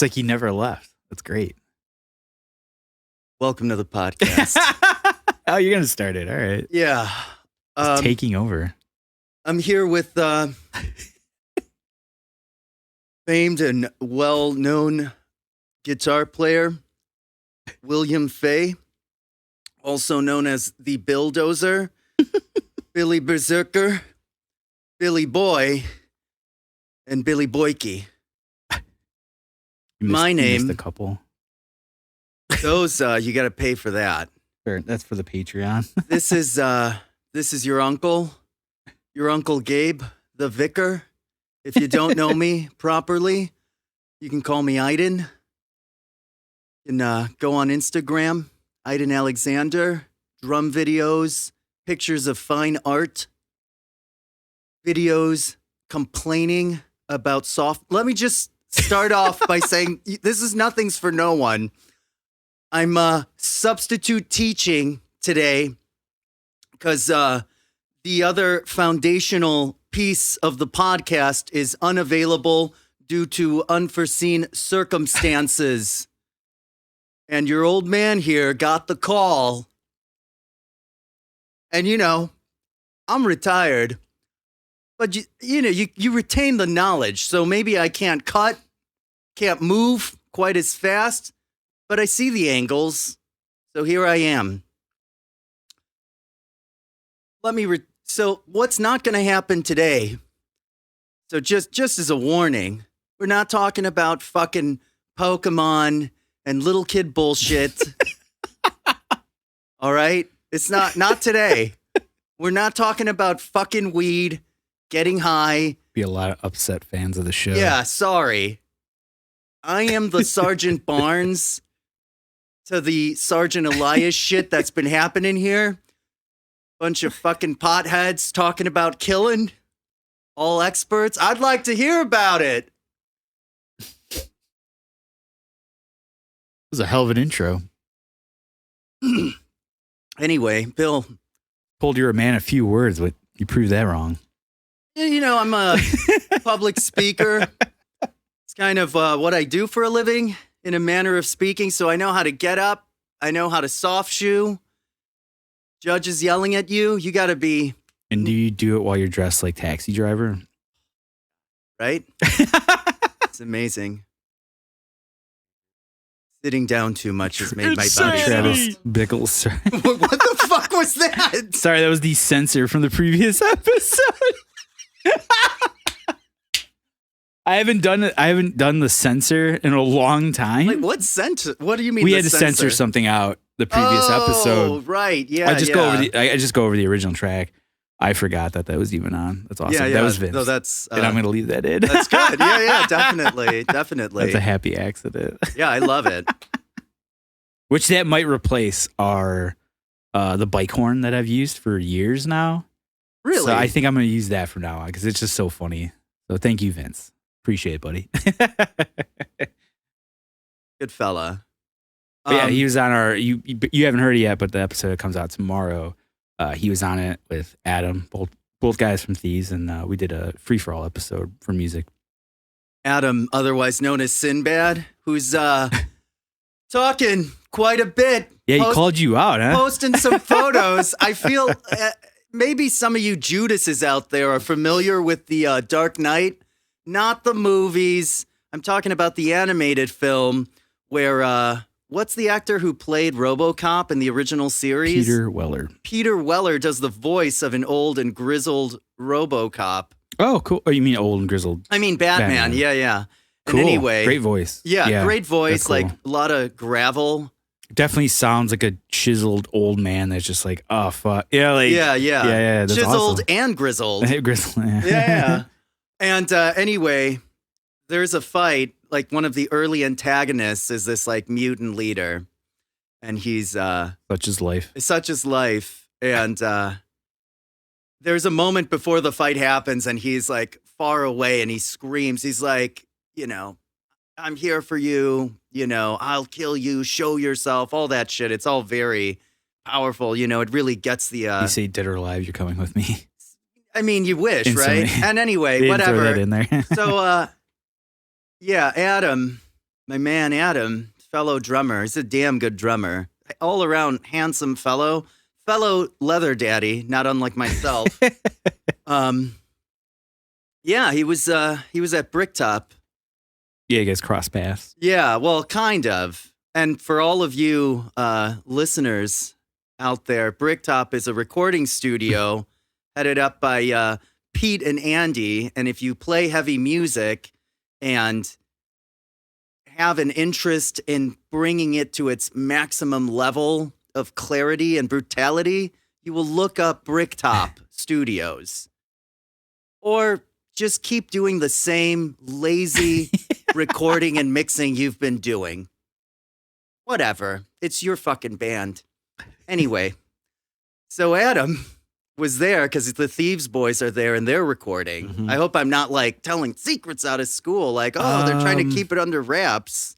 It's like he never left. That's great. Welcome to the podcast. Oh, you're going to start it. All right. Yeah. Taking over. I'm here with famed and well-known guitar player, William Fay, also known as the Billdozer, Billy Berserker, Billy Boy, and Billy Boyke. My name. A couple. Those you got to pay for that. Sure, that's for the Patreon. This is your uncle Gabe, the vicar. If you don't know me properly, you can call me Iden. You can go on Instagram, Iden Alexander, drum videos, pictures of fine art, videos complaining about soft. Let me just start off by saying this is Nothing's for No One. I'm substitute teaching today because the other foundational piece of the podcast is unavailable due to unforeseen circumstances. And your old man here got the call. And, I'm retired. But, you retain the knowledge. So maybe I can't move quite as fast. But I see the angles. So here I am. So what's not going to happen today? So just as a warning, we're not talking about fucking Pokemon and little kid bullshit. All right? It's not today. We're not talking about fucking weed, getting high. Be a lot of upset fans of the show. Yeah, sorry. I am the Sergeant Barnes to the Sergeant Elias shit that's been happening here. Bunch of fucking potheads talking about killing. All experts. I'd like to hear about it. It was a hell of an intro. Anyway, Bill. Told you were a man of few words, but you proved that wrong. I'm a public speaker. It's kind of what I do for a living, in a manner of speaking. So I know how to get up. I know how to soft shoe. Judges yelling at you. You got to be. And do you do it while you're dressed like Taxi Driver? Right? It's amazing. Sitting down too much has made my body. Travis Bickles. What the fuck was that? Sorry, that was the censor from the previous episode. I haven't done the censor in a long time. Like what censor? What do you mean? We had to censor something out the previous episode. Oh, right. Yeah. I just go over the original track. I forgot that was even on. That's awesome. Yeah, that was Vince. No, that's and I'm going to leave that in. That's good. Yeah, definitely. That's a happy accident. Yeah, I love it. Which that might replace our the bike horn that I've used for years now. Really? So I think I'm going to use that from now on because it's just so funny. So thank you, Vince. Appreciate it, buddy. Good fella. Yeah, he was on our. You haven't heard it yet, but the episode comes out tomorrow. He was on it with Adam, both guys from Thieves, and we did a free for all episode for music. Adam, otherwise known as Sinbad, who's talking quite a bit. Yeah, he called you out, huh? Posting some photos. I feel maybe some of you Judases out there are familiar with the Dark Knight. Not the movies. I'm talking about the animated film where, what's the actor who played RoboCop in the original series? Peter Weller. Peter Weller does the voice of an old and grizzled RoboCop. Oh, cool. Oh, you mean old and grizzled? I mean Batman. Yeah. Cool. And anyway. Great voice. Yeah, great voice. Cool. Like a lot of gravel. Definitely sounds like a chiseled old man that's just like, oh, fuck. Yeah, Yeah. That's chiseled awesome. and grizzled. Grizzled. Yeah. And anyway, there's a fight. Like one of the early antagonists is this like mutant leader. And he's such is life. Such is life. And there's a moment before the fight happens and he's like far away and he screams. He's like, I'm here for you. I'll kill you. Show yourself. All that shit. It's all very powerful. It really gets the. You say dead or alive, you're coming with me. I mean, you wish, Instantly. right? And anyway, whatever. Throw that in there. So, yeah, Adam, my man Adam, fellow drummer. He's a damn good drummer. All around handsome fellow leather daddy, not unlike myself. Yeah, he was at Bricktop. Yeah, you guys cross paths. Yeah, well, kind of. And for all of you listeners out there, Bricktop is a recording studio headed up by Pete and Andy. And if you play heavy music and have an interest in bringing it to its maximum level of clarity and brutality, you will look up Bricktop Studios. Or just keep doing the same lazy recording and mixing you've been doing. Whatever. It's your fucking band. Anyway, so Adam was there because the Thieves Boys are there and they're recording. Mm-hmm. I hope I'm not like telling secrets out of school. Like, oh, they're trying to keep it under wraps.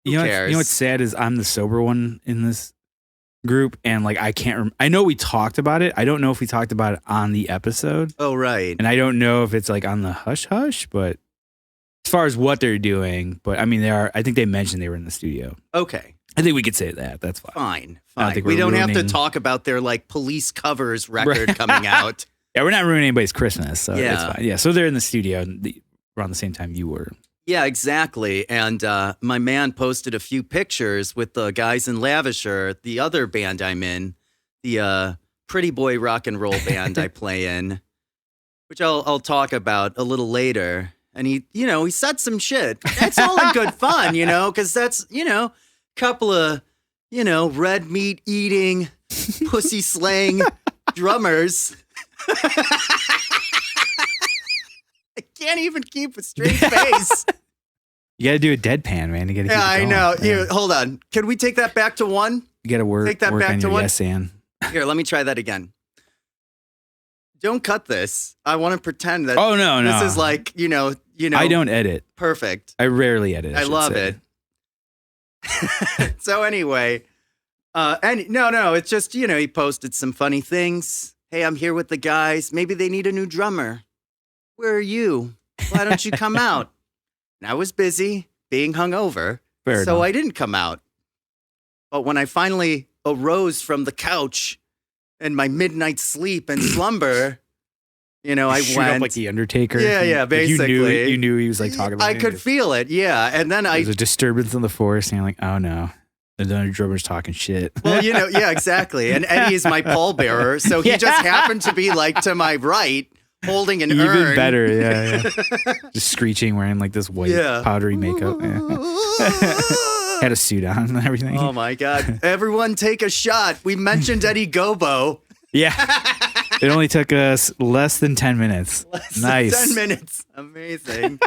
Who cares? You know what's sad is I'm the sober one in this group, and like I can't. I know we talked about it. I don't know if we talked about it on the episode. Oh, right. And I don't know if it's like on the hush hush, but as far as what they're doing, but I mean they are. I think they mentioned they were in the studio. Okay. I think we could say that. That's fine. Fine. We don't have to talk about their like Police Covers record coming out. Yeah, we're not ruining anybody's Christmas, so Yeah. it's fine. Yeah, so they're in the studio around the same time you were. Yeah, exactly. And my man posted a few pictures with the guys in Lavisher, the other band I'm in, the Pretty Boy Rock and Roll band I play in, which I'll talk about a little later. And he said some shit. That's all in good fun, because that's, couple of, red meat eating, pussy slaying drummers. I can't even keep a straight face. You got to do a deadpan, man. You got to. Yeah, I know. Yeah. Here, hold on. Can we take that back to one? You got to work. Take that work back on to your one. yes and. Here, let me try that again. Don't cut this. I want to pretend that. Oh no, This is like I don't edit. Perfect. I rarely edit. I love it. So anyway, no, it's just he posted some funny things. Hey, I'm here with the guys. Maybe they need a new drummer. Where are you? Why don't you come out? And I was busy being hungover, Fair so enough. I didn't come out. But when I finally arose from the couch and my midnight sleep and slumber, I Shoot went up like the Undertaker. Yeah, Like, basically. you knew he was like talking about. I it. could feel it, yeah. And then There's a disturbance in the force, and you're like, oh no, the drummer's talking shit. well, yeah, exactly. And Eddie is my pallbearer, so he just happened to be like to my right, holding an Even urn. better, yeah. Just screeching, wearing like this white powdery makeup. Yeah. Had a suit on and everything. Oh my God! Everyone, take a shot. We mentioned Eddie Gobo. Yeah. It only took us less than 10 minutes. Nice. 10 minutes. Amazing.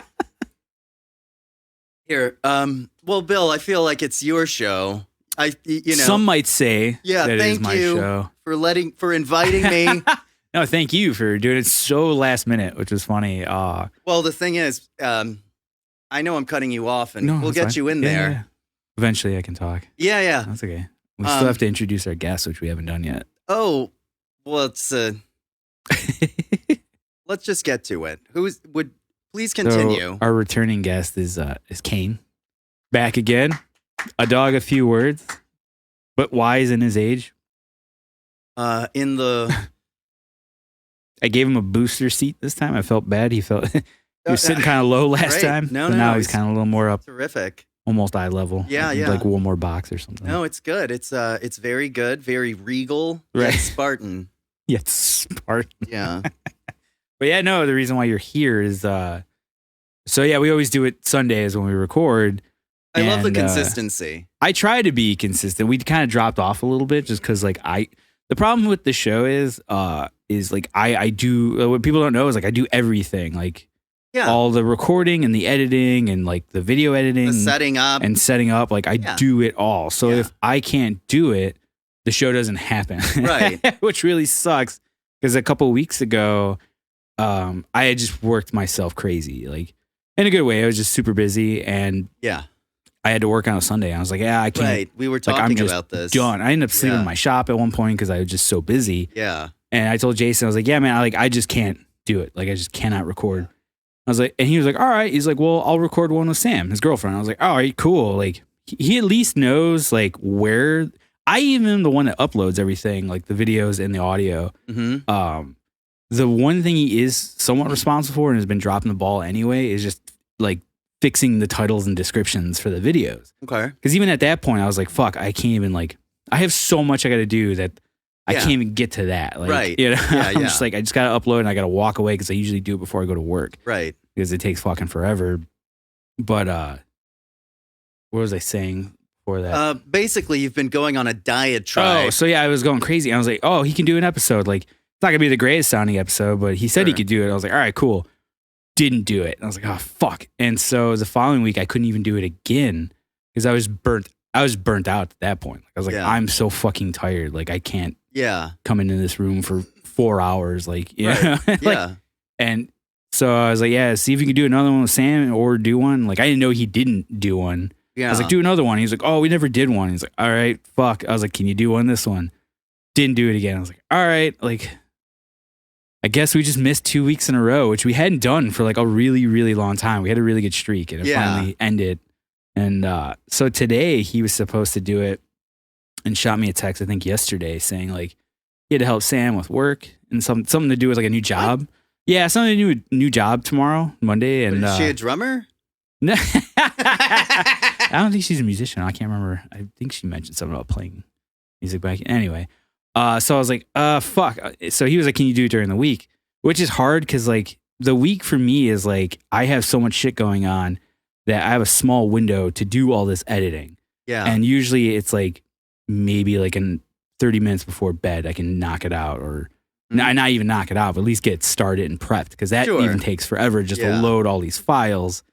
Here, well, Bill, I feel like it's your show. Some might say that it is thank my you show. for inviting me. No, thank you for doing it so last minute, which was funny. Well, the thing is, I know I'm cutting you off, and we'll that's get fine. you in Yeah, there. yeah. Eventually I can talk. Yeah. That's okay. We still have to introduce our guests, which we haven't done yet. Oh, well, it's let's just get to it. Please continue. So our returning guest is Kane. Back again. A dog, a few words, but wise in his age. I gave him a booster seat this time. I felt bad. He was sitting kind of low last time. No, but now he's kind of a little more up, terrific. almost eye level. Yeah. Like one more box or something. No, it's good. It's very good, very regal, Right. yet Spartan. Yeah, it's Spartan. Yeah. But yeah, no, the reason why you're here is, we always do it Sundays when we record. I love the And, consistency. I try to be consistent. We kind of dropped off a little bit just because the problem with the show is like I do, what people don't know is like I do everything, like all the recording and the editing and like the video editing, The setting up. Like I do it all. So if I can't do it, the show doesn't happen. Right. Which really sucks because a couple of weeks ago, I had just worked myself crazy, like in a good way. I was just super busy and I had to work on a Sunday. I was like, I can't. Right. We were talking I'm just about this. done. I ended up sleeping in my shop at one point because I was just so busy. Yeah. And I told Jason, I was like, yeah, man, I just can't do it. Like I just cannot record I was like, and he was like, all right. He's like, well, I'll record one with Sam, his girlfriend. I was like, all right, cool. Like he at least knows like where I even am the one that uploads everything, like the videos and the audio. Mm-hmm. The one thing he is somewhat responsible for and has been dropping the ball anyway is just like fixing the titles and descriptions for the videos. Okay. Because even at that point, I was like, fuck, I can't even like, I have so much I got to do that I can't even get to that. Like, right. You know, Yeah, I'm just like, I just got to upload and I got to walk away because I usually do it before I go to work. Right. Because it takes fucking forever. But what was I saying before that? Basically, you've been going on a diatribe. Oh, so yeah, I was going crazy. I was like, oh, he can do an episode. Like, it's not going to be the greatest sounding episode, but he said he could do it. I was like, all right, cool. Didn't do it. And I was like, oh, fuck. And so the following week, I couldn't even do it again because I was burnt out at that point. Like, I was like, I'm so fucking tired. Like, I can't come into this room for 4 hours. Like, yeah. Like, and so I was like, yeah, see if you can do another one with Sam or do one. Like, I didn't know he didn't do one. Yeah. I was like, do another one. He's like, oh, we never did one. He's like, all right, fuck. I was like, can you do one this one? Didn't do it again. I was like, all right, like, I guess we just missed 2 weeks in a row, which we hadn't done for like a really, really long time. We had a really good streak and it finally ended. And so today he was supposed to do it and shot me a text, I think yesterday, saying like he had to help Sam with work and something to do with like a new job. What? Yeah, something to do with a new job tomorrow, Monday. And is she a drummer? No, I don't think she's a musician. I can't remember. I think she mentioned something about playing music back. Anyway. So I was like, fuck. So he was like, can you do it during the week? Which is hard because like the week for me is like, I have so much shit going on that I have a small window to do all this editing. Yeah. And usually it's like maybe like in 30 minutes before bed, I can knock it out or not even knock it out, but at least get started and prepped because that even takes forever just to load all these files.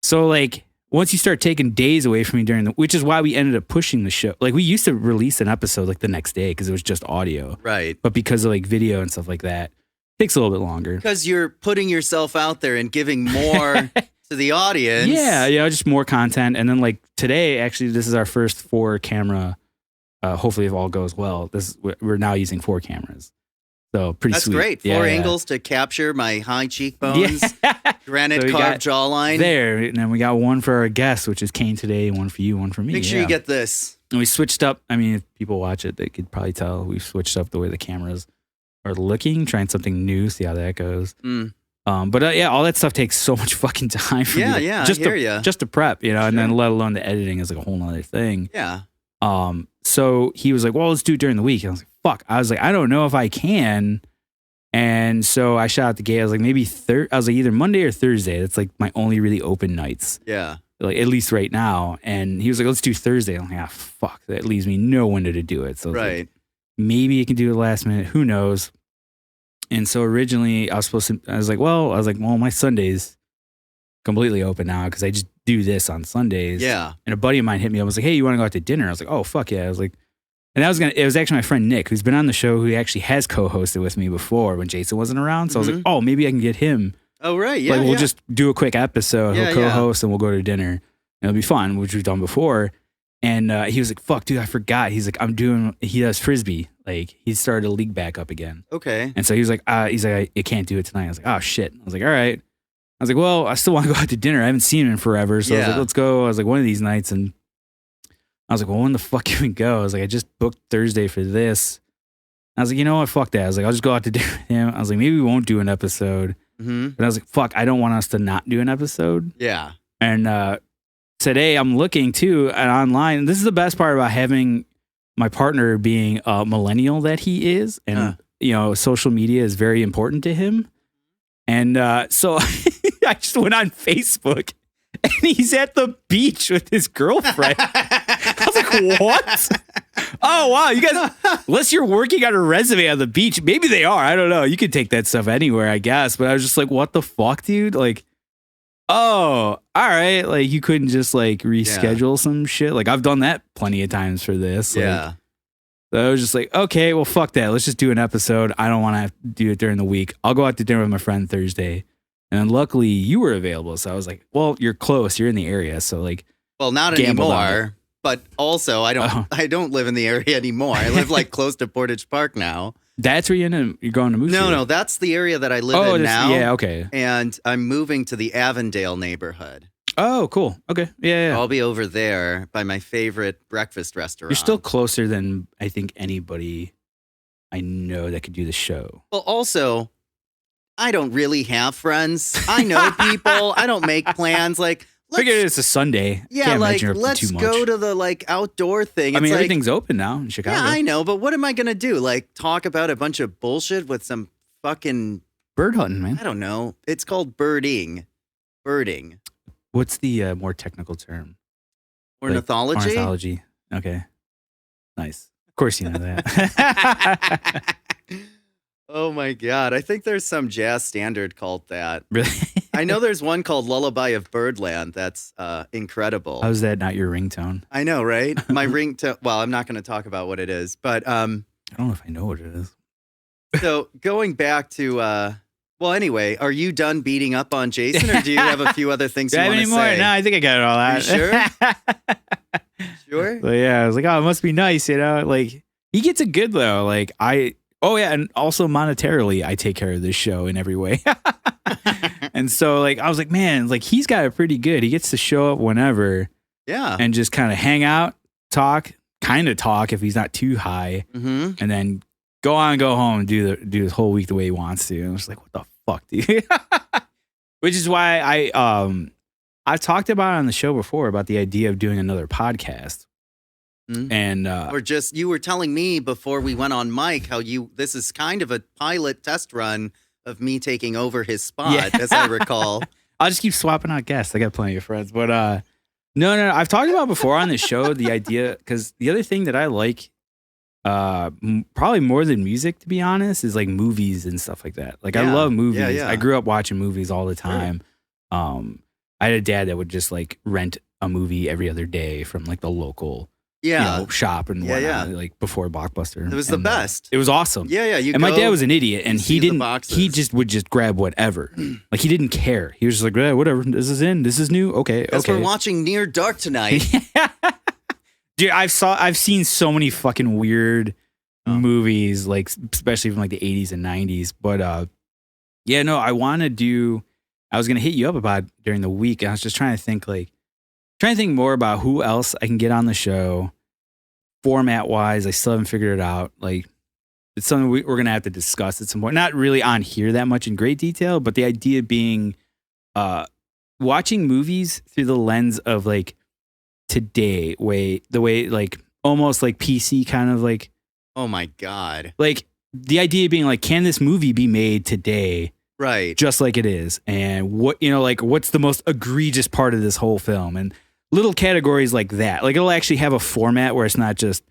So like, once you start taking days away from me which is why we ended up pushing the show. Like we used to release an episode like the next day because it was just audio. Right. But because of like video and stuff like that, it takes a little bit longer. Because you're putting yourself out there and giving more to the audience. Yeah, just more content. And then like today, actually, this is our first 4-camera. Hopefully if all goes well, we're now using 4 cameras. So pretty sweet. That's great. 4 angles to capture my high cheekbones, granite carved jawline. There. And then we got one for our guest, which is Kane today, one for you, one for me. Make sure you get this. And we switched up. I mean, if people watch it, they could probably tell we switched up the way the cameras are looking, trying something new, see how that goes. But all that stuff takes so much fucking time for me. Just to prep, and then let alone the editing is like a whole nother thing. Yeah. So he was like, well, let's do it during the week. And I was like, fuck. I was like, I don't know if I can. And so I shot out the gate. I was like, maybe I was like, either Monday or Thursday. That's like my only really open nights. Yeah. Like at least right now. And he was like, let's do Thursday. I'm like, fuck. That leaves me no window to do it. So like, maybe I can do it last minute. Who knows? And so originally I was like, well, my Sunday's completely open now because I just do this on Sundays. Yeah. And a buddy of mine hit me up. I was like, hey, you want to go out to dinner? I was like, oh, fuck yeah. I was like, and it was actually my friend Nick, who's been on the show, who actually has co-hosted with me before when Jason wasn't around. So I was like, oh, maybe I can get him. Oh, right. Yeah. Like, we'll just do a quick episode. He'll co-host and we'll go to dinner. And it'll be fun, which we've done before. And he was like, fuck, dude, I forgot. He's like, he does Frisbee. Like, he started a league back up again. Okay. And so he was like, I can't do it tonight. I was like, oh, shit. I was like, all right. I was like, well, I still want to go out to dinner. I haven't seen him in forever. So I was like, let's go. I was like, one of these nights. And I was like, well, when the fuck can we go? I was like, I just booked Thursday for this. I was like, you know what? Fuck that. I was like, I'll just go out to dinner with him. I was like, maybe we won't do an episode. But I was like, fuck, I don't want us to not do an episode. Yeah. And today I'm looking too at online. This is the best part about having my partner being a millennial that he is. And, social media is very important to him. And so I just went on Facebook and he's at the beach with his girlfriend. I was like, what? Oh, wow. You guys, unless you're working on a resume on the beach, maybe they are. I don't know. You could take that stuff anywhere, I guess. But I was just like, what the fuck, dude? Like, oh, all right. Like, you couldn't just like reschedule some shit. Like, I've done that plenty of times for this. Like, so I was just like, okay, well, fuck that. Let's just do an episode. I don't want to have to do it during the week. I'll go out to dinner with my friend Thursday. And then luckily you were available. So I was like, well, you're close. You're in the area. So like, well, not anymore. But also I don't live in the area anymore. I live like close to Portage Park now. That's where you're going to move to? No, that's the area that I live in now. Yeah, okay. And I'm moving to the Avondale neighborhood. Oh, cool. Okay. Yeah. I'll be over there by my favorite breakfast restaurant. You're still closer than I think anybody I know that could do the show. Well, also, I don't really have friends. I know people. I don't make plans. Like, figure it's a Sunday. Yeah, Can't like, let's go to the outdoor thing. I mean, everything's open now in Chicago. Yeah, I know, but what am I gonna do? Like, talk about a bunch of bullshit with some fucking bird hunting, man? I don't know. It's called birding. Birding. What's the more technical term? Ornithology? Ornithology. Okay. Nice. Of course you know that. Oh my God. I think there's some jazz standard called that. Really? I know there's one called Lullaby of Birdland. That's incredible. How's that not your ringtone? I know, right? My ringtone. Well, I'm not going to talk about what it is, but I don't know if I know what it is. So going back to well, anyway, are you done beating up on Jason, or do you have a few other things you want to say? No, I think I got it all out. You sure? Sure? So, yeah, I was like, oh, it must be nice, Like, he gets it good, though. Like, oh, yeah, and also monetarily, I take care of this show in every way. And so, like, I was like, man, like, he's got it pretty good. He gets to show up whenever. Yeah. And just kind of hang out, talk if he's not too high. Mm-hmm. And then go home and do this whole week the way he wants to. And I was like, what the fuck, dude? Which is why I've talked about it on the show before about the idea of doing another podcast. Mm-hmm. And or just you were telling me before we went on mic how this is kind of a pilot test run of me taking over his spot, as I recall. I'll just keep swapping out guests. I got plenty of friends, but no. I've talked about before on the show the idea, because the other thing that I like, probably more than music, to be honest, is like movies and stuff like that. Like, I love movies. Yeah. I grew up watching movies all the time. Sure. I had a dad that would just like rent a movie every other day from like the local shop and whatnot, like before Blockbuster. It was the best. It was awesome. Yeah. And my dad was an idiot, and he just would grab whatever. Like, he didn't care. He was just like, whatever. This is in. This is new. Okay. Because we're watching Near Dark tonight. Dude, I've seen so many fucking weird movies, like especially from like the 80s and 90s. But I was gonna hit you up about it during the week, and I was just trying to think more about who else I can get on the show. Format wise, I still haven't figured it out. Like, it's something we're going to have to discuss at some point. Not really on here that much in great detail, but the idea being watching movies through the lens of like today, the way like almost like PC kind of like. Oh my God. Like, the idea being like, can this movie be made today? Right. Just like it is. And what's the most egregious part of this whole film? And little categories like that. Like, it'll actually have a format where it's not just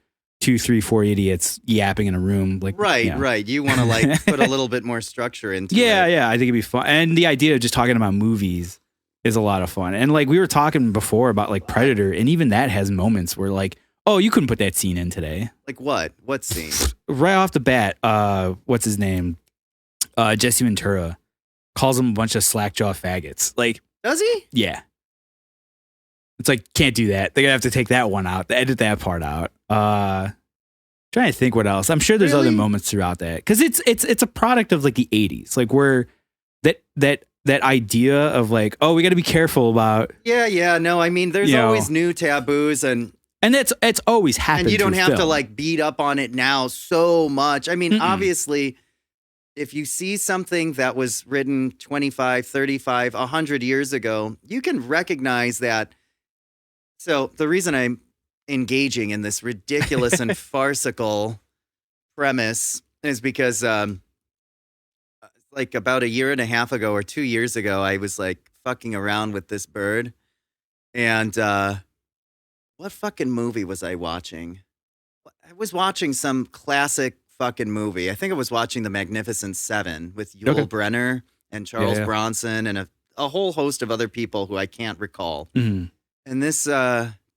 2, 3, 4 idiots yapping in a room. Like, right. You want to like put a little bit more structure into it. Yeah. I think it'd be fun. And the idea of just talking about movies is a lot of fun. And like, we were talking before about like Predator, and even that has moments where like, oh, you couldn't put that scene in today. Like what? What scene? Right off the bat, what's his name? Jesse Ventura calls him a bunch of slackjaw faggots. Like, does he? Yeah. It's like, can't do that. They're gonna have to take that one out, edit that part out. Trying to think what else. I'm sure there's other moments throughout that, because it's a product of like the 80s, like where that idea of like, oh, we got to be careful about. Yeah. No, I mean, there's always new taboos, and it's always happened. And you don't have to like beat up on it now so much. I mean, obviously, if you see something that was written 25, 35, 100 years ago, you can recognize that. So the reason I'm engaging in this ridiculous and farcical premise is because like about a year and a half ago or 2 years ago, I was like fucking around with this bird. And what fucking movie was I watching? I was watching some classic fucking movie. I think I was watching The Magnificent Seven with Yul Brynner and Charles Bronson and a whole host of other people who I can't recall. Mm-hmm. And this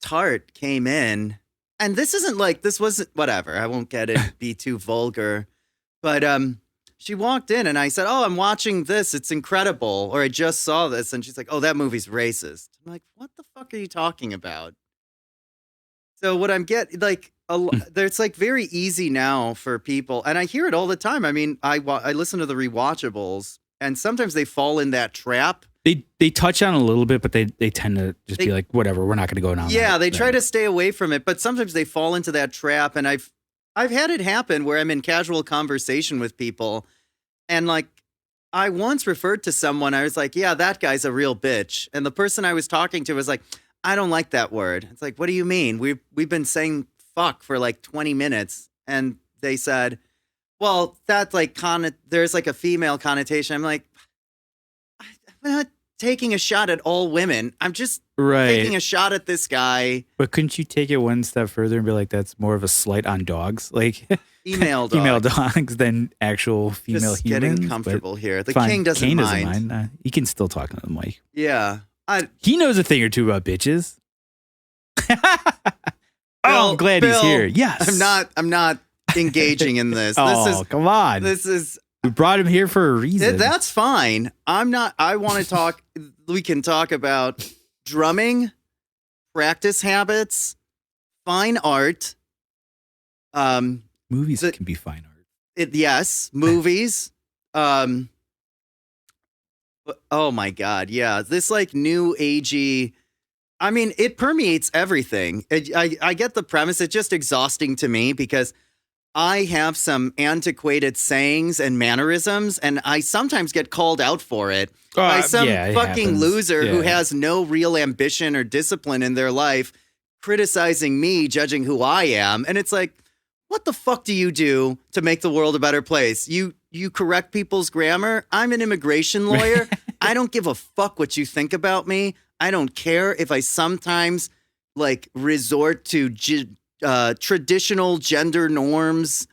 tart came in, and this wasn't whatever. I won't be too vulgar, but she walked in and I said, "Oh, I'm watching this. It's incredible." Or I just saw this, and she's like, "Oh, that movie's racist." I'm like, "What the fuck are you talking about?" So what I'm getting, like, there's like very easy now for people, and I hear it all the time. I mean, I listen to the Rewatchables, and sometimes they fall in that trap. They touch on a little bit, but they tend to just be like, whatever, we're not going to go down. Yeah, they try to stay away from it, but sometimes they fall into that trap. And I've had it happen where I'm in casual conversation with people, and like I once referred to someone, I was like, yeah, that guy's a real bitch. And the person I was talking to was like, I don't like that word. It's like, what do you mean? We've been saying fuck for like 20 minutes. And they said, well, that's like, there's like a female connotation. I'm like, I'm not taking a shot at all women. I'm just taking a shot at this guy. But couldn't you take it one step further and be like, that's more of a slight on dogs? Like female dogs than actual female just humans. Getting comfortable here. The king doesn't mind. He can still talk to the mic. Yeah. He knows a thing or two about bitches. I'm glad he's here. Yes. I'm not engaging in this. Come on. We brought him here for a reason. That's fine. I want to talk. We can talk about drumming, practice habits, fine art. Movies can be fine art. Yes, movies. Oh my God. Yeah. This like new agey. I mean, it permeates everything. I get the premise. It's just exhausting to me because I have some antiquated sayings and mannerisms, and I sometimes get called out for it by some fucking loser who has no real ambition or discipline in their life, criticizing me, judging who I am. And it's like, what the fuck do you do to make the world a better place? You correct people's grammar? I'm an immigration lawyer. I don't give a fuck what you think about me. I don't care if I sometimes like resort to traditional gender norms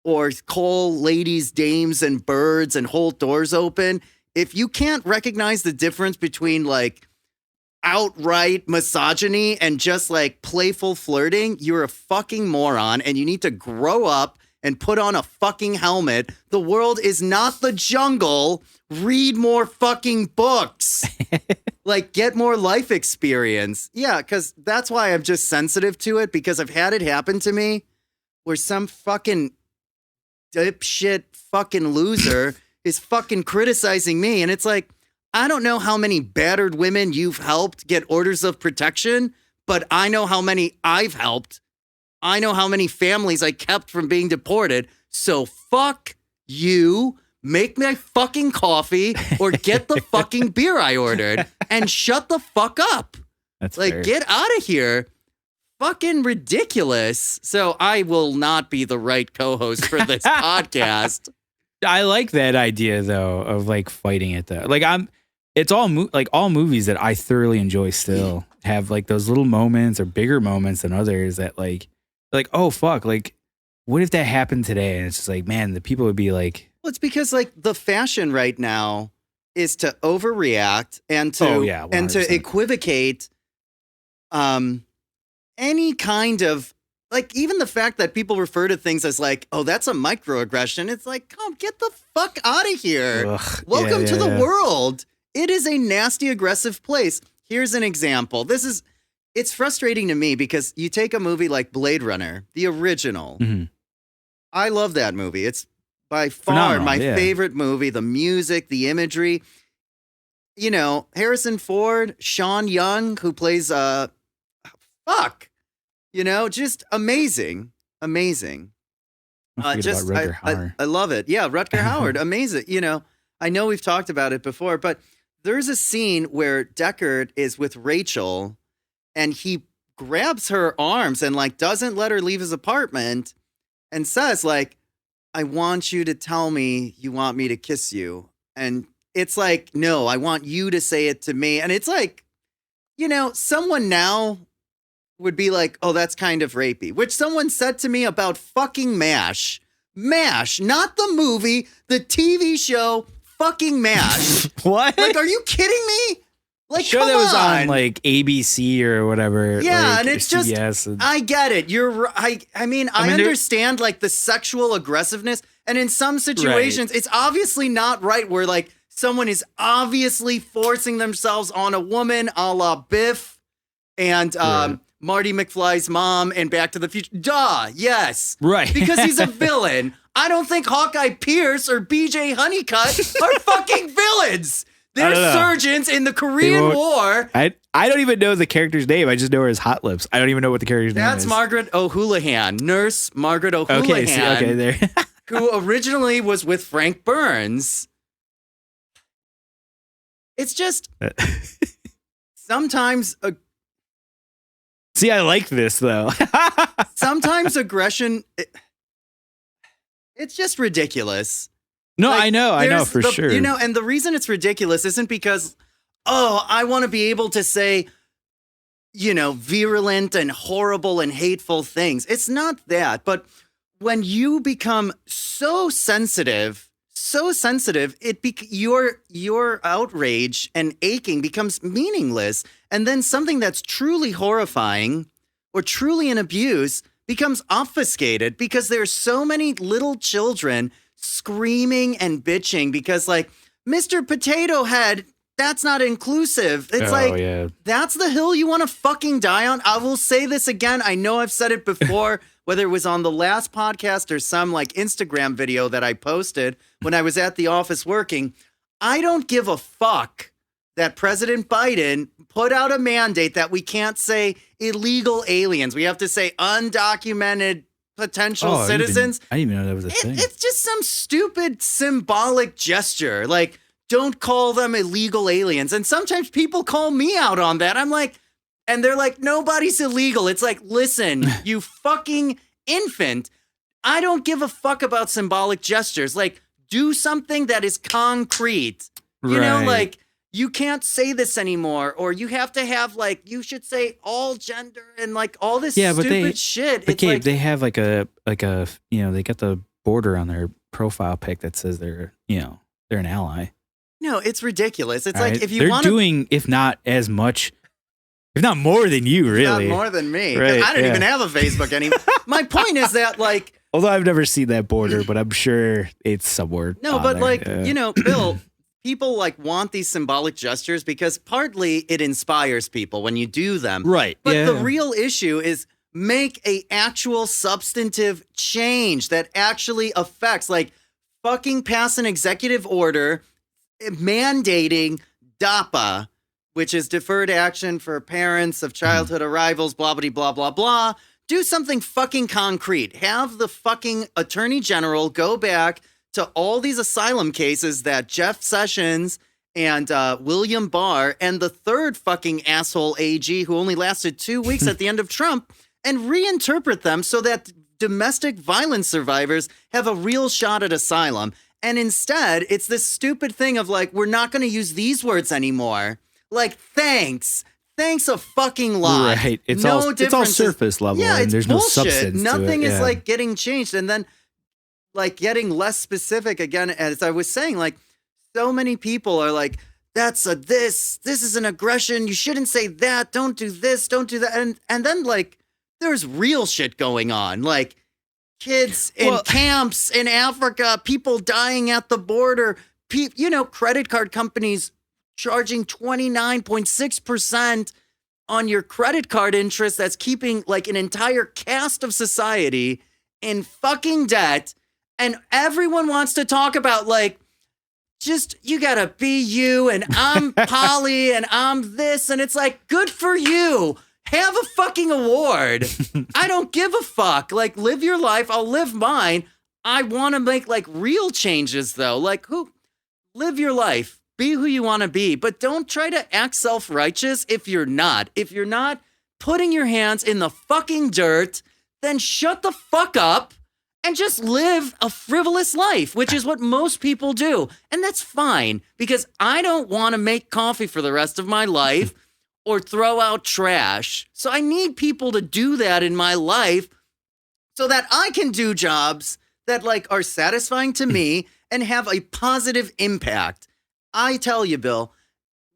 or call ladies dames and birds and hold doors open. If you can't recognize the difference between like outright misogyny and just like playful flirting, you're a fucking moron and you need to grow up and put on a fucking helmet. The world is not the jungle. Read more fucking books. Like, get more life experience. Yeah, because that's why I'm just sensitive to it, because I've had it happen to me where some fucking dipshit fucking loser is fucking criticizing me. And it's like, I don't know how many battered women you've helped get orders of protection, but I know how many I've helped. I know how many families I kept from being deported. So fuck you. Make my fucking coffee or get the fucking beer I ordered and shut the fuck up. That's like, fair. Get out of here. Fucking ridiculous. So I will not be the right co-host for this podcast. I like that idea though of like fighting it though. Like it's all all movies that I thoroughly enjoy still have like those little moments or bigger moments than others that like, oh fuck, like what if that happened today? And it's just like, man, the people would be like, well, it's because like the fashion right now is to overreact and to equivocate any kind of like, even the fact that people refer to things as like, oh, that's a microaggression. It's like, come get the fuck out of here. Ugh, Welcome to the world. It is a nasty, aggressive place. Here's an example. It's frustrating to me because you take a movie like Blade Runner, the original. Mm-hmm. I love that movie. It's by far my favorite movie. The music, the imagery. You know, Harrison Ford, Sean Young, who plays you know, just amazing. Amazing. I love it. Yeah, Rutger Hauer, amazing. You know, I know we've talked about it before, but there's a scene where Deckard is with Rachel and he grabs her arms and like doesn't let her leave his apartment and says like, I want you to tell me you want me to kiss you. And it's like, no, I want you to say it to me. And it's like, you know, someone now would be like, oh, that's kind of rapey, which someone said to me about fucking MASH. MASH, not the movie, the TV show, fucking MASH. What? Like, are you kidding me? Like, sure, come that was on like ABC or whatever. Yeah, like, and it's just, I get it. I mean, I understand like the sexual aggressiveness. And in some situations, it's obviously not right where like someone is obviously forcing themselves on a woman a la Biff. And Marty McFly's mom in Back to the Future. Duh, yes. Right. Because he's a villain. I don't think Hawkeye Pierce or BJ Honeycutt are fucking villains. They're surgeons in the Korean War. I don't even know the character's name. I just know her as Hot Lips. I don't even know what the character's name is. That's Margaret O'Houlihan, Nurse Margaret O'Houlihan. Okay, there. Who originally was with Frank Burns. It's just sometimes. See, I like this though. Sometimes aggression. It's just ridiculous. No, like, I know for sure. You know, and the reason it's ridiculous isn't because, I want to be able to say, you know, virulent and horrible and hateful things. It's not that. But when you become so sensitive, your outrage and aching becomes meaningless. And then something that's truly horrifying or truly an abuse becomes obfuscated because there's so many little children screaming and bitching because, like, Mr. Potato Head, that's not inclusive. It's that's the hill you want to fucking die on. I will say this again. I know I've said it before, whether it was on the last podcast or some like Instagram video that I posted when I was at the office working. I don't give a fuck that President Biden put out a mandate that we can't say illegal aliens. We have to say undocumented potential citizens. I didn't even know that was a thing. It's just some stupid symbolic gesture. Like, don't call them illegal aliens. And sometimes people call me out on that. I'm like, and they're like, nobody's illegal. It's like, listen, you fucking infant. I don't give a fuck about symbolic gestures. Like, do something that is concrete. You know, like, you can't say this anymore, or you have to have, like, you should say all gender and like all this stupid shit. But Gabe, they have like a, you know, they got the border on their profile pic that says they're an ally. No, it's ridiculous. It's like, if you they're want doing, if not as much, if not more than you, really. Not more than me. Right, I don't even have a Facebook anymore. My point is that, like, although I've never seen that border, but I'm sure it's somewhere. No, but like, you know, Bill, people like want these symbolic gestures because partly it inspires people when you do them. Right. But the real issue is make a actual substantive change that actually affects, like, fucking pass an executive order mandating DAPA, which is deferred action for parents of childhood arrivals, blah, blah, blah, blah, blah. Do something fucking concrete. Have the fucking attorney general go back to all these asylum cases that Jeff Sessions and William Barr and the third fucking asshole AG who only lasted 2 weeks at the end of Trump and reinterpret them so that domestic violence survivors have a real shot at asylum. And instead, it's this stupid thing of like, we're not going to use these words anymore. Like, thanks a fucking lot. Right. It's all surface level. Yeah, and there's bullshit. No substance. Nothing to it. is like getting changed. And then like getting less specific again, as I was saying, like so many people are like, this is an aggression. You shouldn't say that. Don't do this. Don't do that. And then like, there's real shit going on. Like, kids in camps in Africa, people dying at the border, credit card companies charging 29.6% on your credit card interest. That's keeping like an entire caste of society in fucking debt. And everyone wants to talk about like, just, you gotta be you and I'm Polly and I'm this. And it's like, good for you. Have a fucking award. I don't give a fuck. Like, live your life. I'll live mine. I want to make like real changes though. Like, live your life. Be who you want to be. But don't try to act self-righteous if you're not. If you're not putting your hands in the fucking dirt, then shut the fuck up and just live a frivolous life, which is what most people do. And that's fine because I don't want to make coffee for the rest of my life or throw out trash. So I need people to do that in my life so that I can do jobs that like are satisfying to me and have a positive impact. I tell you, Bill,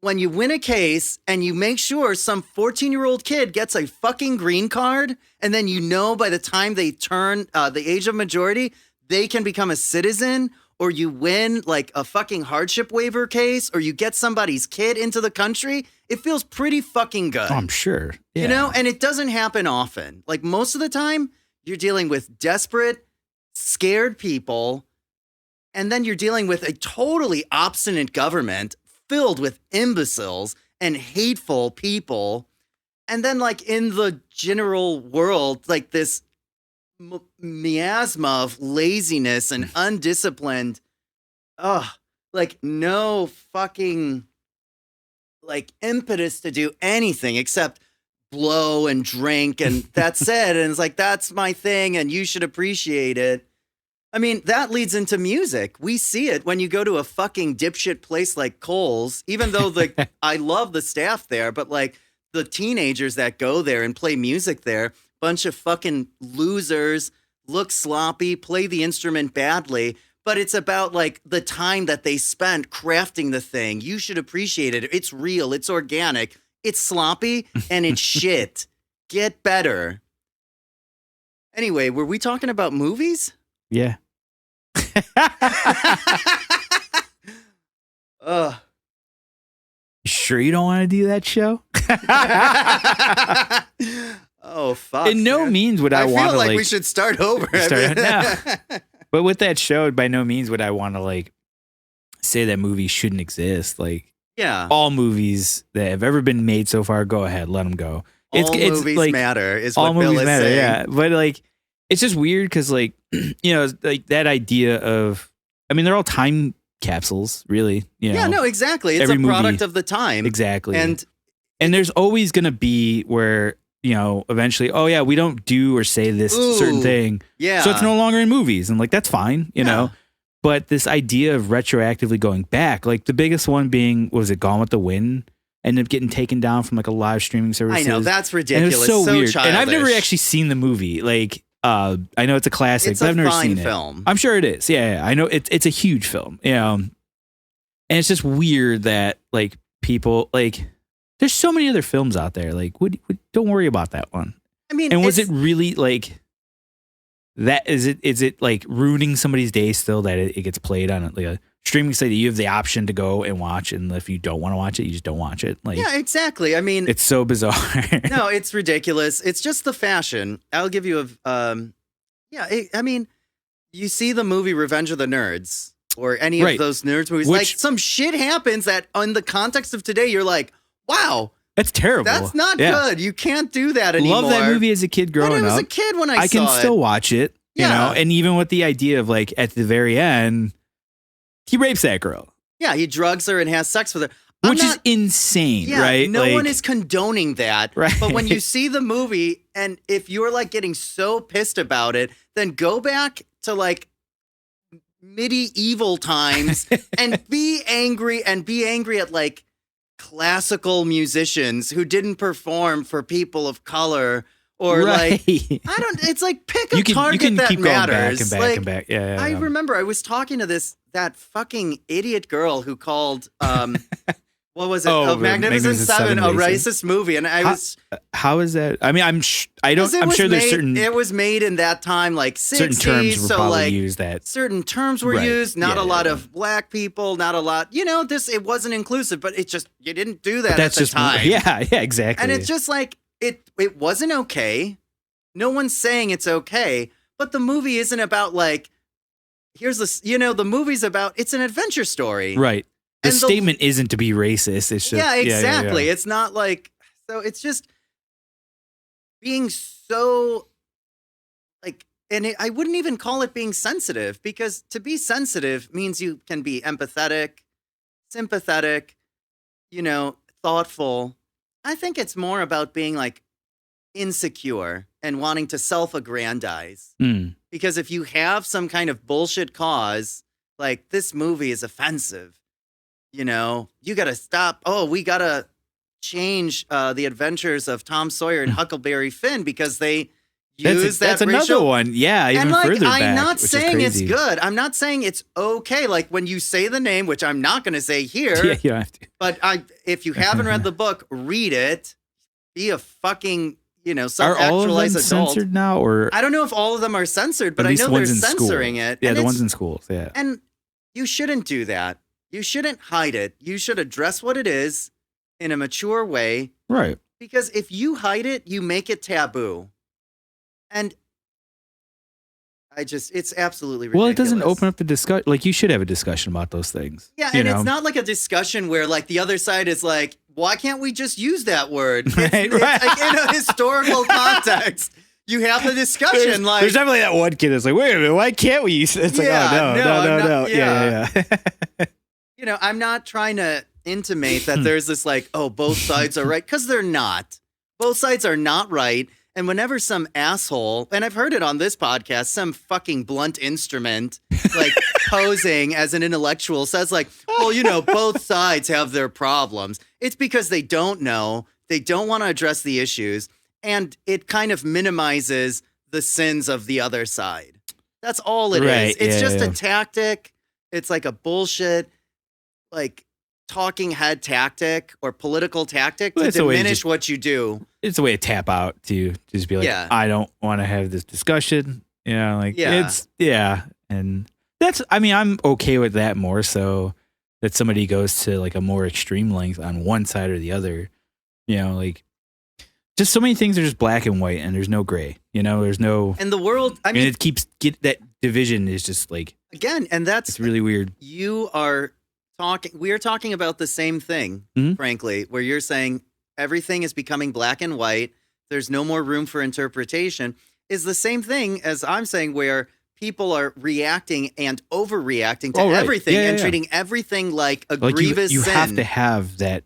when you win a case and you make sure some 14-year-old kid gets a fucking green card, and then by the time they turn the age of majority, they can become a citizen, or you win like a fucking hardship waiver case, or you get somebody's kid into the country, it feels pretty fucking good. Oh, I'm sure. Yeah. You know, and it doesn't happen often. Like most of the time, you're dealing with desperate, scared people, and then you're dealing with a totally obstinate government filled with imbeciles and hateful people. And then like in the general world, like this miasma of laziness and undisciplined, like no fucking like impetus to do anything except blow and drink, and that's it. And it's like, that's my thing and you should appreciate it. I mean, that leads into music. We see it when you go to a fucking dipshit place like Kohl's, even though like I love the staff there, but like the teenagers that go there and play music there, bunch of fucking losers, look sloppy, play the instrument badly, but it's about like the time that they spent crafting the thing. You should appreciate it. It's real. It's organic. It's sloppy and it's shit. Get better. Anyway, were we talking about movies? Yeah. Sure you don't want to do that show? Oh, fuck. In no means would I want to feel like we should start over. No. But with that show, by no means would I want to like say that movies shouldn't exist. Like, yeah, all movies that have ever been made so far, go ahead, let them go. All movies like, matter is what Bill is saying. Yeah, but like, it's just weird because like, you know, like that idea of, I mean, they're all time capsules, really. You know? Yeah, no, exactly. It's a product of the time. Exactly. And there's always going to be where, you know, eventually, oh yeah, we don't do or say this certain thing. Yeah. So it's no longer in movies. And like, that's fine, you know. But this idea of retroactively going back, like the biggest one being, was it Gone with the Wind? Ended up getting taken down from like a live streaming service. I know, that's ridiculous. And it was so weird. Childish. And I've never actually seen the movie. Like, I know it's a classic, but I've never seen it. Film. I'm sure it is. Yeah, I know it's a huge film. You know, and it's just weird that like people like. There's so many other films out there. Like, don't worry about that one. I mean, and was it really like that? Is it like ruining somebody's day still that it gets played on like a streaming site that you have the option to go and watch, and if you don't want to watch it, you just don't watch it. Like, yeah, exactly. I mean, it's so bizarre. No, it's ridiculous. It's just the fashion. I'll give you a I mean, you see the movie Revenge of the Nerds or any of those nerds movies, like some shit happens that in the context of today, you're like, wow, that's terrible. That's not good. You can't do that anymore. Love that movie as a kid growing up. But I was a kid when I saw it. I can still watch it, you know, and even with the idea of like at the very end, he rapes that girl. Yeah, he drugs her and has sex with her. Which is insane, right? No one is condoning that. Right. But when you see the movie, and if you're like getting so pissed about it, then go back to like medieval times and be angry at like classical musicians who didn't perform for people of color, or like, I don't, it's like pick a target that matters. Back like, and back. Yeah, I remember I was talking to that fucking idiot girl who called, what was it? Magnificent Seven, a racist movie. And I was, how is that? I mean, I'm sure there's certain, it was made in that time, like 60s. Certain terms were probably like used that. Certain terms were used, not a lot of black people, not a lot, you know, it wasn't inclusive, but it just, you didn't do that at the time. Yeah, exactly. And it's just like, it wasn't okay. No one's saying it's okay, but the movie isn't about like, here's this, you know, the movie's about, it's an adventure story. Right. The statement isn't to be racist. It's just, yeah, exactly. It's not like, so it's just being so like, and I wouldn't even call it being sensitive, because to be sensitive means you can be empathetic, sympathetic, you know, thoughtful. I think it's more about being like insecure and wanting to self-aggrandize. Because if you have some kind of bullshit cause, like this movie is offensive, you know, you got to stop. Oh, we got to change the adventures of Tom Sawyer and Huckleberry Finn because they use that That's racial... another one. Yeah, even and like, further back. I'm not saying it's crazy. good. I'm not saying it's okay. Like when you say the name, which I'm not going to say here. Yeah, you don't have to. But if you haven't read the book, read it. Be a fucking, some are all of them actualized adult. censored now, or I don't know if all of them are censored, but I know they're censoring it. Yeah, and the ones in schools. Yeah, and you shouldn't do that. You shouldn't hide it. You should address what it is in a mature way. right. Because if you hide it, you make it taboo. And it's absolutely ridiculous. Well, it doesn't open up the discussion. Like, you should have a discussion about those things. Yeah, and it's not like a discussion where, like, the other side is like, why can't we just use that word? It's like in a historical context. You have the discussion. There's definitely that one kid that's like, wait a minute, why can't we use it? It's like, no. Yeah. I'm not trying to intimate that there's this like, oh, both sides are right, because they're not. Both sides are not right. And whenever some asshole, and I've heard it on this podcast, some fucking blunt instrument, like posing as an intellectual says like, well, both sides have their problems. It's because they don't know. They don't want to address the issues. And it kind of minimizes the sins of the other side. That's all it is. It's just a tactic. It's like a bullshit, like talking head tactic or political tactic to diminish what you do. It's a way to tap out, to just be like, I don't want to have this discussion. And that's, I'm okay with that more so that somebody goes to like a more extreme length on one side or the other, like just so many things are just black and white and there's no gray, there's no, and the world, it keeps that division is just like, again, and it's really weird. We are talking about the same thing, frankly, where you're saying everything is becoming black and white. There's no more room for interpretation, is the same thing as I'm saying, where people are reacting and overreacting to everything and treating everything like a grievous sin. You have to have that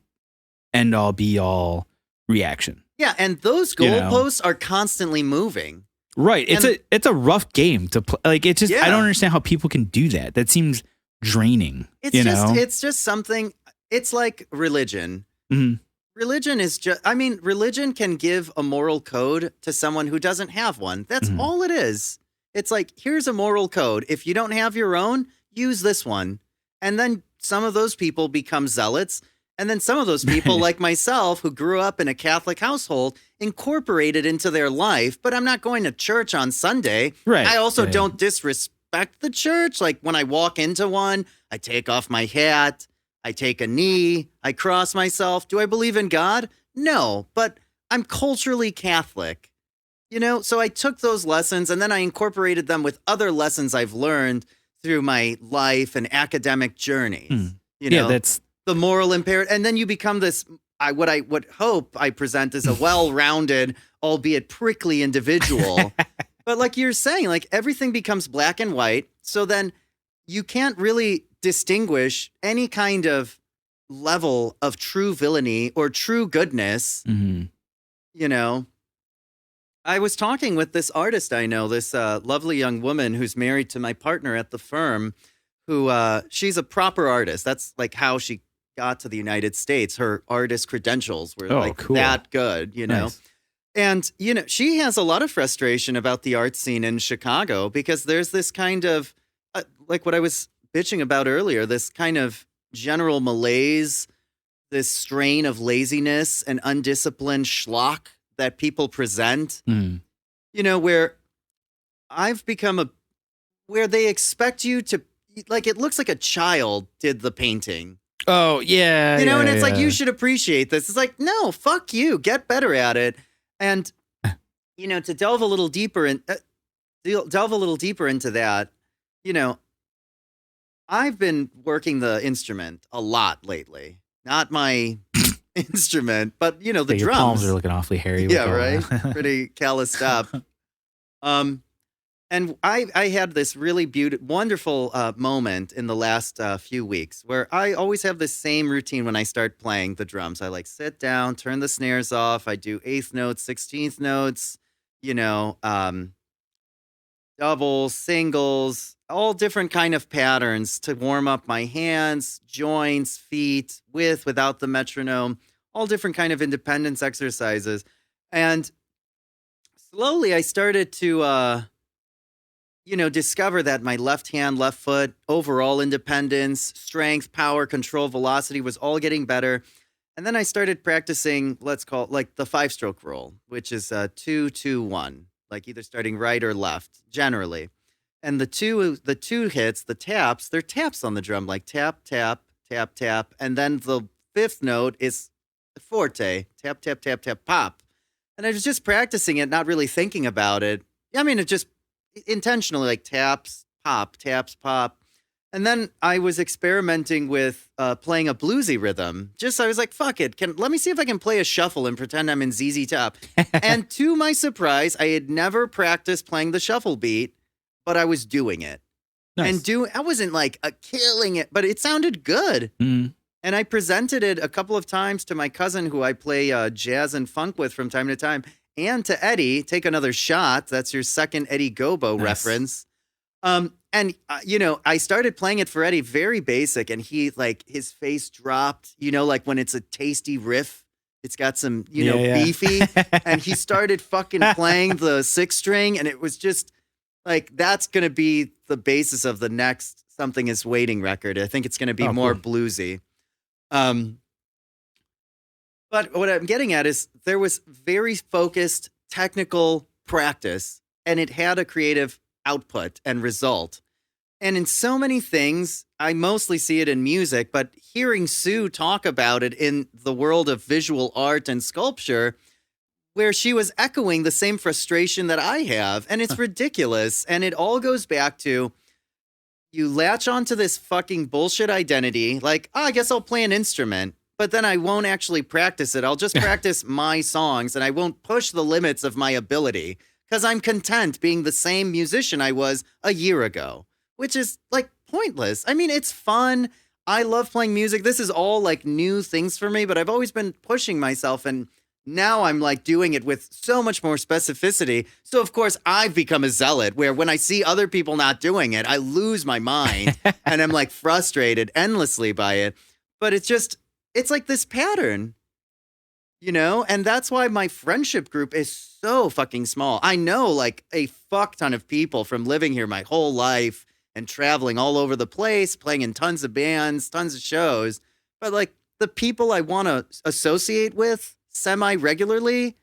end all be all reaction. Yeah. And those goalposts are constantly moving. Right. It's a rough game to play. Like, it's just, I don't understand how people can do that. That seems draining. It's just something. It's like religion. Mm-hmm. Religion is just, religion can give a moral code to someone who doesn't have one. That's all it is. It's like, here's a moral code. If you don't have your own, use this one. And then some of those people become zealots. And then some of those people, like myself, who grew up in a Catholic household, incorporate it into their life. But I'm not going to church on Sunday. Right. I also don't disrespect the church. Like, when I walk into one, I take off my hat. I take a knee, I cross myself. Do I believe in God? No, but I'm culturally Catholic, So I took those lessons and then I incorporated them with other lessons I've learned through my life and academic journeys. That's the moral impaired. And then you become this, what I would hope I present as a well-rounded, albeit prickly individual. But like you're saying, like everything becomes black and white. So then you can't really distinguish any kind of level of true villainy or true goodness. I was talking with this artist I know, this lovely young woman who's married to my partner at the firm, who she's a proper artist. That's like how she got to the United States. Her artist credentials were that good, Nice. And, she has a lot of frustration about the art scene in Chicago because there's this kind of, like what I was bitching about earlier, this kind of general malaise, this strain of laziness and undisciplined schlock that people present, where I've become where they expect you to, like, it looks like a child did the painting. Oh, yeah. And it's like, you should appreciate this. It's like, no, fuck you. Get better at it. And, to delve a little deeper into that, I've been working the instrument a lot lately. Not my instrument, but the drums. Your palms are looking awfully hairy. Yeah, right. Pretty calloused up. And I had this really wonderful moment in the last few weeks where I always have the same routine when I start playing the drums. I like sit down, turn the snares off. I do 8th notes, 16th notes, doubles, singles, all different kind of patterns to warm up my hands, joints, feet, without the metronome, all different kind of independence exercises. And slowly I started to, discover that my left hand, left foot, overall independence, strength, power, control, velocity was all getting better. And then I started practicing, let's call it like the 5-stroke roll, which is 2-2-1, like either starting right or left, generally. And the two hits, the taps, they're taps on the drum, like tap, tap, tap, tap. And then the 5th note is forte, tap, tap, tap, tap, pop. And I was just practicing it, not really thinking about it. I mean, it just intentionally like taps, pop, taps, pop. And then I was experimenting with playing a bluesy rhythm. I was like, fuck it. Let me see if I can play a shuffle and pretend I'm in ZZ Top. And to my surprise, I had never practiced playing the shuffle beat, but I was doing it. Nice. And I wasn't like killing it, but it sounded good. Mm. And I presented it a couple of times to my cousin who I play jazz and funk with from time to time. And to Eddie, take another shot. That's your second Eddie Gobo reference. I started playing it for Eddie, very basic, and he his face dropped, like when it's a tasty riff, it's got some, beefy, and he started fucking playing the 6-string, and it was just like, that's going to be the basis of the next Something Is Waiting record. I think it's going to be more bluesy. But what I'm getting at is there was very focused technical practice, and it had a creative output and result. And in so many things, I mostly see it in music, but hearing Sue talk about it in the world of visual art and sculpture, where she was echoing the same frustration that I have, and it's ridiculous. And it all goes back to, you latch onto this fucking bullshit identity, like, I guess I'll play an instrument, but then I won't actually practice it. I'll just practice my songs, and I won't push the limits of my ability. Because I'm content being the same musician I was a year ago, which is like pointless. I mean, it's fun. I love playing music. This is all like new things for me, but I've always been pushing myself. And now I'm like doing it with so much more specificity. So, of course, I've become a zealot where when I see other people not doing it, I lose my mind and I'm like frustrated endlessly by it. But it's like this pattern. And that's why my friendship group is so fucking small. I know like a fuck ton of people from living here my whole life and traveling all over the place, playing in tons of bands, tons of shows. But like the people I want to associate with semi-regularly,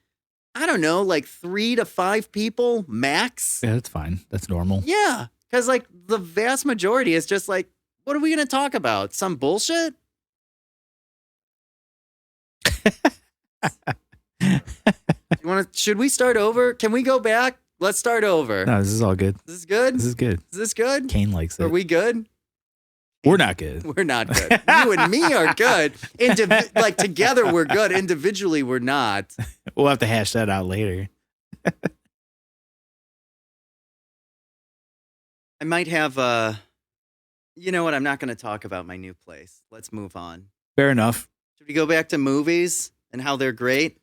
I don't know, like 3 to 5 people max. Yeah, that's fine. That's normal. Yeah. Because like the vast majority is just like, what are we going to talk about? Some bullshit? Should we start over? Can we go back? Let's start over. No, this is all good. This is good? This is good. Is this good? Kane likes it. Are we good? We're not good. We're not good. You and me are good. Together we're good. Individually we're not. We'll have to hash that out later. I might have you know what? I'm not going to talk about my new place. Let's move on. Fair enough. Should we go back to movies and how they're great?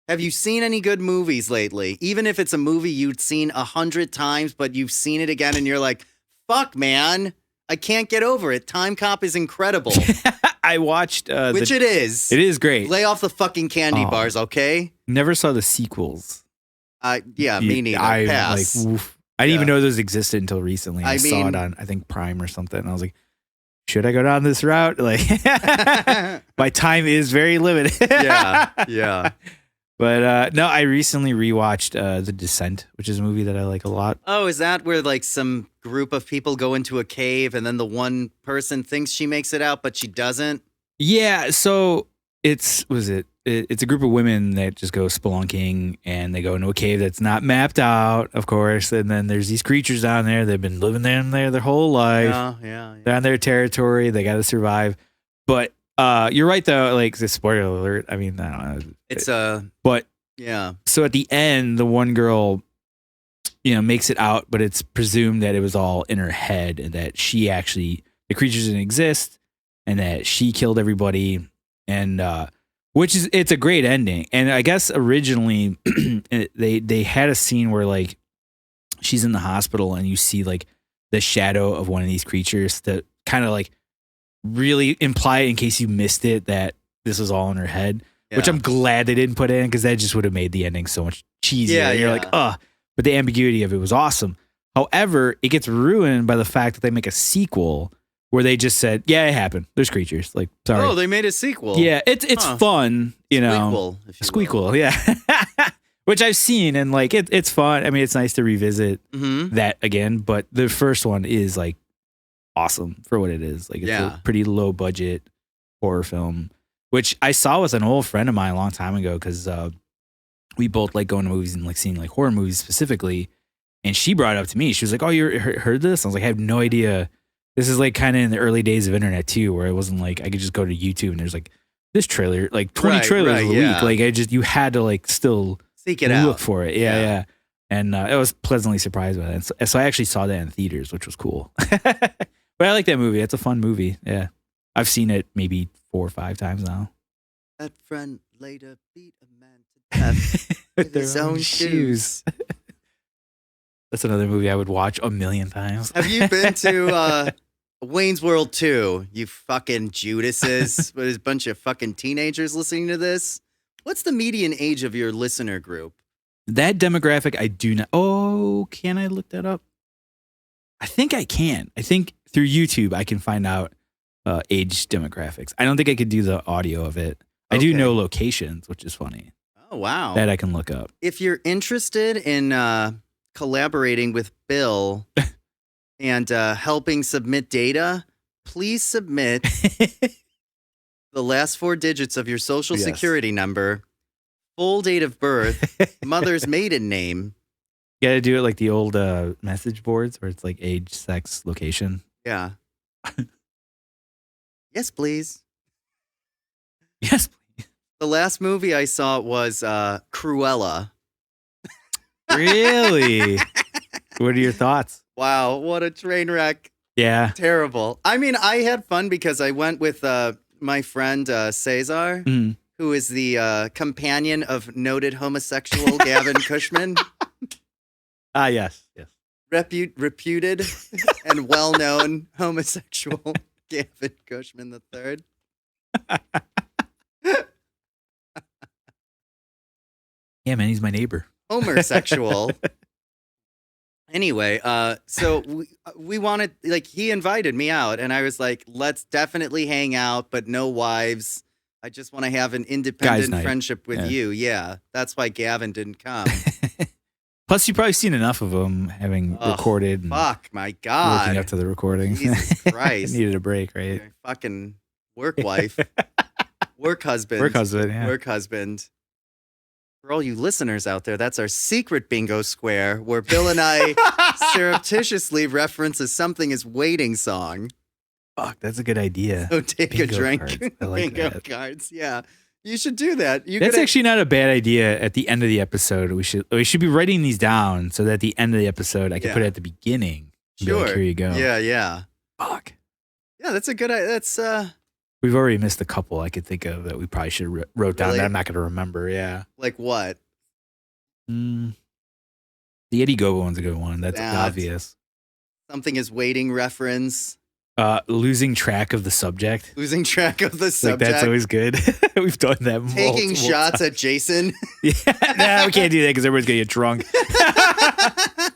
Have you seen any good movies lately? Even if it's a movie you'd seen 100 times, but you've seen it again and you're like, fuck, man, I can't get over it. Time Cop is incredible. I watched... Which it is. It is great. Lay off the fucking candy bars, okay? Never saw the sequels. Yeah, me neither. Pass. I didn't even know those existed until recently. I saw it on, I think, Prime or something, and I was like, should I go down this route? Like, my time is very limited. Yeah. But no, I recently rewatched The Descent, which is a movie that I like a lot. Oh, is that where like some group of people go into a cave and then the one person thinks she makes it out, but she doesn't? Yeah. So it's a group of women that just go spelunking and they go into a cave that's not mapped out, of course. And then there's these creatures down there. They've been living down there their whole life. Yeah. They're on their territory. They got to survive. But you're right, though. Like, the spoiler alert. I mean, I don't know. But yeah. So at the end, the one girl, makes it out, but it's presumed that it was all in her head and that the creatures didn't exist and that she killed everybody. And, it's a great ending. And I guess originally they had a scene where like she's in the hospital and you see like the shadow of one of these creatures that kind of like really imply, in case you missed it, that this was all in her head, which I'm glad they didn't put in because that just would have made the ending so much cheesier. Yeah, you're like, but the ambiguity of it was awesome. However, it gets ruined by the fact that they make a sequel where they just said, yeah, it happened. There's creatures. Like, sorry. Oh, they made a sequel. Yeah, it's fun, you know. Squeakquel, yeah. Which I've seen, and like it's fun. I mean, it's nice to revisit that again, but the first one is like awesome for what it is. Like, it's a pretty low budget horror film, which I saw with an old friend of mine a long time ago, because we both like going to movies and like seeing like horror movies specifically. And she brought it up to me. She was like, "Oh, you heard this?" I was like, "I have no idea." This is like kind of in the early days of internet too, where it wasn't like I could just go to YouTube and there's like this trailer, like 20 trailers a week. Like you had to like still seek it out, look for it. Yeah. And I was pleasantly surprised by that. So I actually saw that in theaters, which was cool. But I like that movie. It's a fun movie. Yeah, I've seen it maybe 4 or 5 times now. That friend later beat a man to death with his own shoes. That's another movie I would watch a million times. Have you been to Wayne's World 2, you fucking Judases? With a bunch of fucking teenagers listening to this? What's the median age of your listener group? That demographic, I do not. Oh, can I look that up? I think I can. I think through YouTube, I can find out age demographics. I don't think I could do the audio of it. I do know locations, which is funny. Oh, wow. That I can look up. If you're interested in collaborating with Bill and helping submit data, please submit the last 4 digits of your social security number, full date of birth, mother's maiden name. You gotta do it like the old message boards where it's like age, sex, location. Yeah. Yes, please. Yes, please. The last movie I saw was Cruella. Really? What are your thoughts? Wow, what a train wreck. Yeah. Terrible. I mean, I had fun because I went with my friend Cesar, who is the companion of noted homosexual Gavin Cushman. Ah, yes. Reputed and well-known homosexual Gavin Cushman III. Yeah, man, he's my neighbor. Homosexual. Anyway, so we wanted, like, he invited me out, and I was like, let's definitely hang out, but no wives. I just want to have an independent friendship with you. Yeah, that's why Gavin didn't come. Plus, you've probably seen enough of him having recorded. And fuck, my God. Working up to the recording. Jesus Christ. Needed a break, right? Your fucking work wife. Work husband. Work husband, yeah. Work husband. For all you listeners out there, that's our secret bingo square where Bill and I surreptitiously reference a Something Is Waiting song. Fuck, that's a good idea. So take bingo a drink. Cards. I like bingo that. cards, yeah. You should do that. That's actually not a bad idea. At the end of the episode, we should be writing these down so that at the end of the episode, I can put it at the beginning. Sure. Like, here you go. Yeah. Fuck. Yeah, that's a good idea. That's We've already missed a couple I could think of that we probably should have wrote down that I'm not going to remember. Yeah. Like what? The Eddie Gogo one's a good one. That's obvious. Something Is Waiting reference. Losing track of the subject. Losing track of the subject. Like, that's always good. We've done that Taking shots at Jason. Yeah. Nah, we can't do that because everyone's going to get drunk.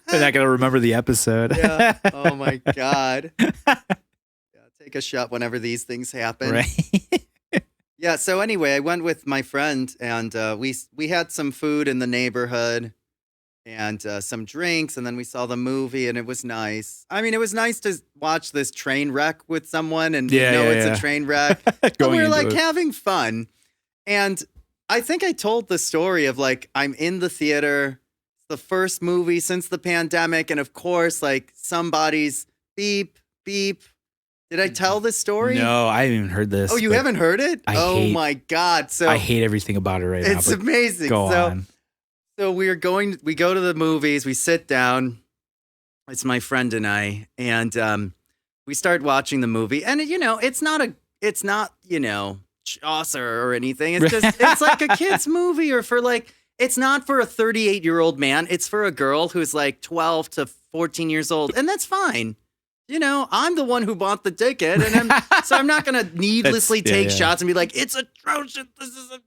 They're not going to remember the episode. Yeah. Oh, my God. Yeah, take a shot whenever these things happen. Right. Yeah, so anyway, I went with my friend, and we had some food in the neighborhood and some drinks, and then we saw the movie, and it was nice. I mean, it was nice to watch this train wreck with someone and it's a train wreck. And we were like having fun. And I think I told the story of like, I'm in the theater, the first movie since the pandemic, and of course, like somebody's beep, beep. Did I tell this story? No, I haven't even heard this. Oh, you haven't heard it? My God. So I hate everything about it right now. It's amazing. Go on. So we go to the movies, we sit down. It's my friend and I, and we start watching the movie. And it's not Chaucer or anything. It's just it's like a kid's movie, or for like, it's not for a 38-year-old man. It's for a girl who's like 12 to 14 years old. And that's fine. I'm the one who bought the ticket, and so I'm not going to needlessly take shots and be like, it's atrocious. This is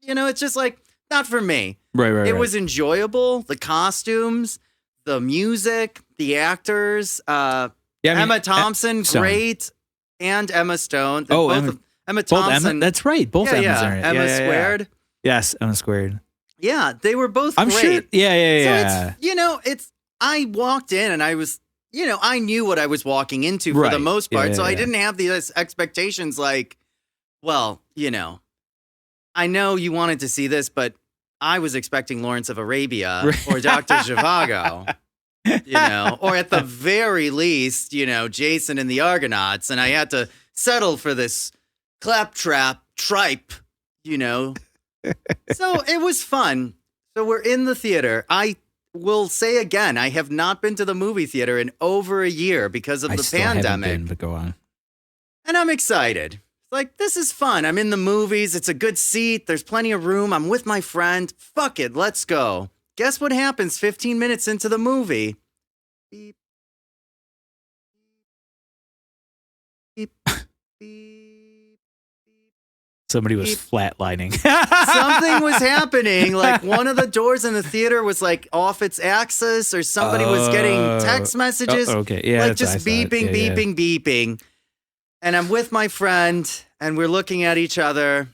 it's just like, not for me. Right. It was enjoyable. The costumes, the music, the actors. Yeah, I mean, Emma Thompson, Stone. great, and Emma Stone. Emma Emma Thompson. that's right. Both Emmas are in it. Emma Squared. Yes, Emma Squared. Yeah, they were both I'm great. sure. Yeah. So I walked in and I was, I knew what I was walking into for the most part. I didn't have these expectations like, well, I know you wanted to see this, but I was expecting Lawrence of Arabia or Dr. Zhivago, or at the very least, Jason and the Argonauts. And I had to settle for this claptrap tripe, So it was fun. So we're in the theater. I will say again, I have not been to the movie theater in over a year because of the pandemic. Haven't been, but go on. And I'm excited. Like, this is fun. I'm in the movies. It's a good seat. There's plenty of room. I'm with my friend. Fuck it. Let's go. Guess what happens 15 minutes into the movie? Beep. Beep. Beep. Somebody was flatlining. Something was happening. Like one of the doors in the theater was like off its axis, or somebody was getting text messages. Okay, yeah, like just beeping. And I'm with my friend, and we're looking at each other,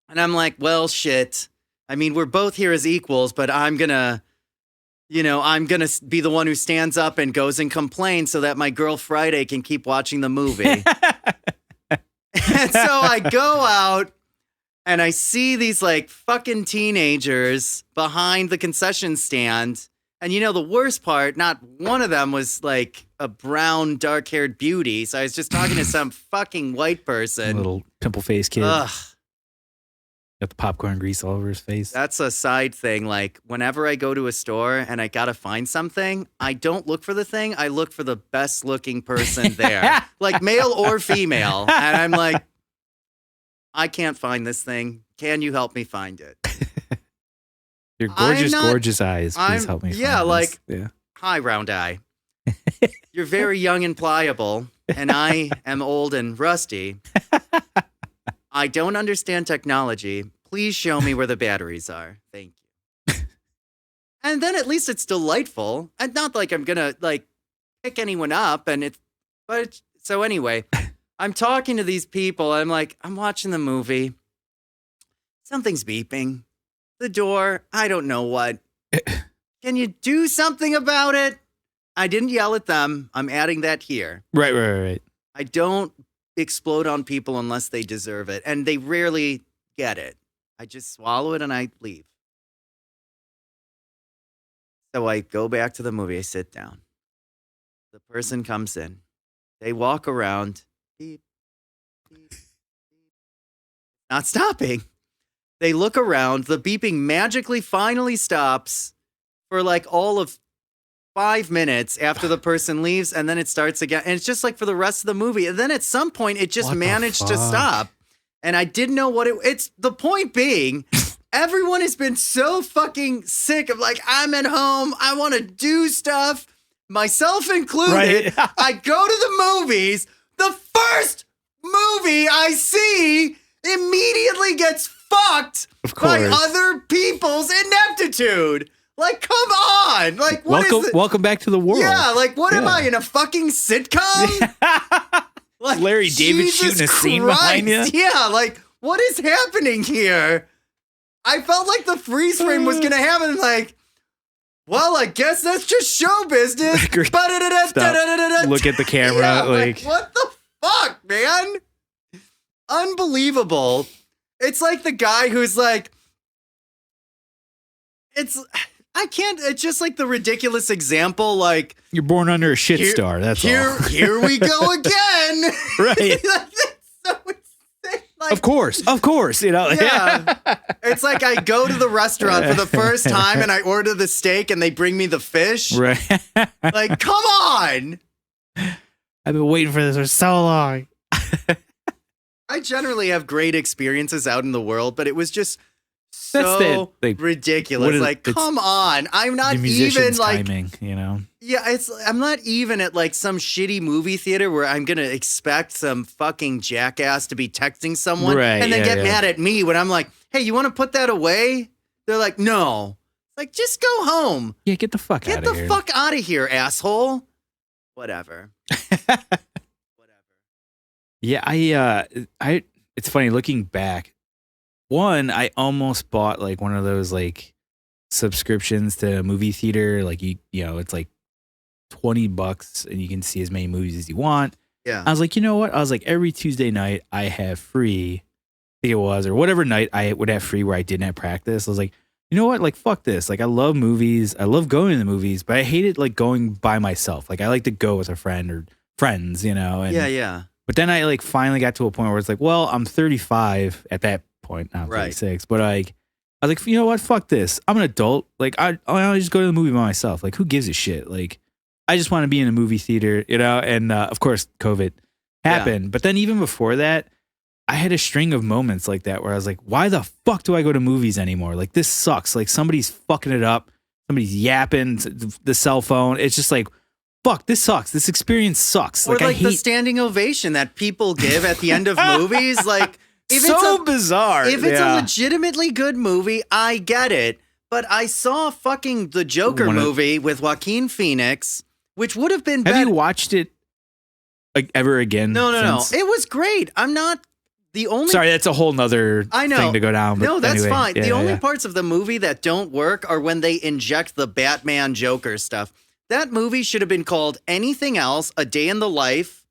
and I'm like, well, shit. I mean, we're both here as equals, but I'm gonna be the one who stands up and goes and complains so that my girl Friday can keep watching the movie. And so I go out and I see these like fucking teenagers behind the concession stand. And the worst part, not one of them was like a brown, dark-haired beauty. So I was just talking to some fucking white person. A little pimple-faced kid. Ugh. Got the popcorn grease all over his face. That's a side thing. Like, whenever I go to a store and I gotta find something, I don't look for the thing. I look for the best-looking person there. Like, male or female. And I'm like, I can't find this thing. Can you help me find it? Your gorgeous eyes. Please help me find this. Yeah. Hi, round eye. You're very young and pliable, and I am old and rusty. I don't understand technology. Please show me where the batteries are. Thank you. And then at least it's delightful. And not like I'm gonna like pick anyone up. So anyway, I'm talking to these people. I'm like, I'm watching the movie. Something's beeping. The door. I don't know what. Can you do something about it? I didn't yell at them. I'm adding that here. Right. I don't explode on people unless they deserve it, and they rarely get it. I just swallow it and I leave. So I go back to the movie. I sit down. The person comes in. They walk around. Beep, beep, beep. Not stopping. They look around. The beeping magically finally stops for like all of 5 minutes after the person leaves, and then it starts again. And it's just like for the rest of the movie. And then at some point, it just managed to stop. And I didn't know what it's the point being. Everyone has been so fucking sick of like, I'm at home. I want to do stuff, myself included. Right. I go to the movies. The first movie I see immediately gets fucked by other people's ineptitude. Like, come on! Like, what is it? Welcome back to the world. Yeah, like, what am I, in a fucking sitcom? Like, Larry David shooting a scene behind you? Yeah, like, what is happening here? I felt like the freeze frame was gonna happen, like, well, I guess that's just show business. Look at the camera, yeah, like, what the fuck, man? Unbelievable. It's like the guy who's like, it's just like the ridiculous example, like, you're born under a shit star, that's all. Here we go again. Right. That's so insane. Like, of course, Yeah. It's like I go to the restaurant for the first time and I order the steak and they bring me the fish. Right. Like, come on. I've been waiting for this for so long. I generally have great experiences out in the world, but it was just so ridiculous. Like, come on. I'm not even like timing, Yeah, I'm not even at like some shitty movie theater where I'm gonna expect some fucking jackass to be texting someone and then get mad at me when I'm like, hey, you want to put that away? They're like, no. Like, just go home. Yeah, get the fuck out of here. Get the fuck out of here, asshole. Whatever. Yeah, it's funny looking back. One, I almost bought like one of those like subscriptions to a movie theater. Like you know, it's like $20 and you can see as many movies as you want. Yeah. I was like, you know what? I was like, every Tuesday night I have free, I think it was, or whatever night I would have free where I didn't have practice. I was like, you know what? Like, fuck this. Like, I love movies. I love going to the movies, but I hate it like going by myself. Like, I like to go with a friend or friends, you know? And, yeah. But then I like finally got to a point where it's like, well, I'm 35 at that point. Now I'm 36. But like, I was like, you know what? Fuck this. I'm an adult. Like, I'll just go to the movie by myself. Like, who gives a shit? Like, I just want to be in a movie theater, you know? And of course, COVID happened. Yeah. But then even before that, I had a string of moments like that where I was like, why the fuck do I go to movies anymore? Like, this sucks. Like, somebody's fucking it up. Somebody's yapping the cell phone. It's just like, fuck, this sucks. This experience sucks. Or like the standing ovation that people give at the end of movies. Like, if so bizarre. If it's a legitimately good movie, I get it. But I saw fucking the Joker movie with Joaquin Phoenix, which would have been better. Have you watched it like ever again? No. It was great. I'm not the only. Sorry, that's a whole nother thing to go down. But no, that's anyway, fine. The only parts of the movie that don't work are when they inject the Batman Joker stuff. That movie should have been called anything else, A Day in the Life,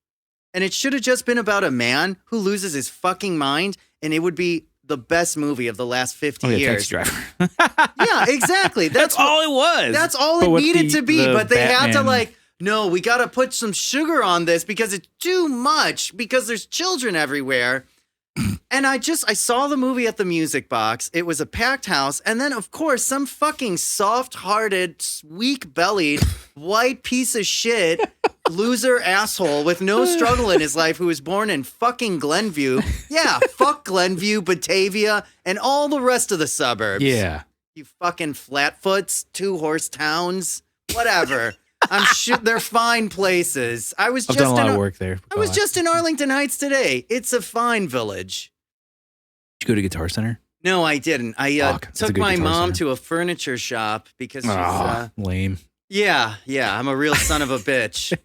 and it should have just been about a man who loses his fucking mind, and it would be the best movie of the last 50 years. Taxi Driver. Yeah, exactly. That's all it was. That's all it needed to be, but they had to like, no, we got to put some sugar on this because it's too much because there's children everywhere. And I saw the movie at the Music Box. It was a packed house. And then, of course, some fucking soft-hearted, weak-bellied, white piece of shit, loser asshole with no struggle in his life who was born in fucking Glenview. Yeah, fuck Glenview, Batavia, and all the rest of the suburbs. Yeah. You fucking flatfoots, two-horse towns, whatever. I'm sure they're fine places. I've done a lot of work there. I was just in Arlington Heights today. It's a fine village. Did you go to Guitar Center? No, I didn't. I took my mom to a furniture shop because she's lame. Yeah. I'm a real son of a bitch.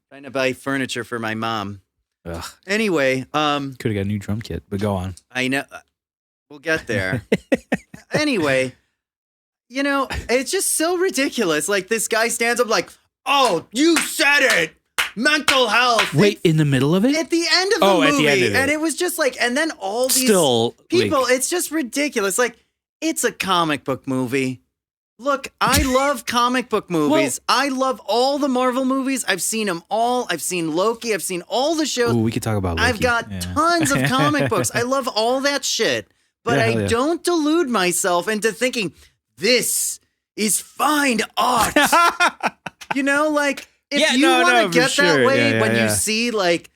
Trying to buy furniture for my mom. Ugh. Anyway, could have got a new drum kit, but go on. I know. We'll get there. Anyway, you know, it's just so ridiculous. Like, this guy stands up like, oh, you said it. Mental health. Wait, in the middle of it? At the end of the movie. At the end of it. And it was just like, and then all these people, it's just ridiculous. Like, it's a comic book movie. Look, I love comic book movies. Well, I love all the Marvel movies. I've seen them all. I've seen Loki. I've seen all the shows. Ooh, we could talk about Loki. I've got tons of comic books. I love all that shit. But I don't delude myself into thinking, this is fine art. You know, like, if you want to get that way when you see, like,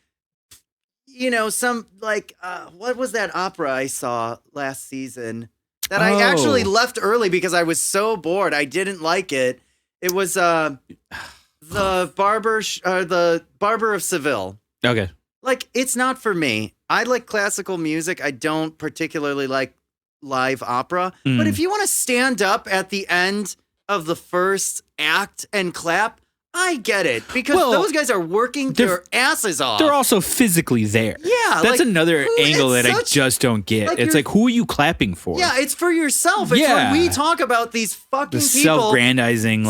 you know, some, like, what was that opera I saw last season that I actually left early because I was so bored. I didn't like it. It was the Barber of Seville. Okay. Like, it's not for me. I like classical music. I don't particularly like live opera. But if you want to stand up at the end of the first act and clap, I get it, because those guys are working their asses off. They're also physically there. Yeah. That's another angle that I just don't get. Like, it's like, who are you clapping for? Yeah, it's for yourself. It's when we talk about these fucking people. Self-aggrandizing,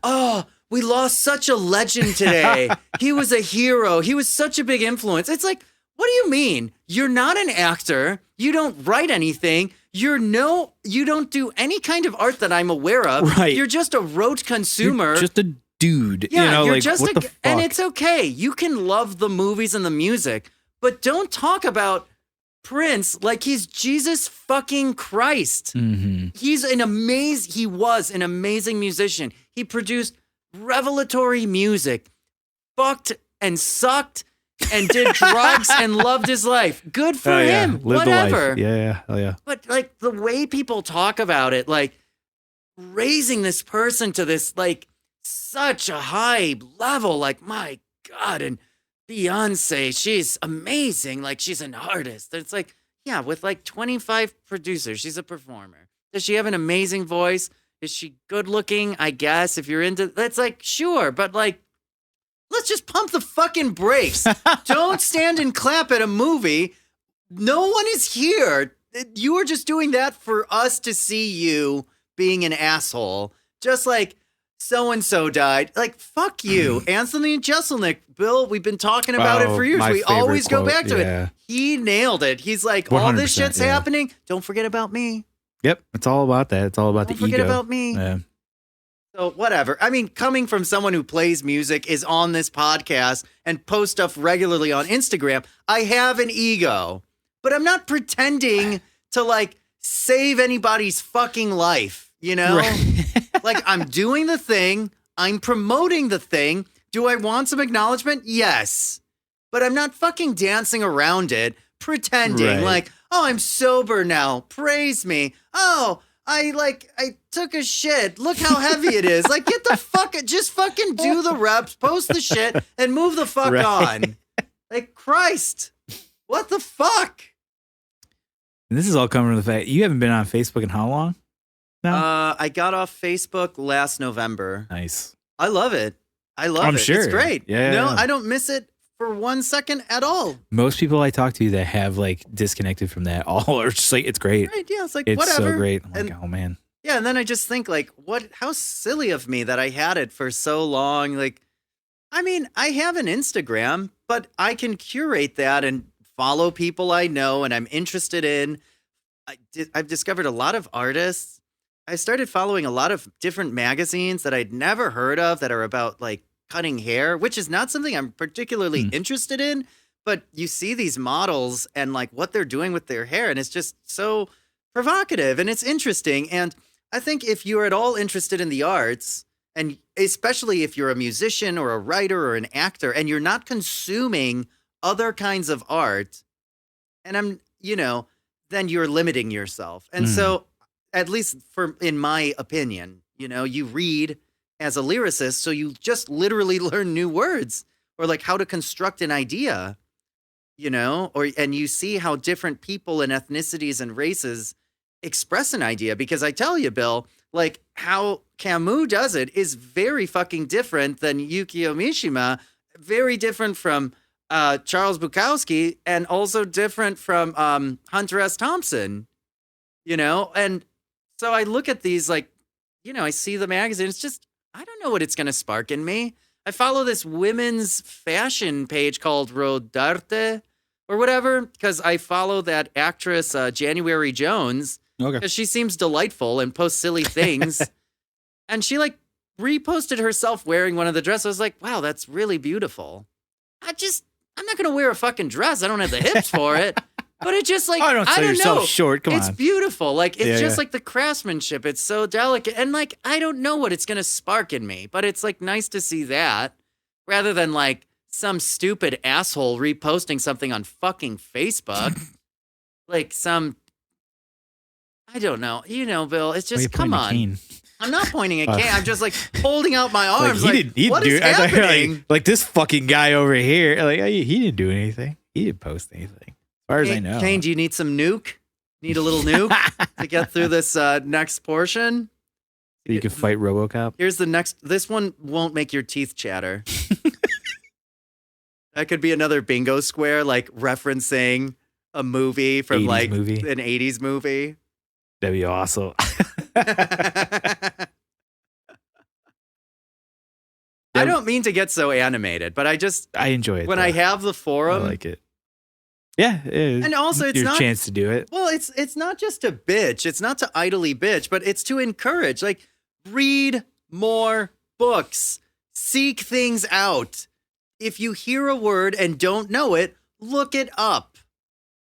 oh, we lost such a legend today. He was a hero. He was such a big influence. It's like, what do you mean? You're not an actor. You don't write anything. You don't do any kind of art that I'm aware of. Right. You're just a rote consumer. You're just a dude. Yeah, you know, you're like, just what the fuck? And it's okay. You can love the movies and the music, but don't talk about Prince like he's Jesus fucking Christ. Mm-hmm. He was an amazing musician. He produced revelatory music, fucked and sucked and did drugs and loved his life. Good for him. Whatever. Yeah, hell yeah. But like the way people talk about it, like raising this person to this like such a high level, like my God, and Beyonce, she's amazing. Like she's an artist. It's like, yeah, with like 25 producers, she's a performer. Does she have an amazing voice? Is she good looking? I guess if you're into that's like, sure, but like, let's just pump the fucking brakes. Don't stand and clap at a movie. No one is here. You are just doing that for us to see you being an asshole. Just like so-and-so died. Like, fuck you. Anthony Jeselnik, Bill, we've been talking about it for years. We always go back to it. He nailed it. He's like, all this shit's happening. Don't forget about me. Yep. It's all about that. It's all about the ego. Don't forget about me. Yeah. So whatever. I mean, coming from someone who plays music, is on this podcast, and posts stuff regularly on Instagram, I have an ego. But I'm not pretending to like save anybody's fucking life, you know? Right. Like, I'm doing the thing. I'm promoting the thing. Do I want some acknowledgement? Yes. But I'm not fucking dancing around it, pretending like, oh, I'm sober now. Praise me. Oh, I took a shit. Look how heavy it is. Like, get the fuck, just fucking do the reps, post the shit, and move the fuck on. Like, Christ. What the fuck? And this is all coming from the fact you haven't been on Facebook in how long? No? I got off Facebook last November. Nice. I love it. I'm sure. It's great. Yeah. No, I don't miss it for 1 second at all. Most people I talk to that have like disconnected from that all are just like, it's great. Right, yeah, it's like, it's whatever. So great. I'm like, oh man. Yeah, and then I just think like, how silly of me that I had it for so long. Like, I mean, I have an Instagram, but I can curate that and follow people I know and I'm interested in. I've discovered a lot of artists. I started following a lot of different magazines that I'd never heard of that are about like cutting hair, which is not something I'm particularly interested in. But you see these models and like what they're doing with their hair, and it's just so provocative and it's interesting. And I think if you're at all interested in the arts, and especially if you're a musician or a writer or an actor, and you're not consuming other kinds of art, and then you're limiting yourself. And so, at least in my opinion, you read as a lyricist, so you just literally learn new words or like how to construct an idea, and you see how different people and ethnicities and races express an idea. Because I tell you, Bill, like how Camus does it is very fucking different than Yukio Mishima, very different from Charles Bukowski, and also different from Hunter S. Thompson, and so I look at these like, I see the magazine. It's just, I don't know what it's going to spark in me. I follow this women's fashion page called Rodarte or whatever, because I follow that actress January Jones, because she seems delightful and posts silly things. And she like reposted herself wearing one of the dresses. I was like, wow, that's really beautiful. I'm not going to wear a fucking dress. I don't have the hips for it. But it just like, I don't yourself short. Come on. It's beautiful. Like, it's just like the craftsmanship. It's so delicate. And like, I don't know what it's going to spark in me, but it's like nice to see that rather than like some stupid asshole reposting something on fucking Facebook. Like I don't know. Bill, it's just, come on. I'm not pointing at Kane. I'm just like holding out my arms. What is happening? Like this fucking guy over here. Like, he didn't do anything. He didn't post anything. As far as I know. Kane, do you need some nuke? Need a little nuke to get through this next portion? So you can fight RoboCop? Here's the next. This one won't make your teeth chatter. That could be another bingo square, like referencing a movie from like an 80s movie. That'd be awesome. I don't mean to get so animated, but I enjoy it. When I have the forum. I like it. Yeah, it is. And also, it's your chance to do it. Well, it's not just to bitch. It's not to idly bitch, but it's to encourage. Like, read more books. Seek things out. If you hear a word and don't know it, look it up.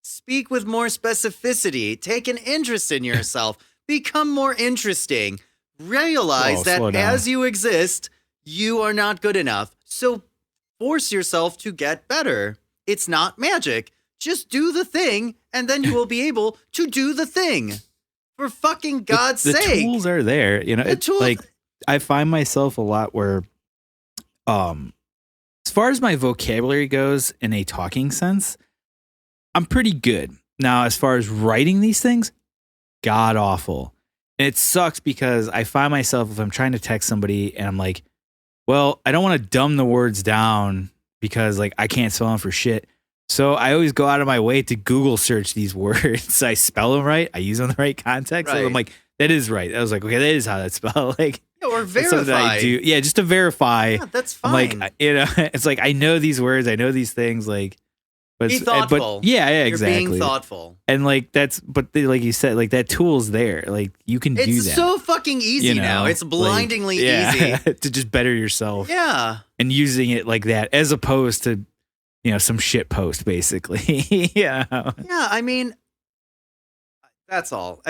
Speak with more specificity. Take an interest in yourself. Become more interesting. Realize that as you exist, you are not good enough. So force yourself to get better. It's not magic. Just do the thing, and then you will be able to do the thing. For fucking God's sake. The tools are there. It's like, I find myself a lot where, as far as my vocabulary goes in a talking sense, I'm pretty good. Now, as far as writing these things, god awful. And it sucks because I find myself, if I'm trying to text somebody and I'm like, well, I don't want to dumb the words down because like I can't spell them for shit. So I always go out of my way to Google search these words. So I spell them right. I use them in the right context. Right. So I'm like, that is right. I was like, okay, that is how that's spelled. Like, or that's something that I verify. do. Yeah, just to verify. Yeah, that's fine. I'm like, it's like I know these words, I know these things. Like, but Be thoughtful. But yeah, You're exactly. being thoughtful. And like like you said, like that tool's there. Like you can do that. It's so fucking easy now. It's blindingly easy to just better yourself. Yeah, and using it like that as opposed to some shit post basically. Yeah, I mean, that's all.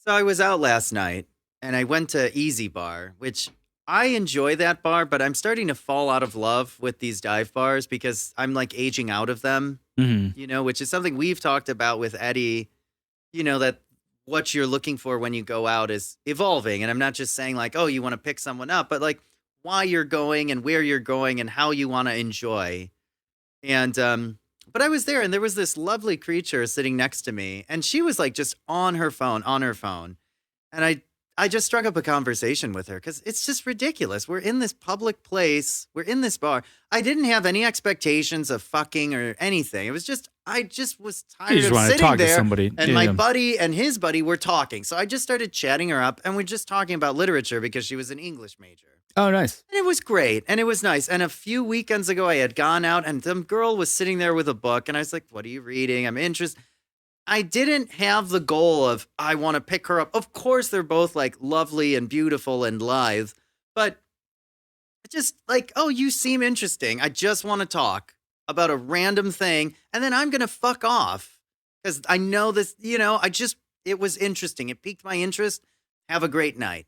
So I was out last night and I went to Easy Bar, which I enjoy that bar, but I'm starting to fall out of love with these dive bars because I'm like aging out of them, which is something we've talked about with Eddie, that what you're looking for when you go out is evolving. And I'm not just saying like, oh, you want to pick someone up, but like why you're going and where you're going and how you want to enjoy. And, but I was there and there was this lovely creature sitting next to me and she was like just on her phone. And I just struck up a conversation with her because it's just ridiculous. We're in this public place. We're in this bar. I didn't have any expectations of fucking or anything. It was just, I just was tired of sitting there. To somebody. And my buddy and his buddy were talking. So I just started chatting her up and we're just talking about literature because she was an English major. Oh, nice. And it was great. And it was nice. And a few weekends ago, I had gone out and some girl was sitting there with a book. And I was like, what are you reading? I'm interested. I didn't have the goal of, I want to pick her up. Of course, they're both like lovely and beautiful and lithe. But just like, oh, you seem interesting. I just want to talk about a random thing. And then I'm going to fuck off. Because I know this, it was interesting. It piqued my interest. Have a great night.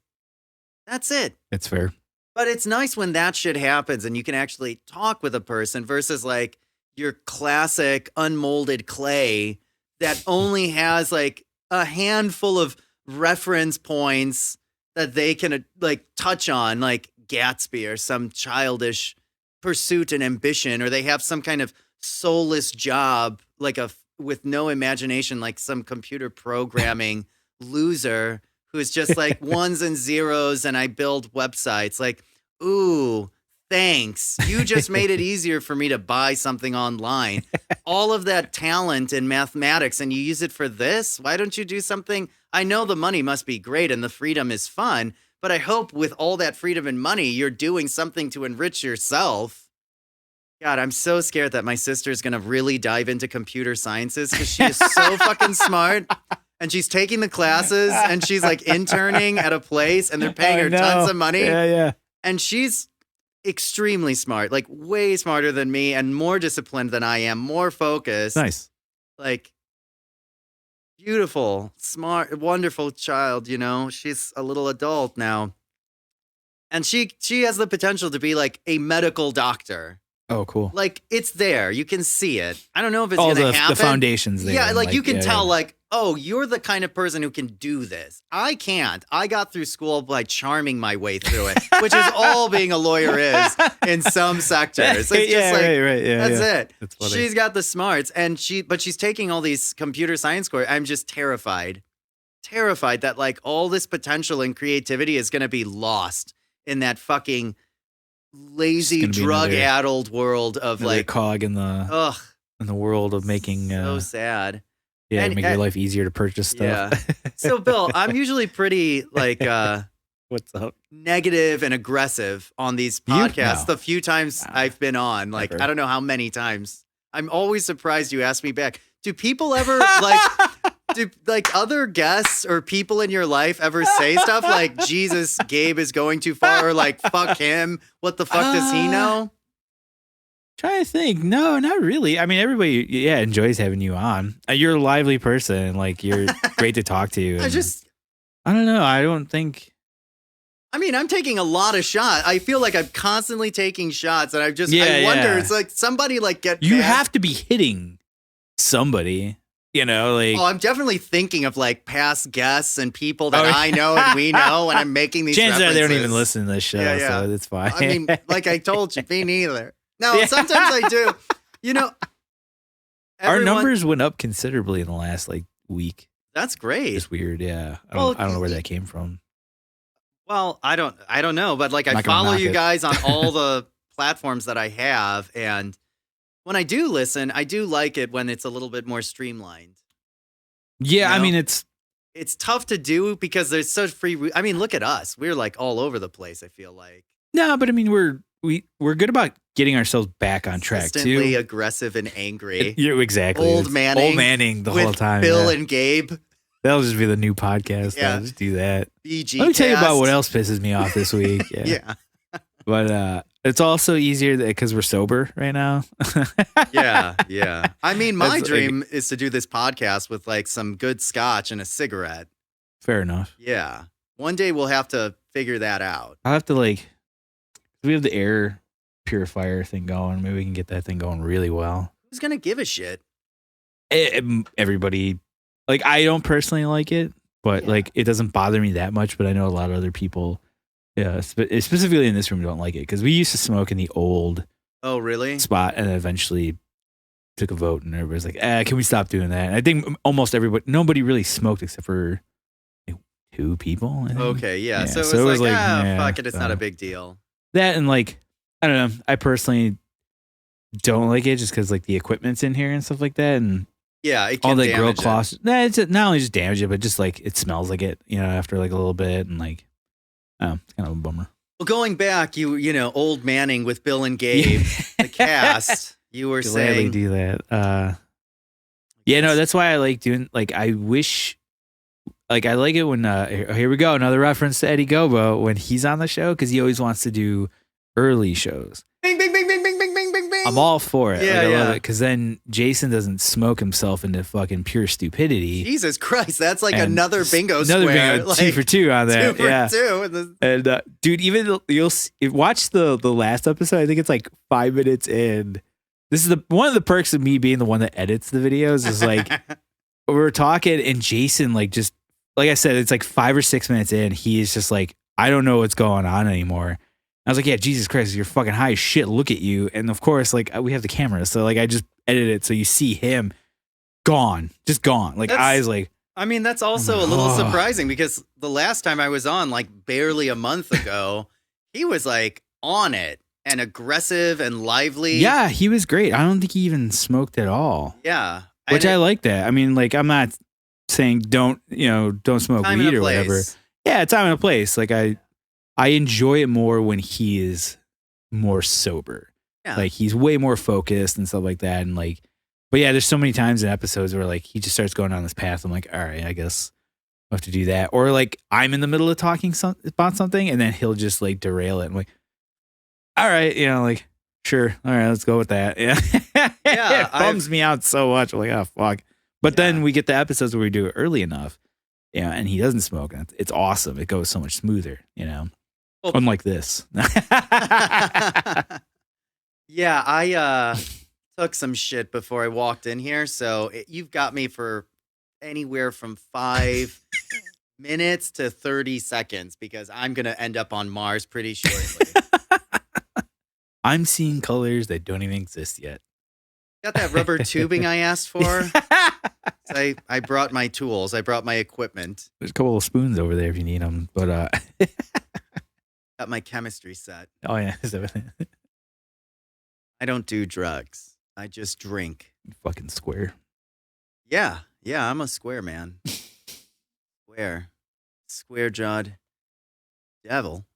That's it. That's fair. But it's nice when that shit happens and you can actually talk with a person versus like your classic unmolded clay that only has like a handful of reference points that they can like touch on, like Gatsby or some childish pursuit and ambition, or they have some kind of soulless job, like with no imagination, like some computer programming loser who's just like ones and zeros and I build websites. Like, ooh, thanks. You just made it easier for me to buy something online. All of that talent in mathematics and you use it for this? Why don't you do something? I know the money must be great and the freedom is fun, but I hope with all that freedom and money, you're doing something to enrich yourself. God, I'm so scared that my sister's going to really dive into computer sciences because she is so fucking smart. And she's taking the classes and she's like interning at a place and they're paying her tons of money. Yeah. And she's extremely smart, like way smarter than me and more disciplined than I am, more focused. Nice. Like beautiful, smart, wonderful child, she's a little adult now. And she has the potential to be like a medical doctor. Oh, cool. Like it's there. You can see it. I don't know if it's going to happen. The foundation's there. Yeah, like you can tell like, oh, you're the kind of person who can do this. I can't. I got through school by charming my way through it, which is all being a lawyer is in some sectors. It's just right. Yeah, that's it. That's funny. She's got the smarts but she's taking all these computer science courses. I'm just terrified that like all this potential and creativity is going to be lost in that fucking lazy drug-addled world of like cog in the world of making so sad. Yeah, make your life easier to purchase stuff. Yeah. So Bill, I'm usually pretty like what's up? Negative and aggressive on these podcasts. The few times I've been on, like never. I don't know how many times. I'm always surprised you ask me back. Do people ever do other guests or people in your life ever say stuff like, Jesus, Gabe is going too far, or like, fuck him? What the fuck does he know? Trying to think. No, not really. I mean, everybody, enjoys having you on. You're a lively person. Like, you're great to talk to. I don't know. I don't think. I mean, I'm taking a lot of shots. I feel like I'm constantly taking shots, and I wonder. It's like somebody like You have to be hitting somebody. Like, I'm definitely thinking of like past guests and people that I know and we know when I'm making these chances references. are they don't even listen to this show, so it's fine. I mean, like I told you, me neither. No, sometimes I do. Our numbers went up considerably in the last like week. That's great. It's weird. Yeah. I Well, don't know where that came from. Well, I don't know, but like I follow you guys on all the platforms that I have, and when I do listen, I do like it when it's a little bit more streamlined. Yeah, You know? I mean it's tough to do because there's such free. I mean, look at us. We're like all over the place, I feel like. no, but I mean we're good about getting ourselves back on track Consistently too. aggressive and angry. Exactly. Old Manning the with whole time. Bill and Gabe. That'll just be the new podcast. Yeah. I'll just do that. BG Let me tell you about cast. what else pisses me off this week. Yeah. Yeah. But it's also easier because we're sober right now. Yeah. I mean, my That's dream is to do this podcast with like some good scotch and a cigarette. Fair enough. Yeah. One day we'll have to figure that out. I'll have to we have the air purifier thing going. Maybe we can get that thing going really well. Who's going to give a shit? Everybody, like, I don't personally like it, but like it doesn't bother me that much. But I know a lot of other people, specifically in this room, don't like it because we used to smoke in the old really? spot and eventually took a vote and everybody's like, can we stop doing that? And I think almost nobody really smoked except for like, 2 people. Okay, yeah. So it was like, fuck it, it's not a big deal. That and like, I don't know. I personally don't like it just because like the equipment's in here and stuff like that. And yeah, it can all that damage grill it. cloths. Nah, it's not only just damage it, but just like it smells like it, after like a little bit. And like, it's kind of a bummer. Well, going back, you know, Old Manning with Bill and Gabe, the cast, you were Gladly saying. do that. Yeah, no, that's why I like doing, like, I wish, like, I like it when, here we go, another reference to Eddie Gobo when he's on the show, because he always wants to do early shows. Bing, bing, bing, bing, bing, bing, bing, bing, bing. I'm all for it. Yeah, I love it, because then Jason doesn't smoke himself into fucking pure stupidity. Jesus Christ, that's like And another bingo Another square. bingo, like, 2 for 2 on that. 2 for 2. And dude, even watch the last episode. I think it's like 5 minutes in. This is one of the perks of me being the one that edits the videos is like we're talking and Jason like just like I said, it's like 5 or 6 minutes in. He is just like, I don't know what's going on anymore. I was like, yeah, Jesus Christ, you're fucking high as shit. Look at you. And of course, like we have the camera, so like I just edit it so you see him gone, just gone. Like eyes like. I mean, that's also a little surprising because the last time I was on, like barely a month ago, he was like on it and aggressive and lively. Yeah, he was great. I don't think he even smoked at all. Yeah. Which I like that. I mean, like, I'm not saying don't smoke weed or whatever. Yeah, time and a place. Like I enjoy it more when he is more sober. Yeah. Like he's way more focused and stuff like that. And like, but yeah, there's so many times in episodes where like he just starts going down this path. I'm like, all right, I guess I'll have to do that. Or like I'm in the middle of talking about something and then he'll just like derail it. I'm like, all right, like, sure. All right, let's go with that. Yeah. Yeah. It bums me out so much. I'm like, oh, fuck. But then we get the episodes where we do it early enough. Yeah. And he doesn't smoke. And it's awesome. It goes so much smoother, Well, unlike this. Yeah. I took some shit before I walked in here. So you've got me for anywhere from 5 minutes to 30 seconds because I'm going to end up on Mars pretty shortly. I'm seeing colors that don't even exist yet. Got that rubber tubing I asked for? I brought my tools. I brought my equipment. There's a couple of spoons over there if you need them. But Got my chemistry set. oh yeah, I don't do drugs. I just drink. fucking square. Yeah, I'm a square man. Square jawed devil.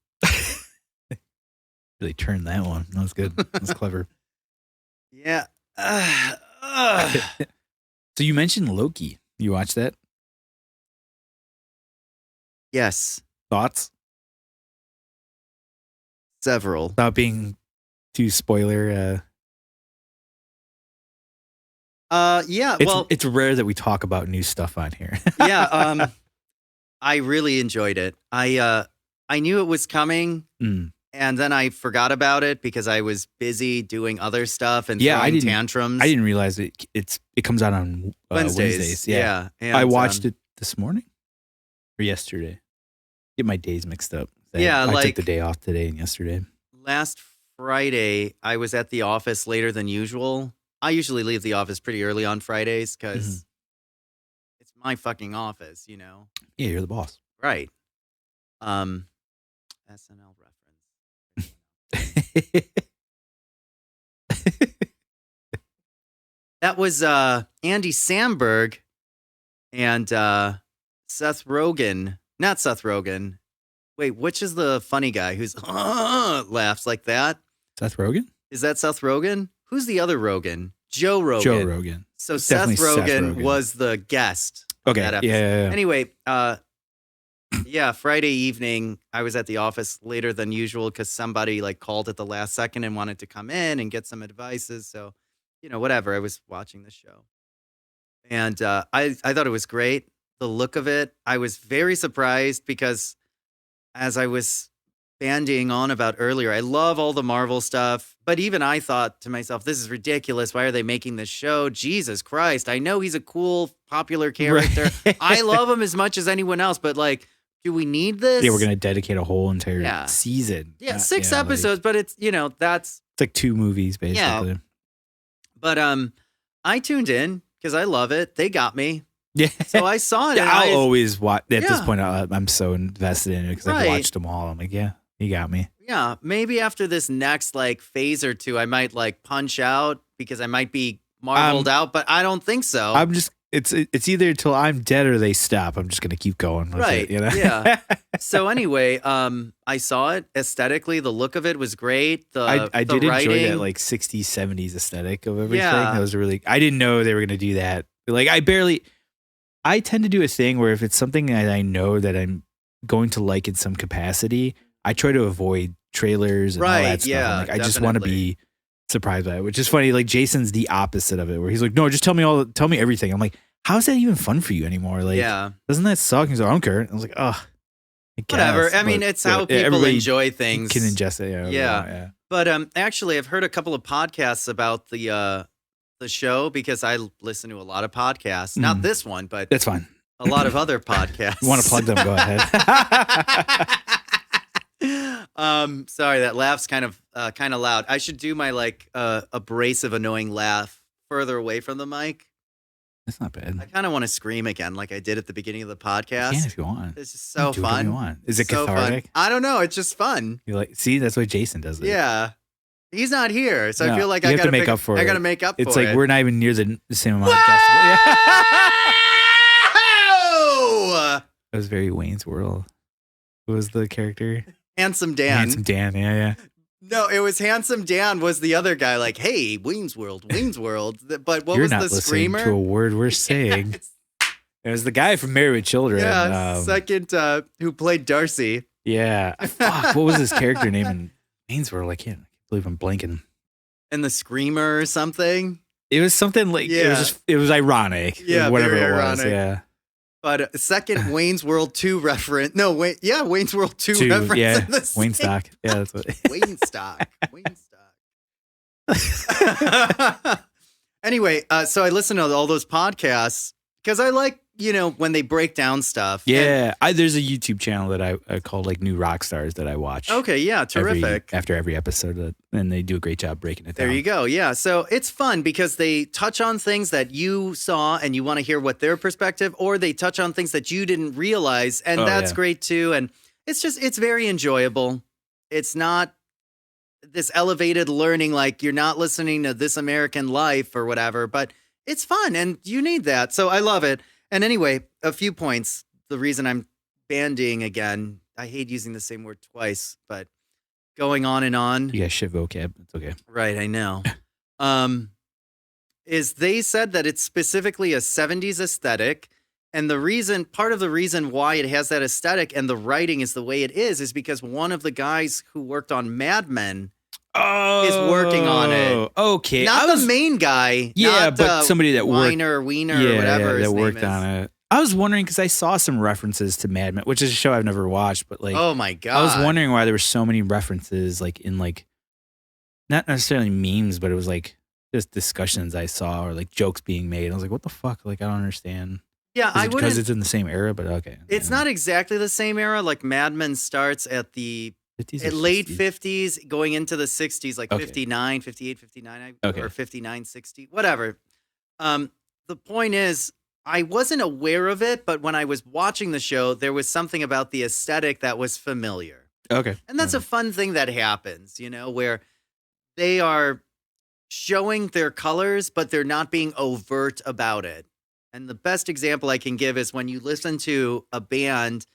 Really turned that one. That was good. That's clever. Yeah. So you mentioned Loki. You watched that? Yes, Thoughts? several. Without being too spoiler. Yeah. Well, it's rare that we talk about new stuff on here. yeah. I really enjoyed it. I knew it was coming, and then I forgot about it because I was busy doing other stuff and throwing tantrums. I didn't realize it comes out on Wednesdays. Yeah. And, I watched it this morning or yesterday. Get my days mixed up. I took the day off today and yesterday. Last Friday, I was at the office later than usual. I usually leave the office pretty early on Fridays because it's my fucking office, you know? Yeah, you're the boss. Right. SNL reference. That was Andy Samberg and Seth Rogen. Not Seth Rogen. Wait, which is the funny guy who's laughs like that? Seth Rogen? Is that Seth Rogen? Who's the other Rogen? Joe Rogan. Joe Rogan. So Seth Rogen was the guest. Okay. That episode. Yeah. Anyway, yeah, Friday evening, I was at the office later than usual because somebody like called at the last second and wanted to come in and get some advices. So, you know, whatever. I was watching the show. And I thought it was great. The look of it. I was very surprised because as I was bandying on about earlier, I love all the Marvel stuff. But even I thought to myself, this is ridiculous. Why are they making this show? Jesus Christ. I know he's a cool, popular character. Right. I love him as much as anyone else. But like, do we need this? Yeah, we're going to dedicate a whole entire season. Yeah, 6 episodes. But it's, you know, it's like 2 movies, basically. Yeah. But I tuned in because I love it. They got me. Yeah. So I saw it. Yeah, I'll always watch. At this point, I'm so invested in it because I've watched them all. I'm like, yeah, you got me. Yeah. Maybe after this next like phase or two, I might like punch out because I might be marveled out, but I don't think so. I'm just, it's either till I'm dead or they stop. I'm just going to keep going. Right. It, you know? Yeah. So anyway, I saw it aesthetically. The look of it was great. I did writing. enjoy that like 60s, 70s aesthetic of everything. Yeah. That was really, I didn't know they were going to do that. Like I tend to do a thing where if it's something that I know that I'm going to like in some capacity, I try to avoid trailers and all that stuff. Yeah, like, I just want to be surprised by it, which is funny. Like Jason's the opposite of it, where he's like, no, just tell me everything. I'm like, how is that even fun for you anymore? Like, doesn't that suck? He's like, I don't care. I was like, oh, whatever. I mean, it's how people enjoy things. Can ingest it. Yeah. But actually, I've heard a couple of podcasts about the show because I listen to a lot of podcasts. Not this one, but that's fine. A lot of other podcasts. You want to plug them? Go ahead. Sorry, that laugh's kind of loud. I should do my like abrasive, annoying laugh further away from the mic. That's not bad. I kind of want to scream again, like I did at the beginning of the podcast. You can if you want. It's just so fun. You want. Is it so cathartic? Fun. I don't know. It's just fun. You like? See, that's why Jason does it. Yeah. He's not here, so I feel like I got to make up for it. I got to make up for it. It's like we're not even near the same amount of decibels. That was very Wayne's World. Who was the character? Handsome Dan. Handsome Dan, yeah. No, it was Handsome Dan was the other guy, like, hey, Wayne's World. But what was the screamer? You're not listening to a word we're saying. Yes. It was the guy from Married with Children. Yeah, second, who played Darcy. Yeah. Fuck, what was his character name in Wayne's World? I can't believe I'm blanking. And the Screamer or something? It was something like, it was ironic. Yeah, whatever very it was. Ironic. Yeah. But second Wayne's World 2 reference. No, Wayne's World 2 reference. Yeah, in the Wayne Stock. Yeah, that's what. Wayne Stock. Anyway, so I listen to all those podcasts because I like, when they break down stuff. Yeah, there's a YouTube channel that I call like New Rock Stars that I watch. Okay, yeah, terrific. After every episode, and they do a great job breaking it down. There you go. Yeah, so it's fun because they touch on things that you saw and you want to hear what their perspective, or they touch on things that you didn't realize, and that's great too. And it's very enjoyable. It's not this elevated learning like you're not listening to This American Life or whatever, but it's fun and you need that. So I love it. And anyway, a few points. The reason I'm bandying again, I hate using the same word twice, but going on and on. You got shit vocab. It's okay. Right, I know. Is they said that it's specifically a 70s aesthetic. And part of the reason why it has that aesthetic and the writing is the way it is because one of the guys who worked on Mad Men is working on it. Okay. Not the main guy. Yeah, but somebody that worked. Wiener, whatever his that name worked is. on it. I was wondering because I saw some references to Mad Men, which is a show I've never watched, but like, oh my God. I was wondering why there were so many references, like in like, not necessarily memes, but it was like just discussions I saw or like jokes being made. I was like, what the fuck? Like, I don't understand. Yeah, I wouldn't. Because it's in the same era, but okay. It's not exactly the same era. Like Mad Men starts at the late 50s, going into the 60s, like 59, 58, 59, or 59, 60, whatever. The point is, I wasn't aware of it, but when I was watching the show, there was something about the aesthetic that was familiar. Okay. And that's a fun thing that happens, where they are showing their colors, but they're not being overt about it. And the best example I can give is when you listen to a band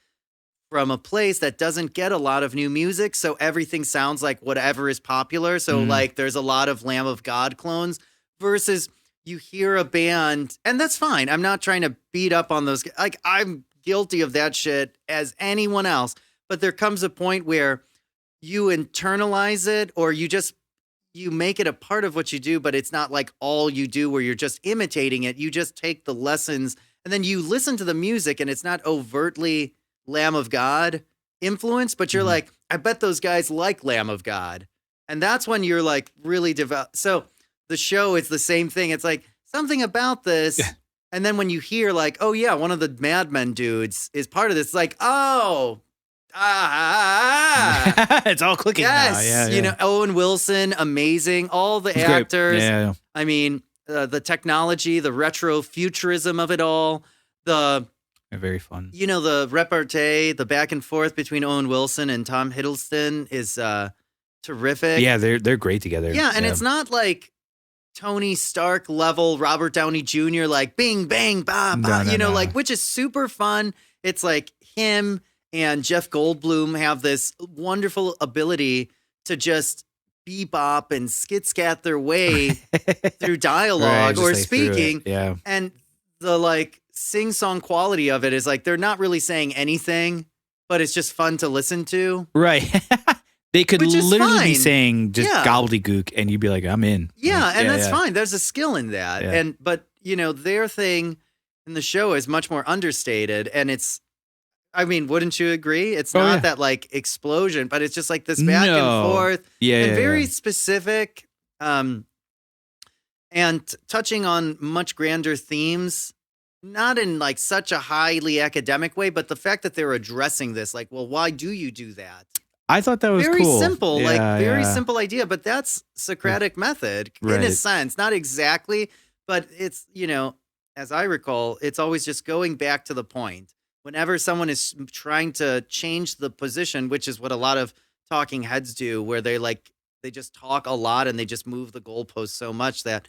from a place that doesn't get a lot of new music, so everything sounds like whatever is popular. So like there's a lot of Lamb of God clones versus you hear a band, and that's fine. I'm not trying to beat up on those. Like I'm guilty of that shit as anyone else. But there comes a point where you internalize it or you make it a part of what you do, but it's not like all you do where you're just imitating it. You just take the lessons and then you listen to the music and it's not overtly Lamb of God influence, but you're like, I bet those guys like Lamb of God. And that's when you're like really developed. So the show is the same thing. It's like something about this. Yeah. And then when you hear like, oh yeah, one of the Mad Men dudes is part of this, it's like, oh, it's all clicking yes. now. Yeah. Owen Wilson, amazing. All the actors. Yeah. I mean, the technology, the retro futurism of it all, very fun. The repartee, the back and forth between Owen Wilson and Tom Hiddleston is terrific. Yeah, they're great together. Yeah, and it's not like Tony Stark level Robert Downey Jr. like bing bang ba ba, no. Like which is super fun. It's like him and Jeff Goldblum have this wonderful ability to just bebop and skit-scat their way through dialogue or speaking. Yeah. And the like sing-song quality of it is like they're not really saying anything, but it's just fun to listen to. Right. They could literally be saying just gobbledygook and you'd be like, I'm in. Yeah, and that's fine. There's a skill in that. Yeah. But their thing in the show is much more understated and wouldn't you agree? It's not that like explosion, but it's just like this back and forth and very specific and touching on much grander themes, not in like such a highly academic way, but the fact that they're addressing this, like, well, why do you do that? I thought that was very cool. Simple, very simple idea, but that's Socratic method in a sense, not exactly, but it's, as I recall, it's always just going back to the point. Whenever someone is trying to change the position, which is what a lot of talking heads do, where they just talk a lot and they just move the goalpost so much that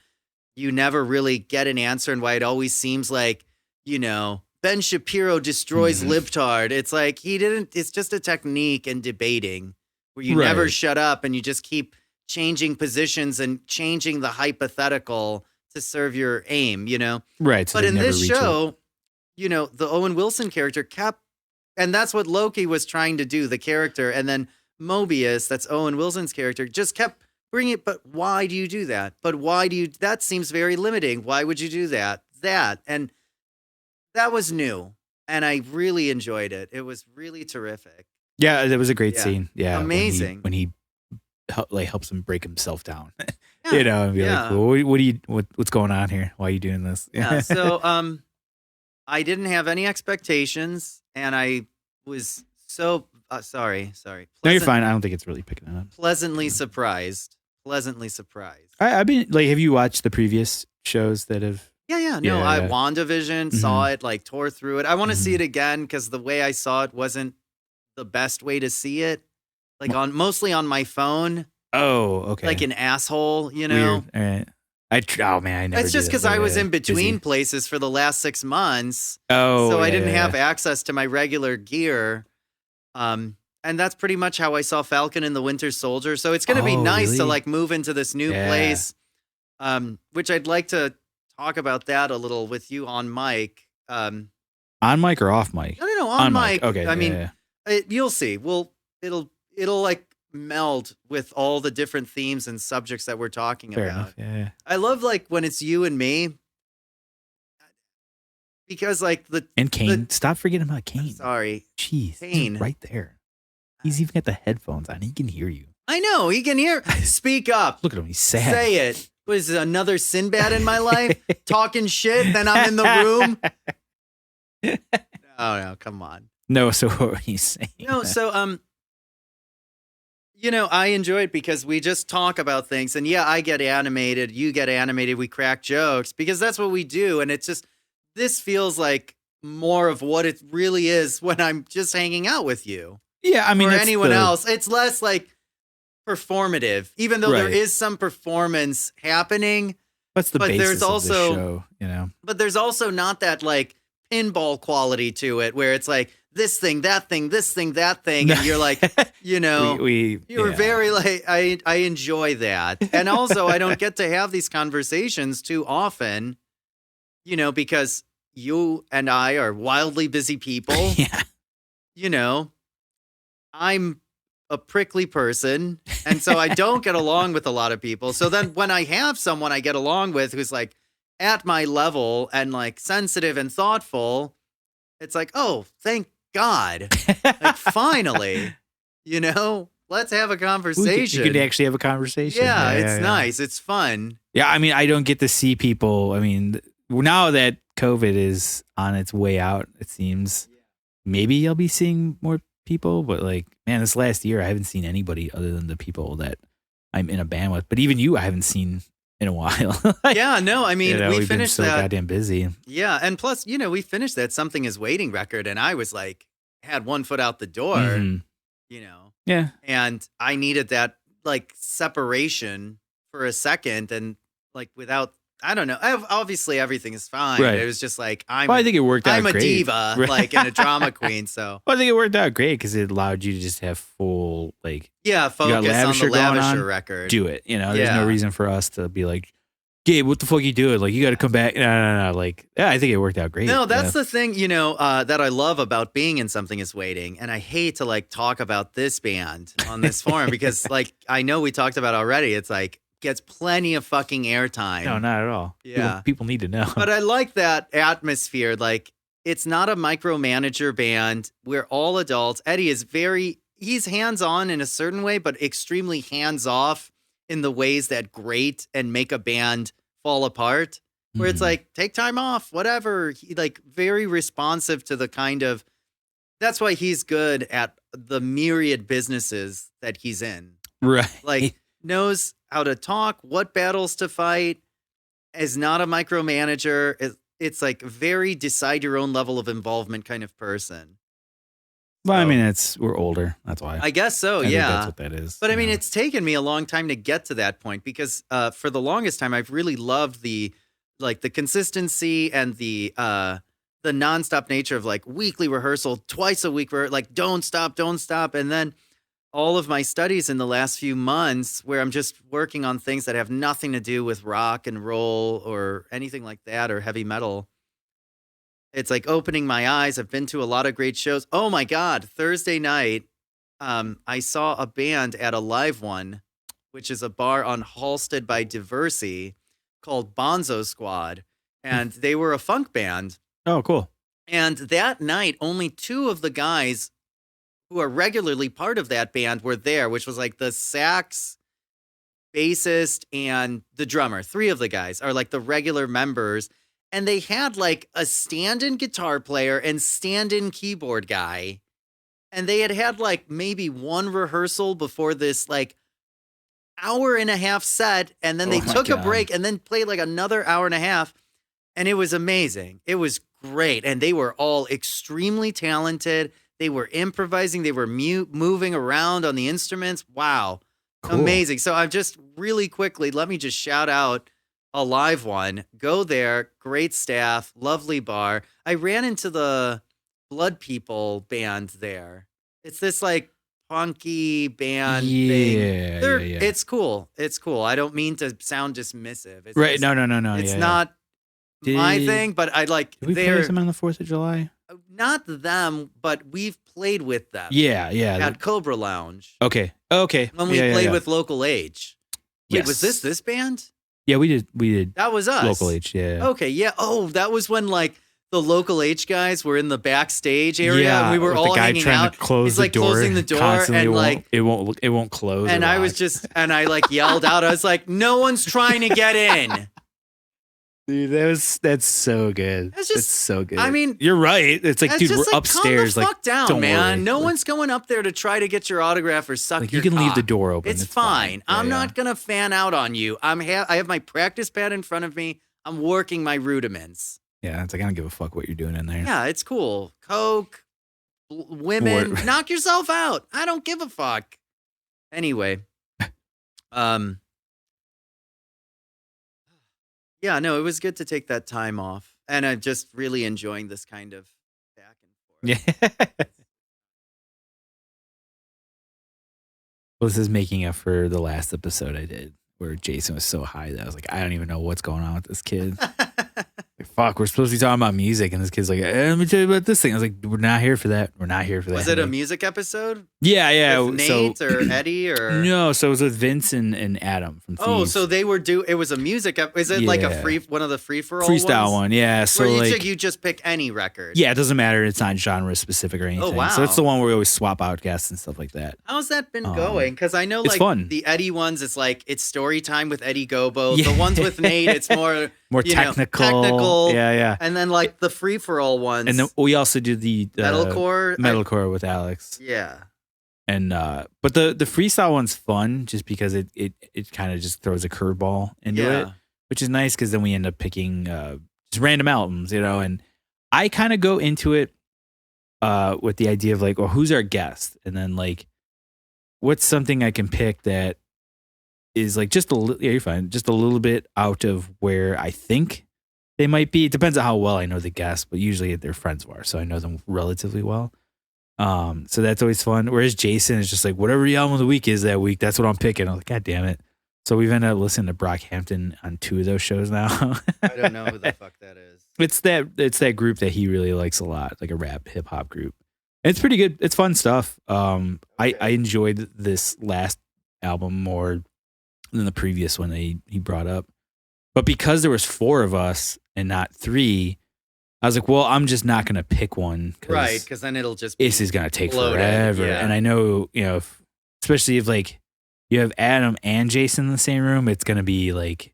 you never really get an answer, and why it always seems like, Ben Shapiro destroys libtard. It's like it's just a technique in debating where you never shut up and you just keep changing positions and changing the hypothetical to serve your aim, Right. So but in this show, the Owen Wilson character kept, and that's what Loki was trying to do, the character. And then Mobius, that's Owen Wilson's character, just kept bringing it. But why do you do that? But that seems very limiting. Why would you do that? And that was new. And I really enjoyed it. It was really terrific. Yeah, it was a great scene. Yeah. Amazing. When he helps him break himself down, and be like, well, what's going on here? Why are you doing this? Yeah. So, I didn't have any expectations, and I was so sorry. No, you're fine. I don't think it's really picking it up. Pleasantly surprised. I've been like, have you watched the previous shows that have? Yeah. No, I WandaVision, saw it, like tore through it. I want to see it again because the way I saw it wasn't the best way to see it. Like mostly on my phone. Oh, okay. Like an asshole, Weird. All right. I never. It's just because I was in between places for the last 6 months. Oh, so I didn't have access to my regular gear. And that's pretty much how I saw Falcon and the Winter Soldier. So it's going to be nice to like move into this new place, which I'd like to talk about that a little with you on mic. On mic or off mic? No, on mic. Okay. I mean, you'll see. It'll like meld with all the different themes and subjects that we're talking Fair about. Enough. Yeah. I love like when it's you and me, because like and Kane. Stop forgetting about Kane. Sorry, jeez, Kane right there. He's even got the headphones on. He can hear you. I know he can hear. Speak up. Look at him. He's sad. Say it. Was another Sinbad in my life talking shit? Then I'm in the room. No, come on. No, so what were you saying? No, so I enjoy it because we just talk about things, and I get animated, you get animated, we crack jokes because that's what we do, and it's just this feels like more of what it really is when I'm just hanging out with you. Yeah, I mean, or anyone else. It's less like performative, even though there Right. is some performance happening. That's the but basis there's of also the show, you know. But there's also not that like pinball quality to it, where it's like this thing, that thing, this thing, that thing, and you're like, you know, you're very like I enjoy that, and also I don't get to have these conversations too often, you know, because you and I are wildly busy people. Yeah. You know, I'm a prickly person, and so I don't get along with a lot of people. So then when I have someone I get along with who's like at my level and like sensitive and thoughtful, it's like, oh, thank God. Like finally, you know, let's have a conversation. You can actually have a conversation. Yeah, it's nice. It's fun. Yeah, I mean, I don't get to see people. I mean, now that COVID is on its way out, it seems maybe I'll be seeing more people, but like, man, this last year I haven't seen anybody other than the people that I'm in a band with. But even you, I haven't seen in a while. Yeah, no, I mean, we we've finished been so that. goddamn busy. Yeah, and plus, you know, we finished that Something Is Waiting record, and I was like, had one foot out the door, you know. Yeah, and I needed that like separation for a second, and like without. I don't know. Obviously, everything is fine. Right. It was just like I think it worked out. I'm a great. diva, like and a drama queen. So I think it worked out great because it allowed you to just have full focus on the Lavisher record. Do it. You know, there's no reason for us to be like, Gabe, what the fuck you doing? Like, you got to come back. No. Like, yeah, I think it worked out great. No, that's the thing. You know, that I love about being in Something Is Waiting, and I hate to like talk about this band on this forum because, like, I know we talked about already. It's like. Gets plenty of fucking airtime. No, not at all. Yeah. People need to know. But I like that atmosphere. Like, it's not a micromanager band. We're all adults. Eddie is he's hands-on in a certain way, but extremely hands-off in the ways that grate and make a band fall apart. Where it's like, take time off, whatever. He like very responsive to the kind of, that's why he's good at the myriad businesses that he's in. Right. Like, knows how to talk, what battles to fight, is not a micromanager. It's like very decide your own level of involvement kind of person. Well, I mean, we're older. That's why. I guess so, I think yeah. that's what that is. But I mean, it's taken me a long time to get to that point because for the longest time, I've really loved the consistency and the nonstop nature of like weekly rehearsal, twice a week, like don't stop. And then all of my studies in the last few months where I'm just working on things that have nothing to do with rock and roll or anything like that or heavy metal. It's like opening my eyes. I've been to a lot of great shows. Oh my God. Thursday night, I saw a band at a Live One, which is a bar on Halsted by Diversey called Bonzo Squad. And they were a funk band. Oh, cool. And that night, only two of the guys who are regularly part of that band were there, which was like the sax, bassist, and the drummer. Three of the guys are like the regular members. And they had like a stand-in guitar player and stand-in keyboard guy. And they had like maybe one rehearsal before this like hour and a half set. And then they took a break and then played like another hour and a half. And it was amazing. It was great. And they were all extremely talented. They were improvising. They were moving around on the instruments. Wow. Cool. Amazing. So I've just really quickly, let me just shout out a Live One. Go there. Great staff. Lovely bar. I ran into the Blood People band there. It's this like punky band thing. Yeah. It's cool. It's cool. I don't mean to sound dismissive. It's right. Just, no. It's not my thing, but I like. Did we play them on the 4th of July? Not them, but we've played with them. Yeah. At Cobra Lounge. Okay. When we played with Local H. Wait, yes. was this band? Yeah, we did. That was us. Local H, yeah. Okay, yeah. Oh, that was when like the Local H guys were in the backstage area and we were all hanging out. He's like closing the door and like it won't close. And I was I like yelled out. I was like, "No one's trying to get in." Dude, that's so good. That's so good. I mean, you're right. It's like, dude, we're upstairs. Calm the fuck down, don't man. worry. No one's going up there to try to get your autograph or suck like, your you can cock. leave the door open. It's fine. I'm not gonna fan out on you. I have my practice pad in front of me. I'm working my rudiments. Yeah, it's like I don't give a fuck what you're doing in there. Yeah, it's cool. Coke, women, knock yourself out. I don't give a fuck. Anyway, yeah, no, it was good to take that time off, and I'm just really enjoying this kind of back and forth. Yeah. Well, this is making up for the last episode I did where Jason was so high that I was like, I don't even know what's going on with this kid. Like, fuck, we're supposed to be talking about music, and this kid's like, let me tell you about this thing. I was like, we're not here for that. We're not here for that. Was it a music episode? Yeah. With Nate or Eddie or no? So it was with Vince and Adam from Thieves. Oh, so they were it was a music. Is it like one of the free for all freestyle one? Yeah. So where you just pick any record. Yeah, it doesn't matter. It's not genre specific or anything. Oh wow. So it's the one where we always swap out guests and stuff like that. How's that been going? Because I know it's fun. The Eddie ones, it's like it's story time with Eddie Gobo. Yeah. The ones with Nate, it's more technical. Yeah. And then like the free for all ones. And then we also do the metalcore with Alex. Yeah. And but the freestyle one's fun just because it kind of just throws a curveball into it, which is nice because then we end up picking just random albums, and I kind of go into it with the idea of like, well, who's our guest, and then like, what's something I can pick that is like just a little, you're fine, just a little bit out of where I think they might be. It depends on how well I know the guest, but usually they're friends of ours, so I know them relatively well. So that's always fun. Whereas Jason is just like, whatever the album of the week is that week, that's what I'm picking. I'm like, God damn it. So we've ended up listening to Brockhampton on 2 of those shows now. I don't know who the fuck that is. It's that group that he really likes a lot, like a rap hip hop group. And it's pretty good. It's fun stuff. I enjoyed this last album more than the previous one that he brought up. But because there was 4 of us and not 3, I was like, well, I'm just not going to pick one. Right, because then it'll just be this is going to take loaded, forever. yeah. And I know, especially if like you have Adam and Jason in the same room, it's going to be like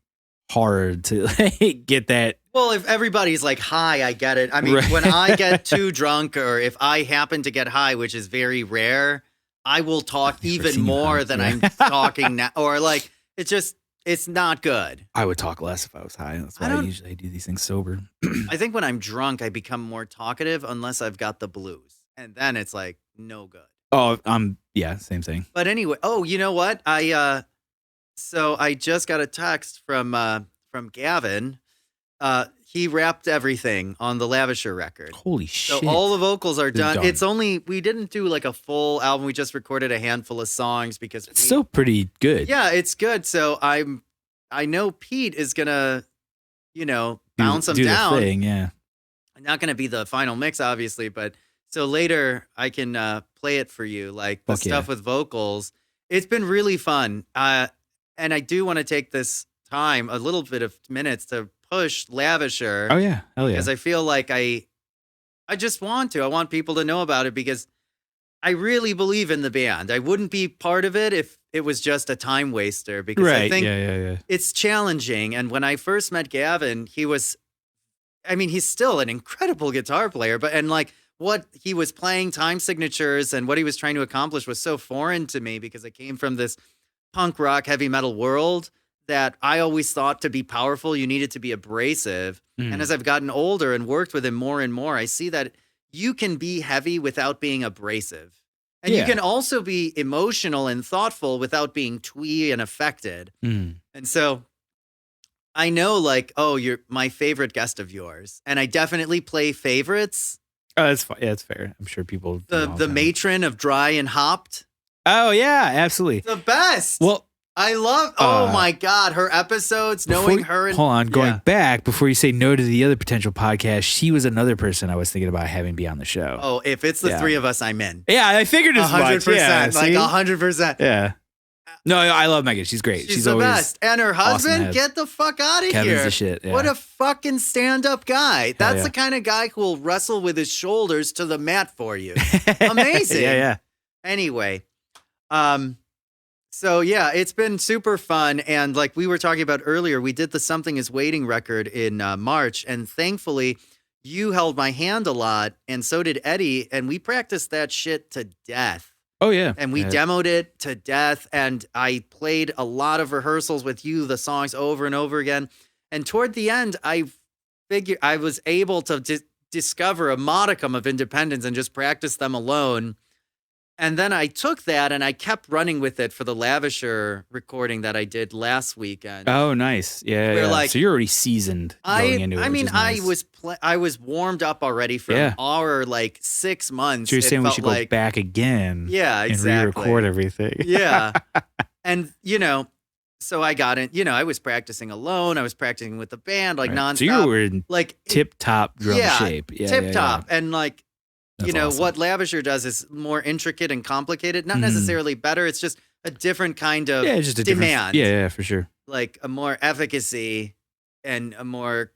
hard to like get that. Well, if everybody's like high, I get it. I mean, when I get too drunk or if I happen to get high, which is very rare, I will talk even more than I'm talking now. Or like, it's not good. I would talk less if I was high. That's why I usually do these things sober. I think when I'm drunk, I become more talkative unless I've got the blues. And then it's like no good. Oh, same thing. But anyway, you know what? So I just got a text from Gavin. He wrapped everything on the Lavisher record. Holy shit. So all the vocals are done. It's only, we didn't do like a full album. We just recorded a handful of songs because it's still pretty good. Yeah, it's good. So I know Pete is going to, bounce them down. The thing, yeah. Not going to be the final mix, obviously, but so later I can play it for you, like the stuff with vocals. It's been really fun. And I do want to take this time, a little bit of minutes to push Lavisher. Oh yeah, hell yeah. Because I feel like I just want to. I want people to know about it because I really believe in the band. I wouldn't be part of it if it was just a time waster because I think it's challenging. And when I first met Gavin, he's still an incredible guitar player, and like what he was playing, time signatures, and what he was trying to accomplish was so foreign to me because I came from this punk rock, heavy metal world that I always thought to be powerful, you needed to be abrasive. And as I've gotten older and worked with him more and more, I see that you can be heavy without being abrasive. And you can also be emotional and thoughtful without being twee and affected. And so I know like, you're my favorite guest of yours. And I definitely play favorites. Oh, that's fine. Yeah, that's fair. I'm sure people. The matron of Dry and Hopped. Oh, yeah, absolutely. The best. Well, I love, oh my God, her episodes, knowing her. Hold on, going back, before you say no to the other potential podcast, she was another person I was thinking about having be on the show. Oh, if it's the 3 of us, I'm in. Yeah, I figured as 100%, much. Yeah, like 100%. Yeah. No, I love Megan. She's great. She's the best. And her husband, awesome, get the fuck out of Kevin's here. The shit. Yeah. What a fucking stand-up guy. That's the kind of guy who will wrestle with his shoulders to the mat for you. Amazing. Yeah. Anyway, so yeah, it's been super fun. And like we were talking about earlier, we did the Something Is Waiting record in March. And thankfully, you held my hand a lot. And so did Eddie. And we practiced that shit to death. Oh, yeah. And we demoed it to death. And I played a lot of rehearsals with you, the songs over and over again. And toward the end, I able to discover a modicum of independence and just practice them alone. And then I took that and I kept running with it for the Lavisher recording that I did last weekend. Oh, nice. Yeah. Like, so you're already seasoned going into it. I mean, nice. I was warmed up already for our like 6 months. So you're saying we should go back again. Yeah, exactly. And re-record everything. Yeah. And, so I got in, I was practicing alone. I was practicing with the band, like nonstop. So you were in like tip-top drum shape. Yeah, tip-top. Yeah. And like, That's awesome. What Lavisher does is more intricate and complicated. Not necessarily better. It's just a different kind of just a demand. Yeah, for sure. Like a more efficacy and a more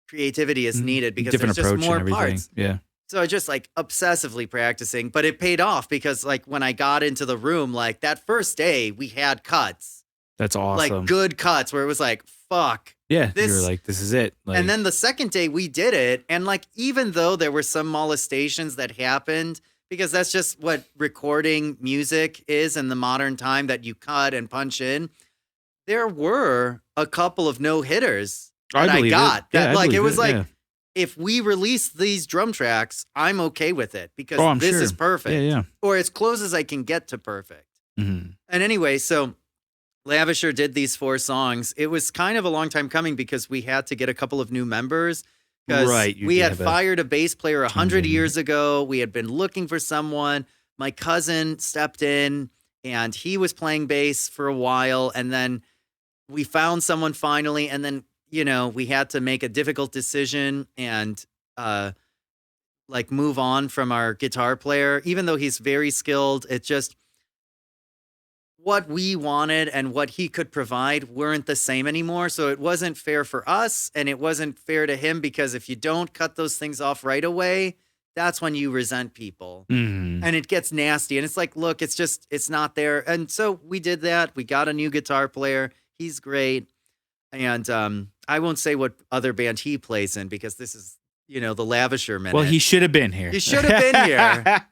creativity is needed because different there's just approach more and everything. parts. Yeah. So I just like obsessively practicing, but it paid off because like when I got into the room, like that first day we had cuts. That's awesome. Like good cuts where it was like, fuck. Yeah, you were like, this is it. Like, and then the second day we did it. And like, even though there were some molestations that happened, because that's just what recording music is in the modern time, that you cut and punch in, there were a couple of no-hitters that I got. If we release these drum tracks, I'm okay with it because this is perfect. Yeah. Or as close as I can get to perfect. Mm-hmm. And anyway, so Lavisher did these 4 songs. It was kind of a long time coming because we had to get a couple of new members. Because we had fired a bass player 100 years ago. We had been looking for someone. My cousin stepped in and he was playing bass for a while. And then we found someone finally. And then, we had to make a difficult decision and like move on from our guitar player. Even though he's very skilled, it just... what we wanted and what he could provide weren't the same anymore. So it wasn't fair for us and it wasn't fair to him because if you don't cut those things off right away, that's when you resent people and it gets nasty. And it's like, look, it's not there. And so we did that. We got a new guitar player. He's great. And I won't say what other band he plays in because this is, the Lavisher minute. Well, he should have been here. He should have been here.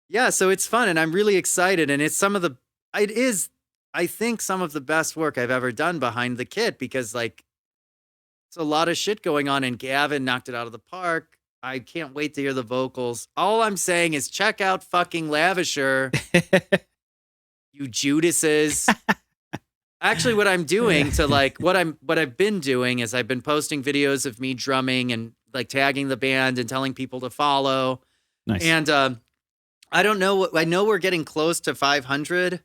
Yeah, so it's fun and I'm really excited. And it's I think some of the best work I've ever done behind the kit because like it's a lot of shit going on and Gavin knocked it out of the park. I can't wait to hear the vocals. All I'm saying is check out fucking Lavisher. You Judases. Actually, what I'm doing to like what I've been doing is I've been posting videos of me drumming and like tagging the band and telling people to follow. Nice. And I don't know. I know we're getting close to 500.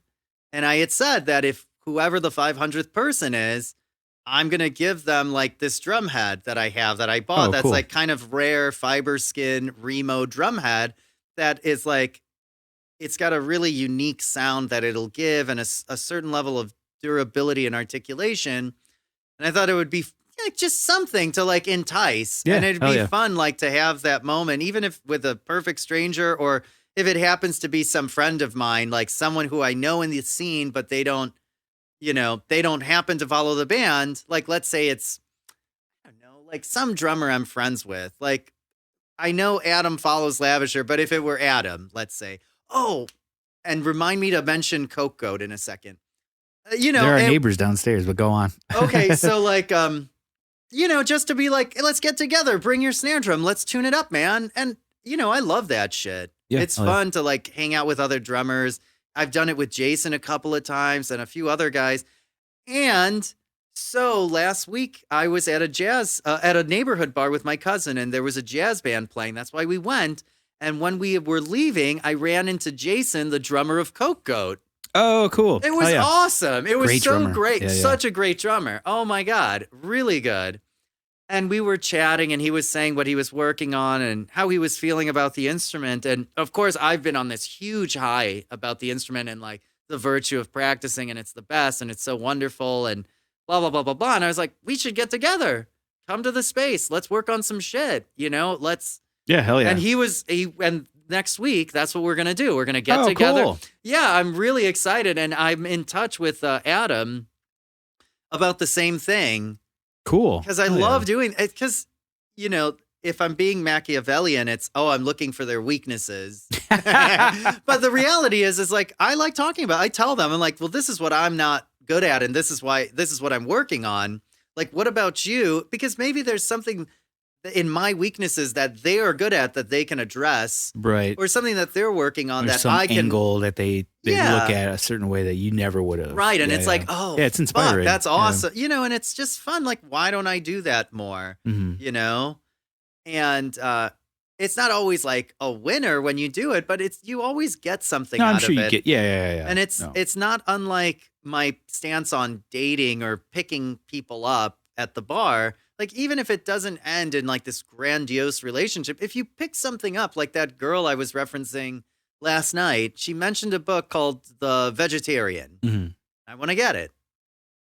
And I had said that if whoever the 500th person is, I'm going to give them like this drum head that I have that I bought. That's cool. Like kind of rare fiber skin Remo drum head that is like, it's got a really unique sound that it'll give and a certain level of durability and articulation. And I thought it would be like just something to like entice. Yeah, and it'd be fun like to have that moment, even if with a perfect stranger or if it happens to be some friend of mine, like someone who I know in the scene, but they don't happen to follow the band. Like, let's say it's, I don't know, like some drummer I'm friends with. Like, I know Adam follows Lavisher, but if it were Adam, let's say, and remind me to mention Coke Goat in a second. There are neighbors downstairs, but go on. Okay, so like, just to be like, let's get together, bring your snare drum, let's tune it up, man. And, I love that shit. Yeah, it's fun to like hang out with other drummers. I've done it with Jason a couple of times and a few other guys. And so last week I was at a neighborhood bar with my cousin and there was a jazz band playing. That's why we went. And when we were leaving, I ran into Jason, the drummer of Coke Goat. Oh, cool. It was awesome. It was so drummer. great. Yeah, such a great drummer. Oh my God. Really good. And we were chatting and he was saying what he was working on and how he was feeling about the instrument. And of course, I've been on this huge high about the instrument and like the virtue of practicing and it's the best and it's so wonderful and blah, blah, blah, blah, blah. And I was like, we should get together. Come to the space. Let's work on some shit. Let's. Yeah, hell yeah. And and next week, that's what we're going to do. We're going to get together. Cool. Yeah, I'm really excited. And I'm in touch with Adam about the same thing. Cool. Because I love doing it. Because, if I'm being Machiavellian, it's, I'm looking for their weaknesses. But the reality is like, I like talking about it. I tell them, I'm like, well, this is what I'm not good at. And this is what I'm working on. Like, what about you? Because maybe there's something in my weaknesses that they are good at that they can address, right? Or something that they're working on There's that some I can angle that they look at a certain way that you never would have, right? And it's like, oh, yeah, it's inspiring. Fuck, that's awesome, and it's just fun. Like, why don't I do that more? And it's not always like a winner when you do it, but you always get something out of it. You get, yeah. And it's not unlike my stance on dating or picking people up at the bar. Like, even if it doesn't end in like this grandiose relationship, if you pick something up, like that girl I was referencing last night, she mentioned a book called The Vegetarian. Mm-hmm. I want to get it.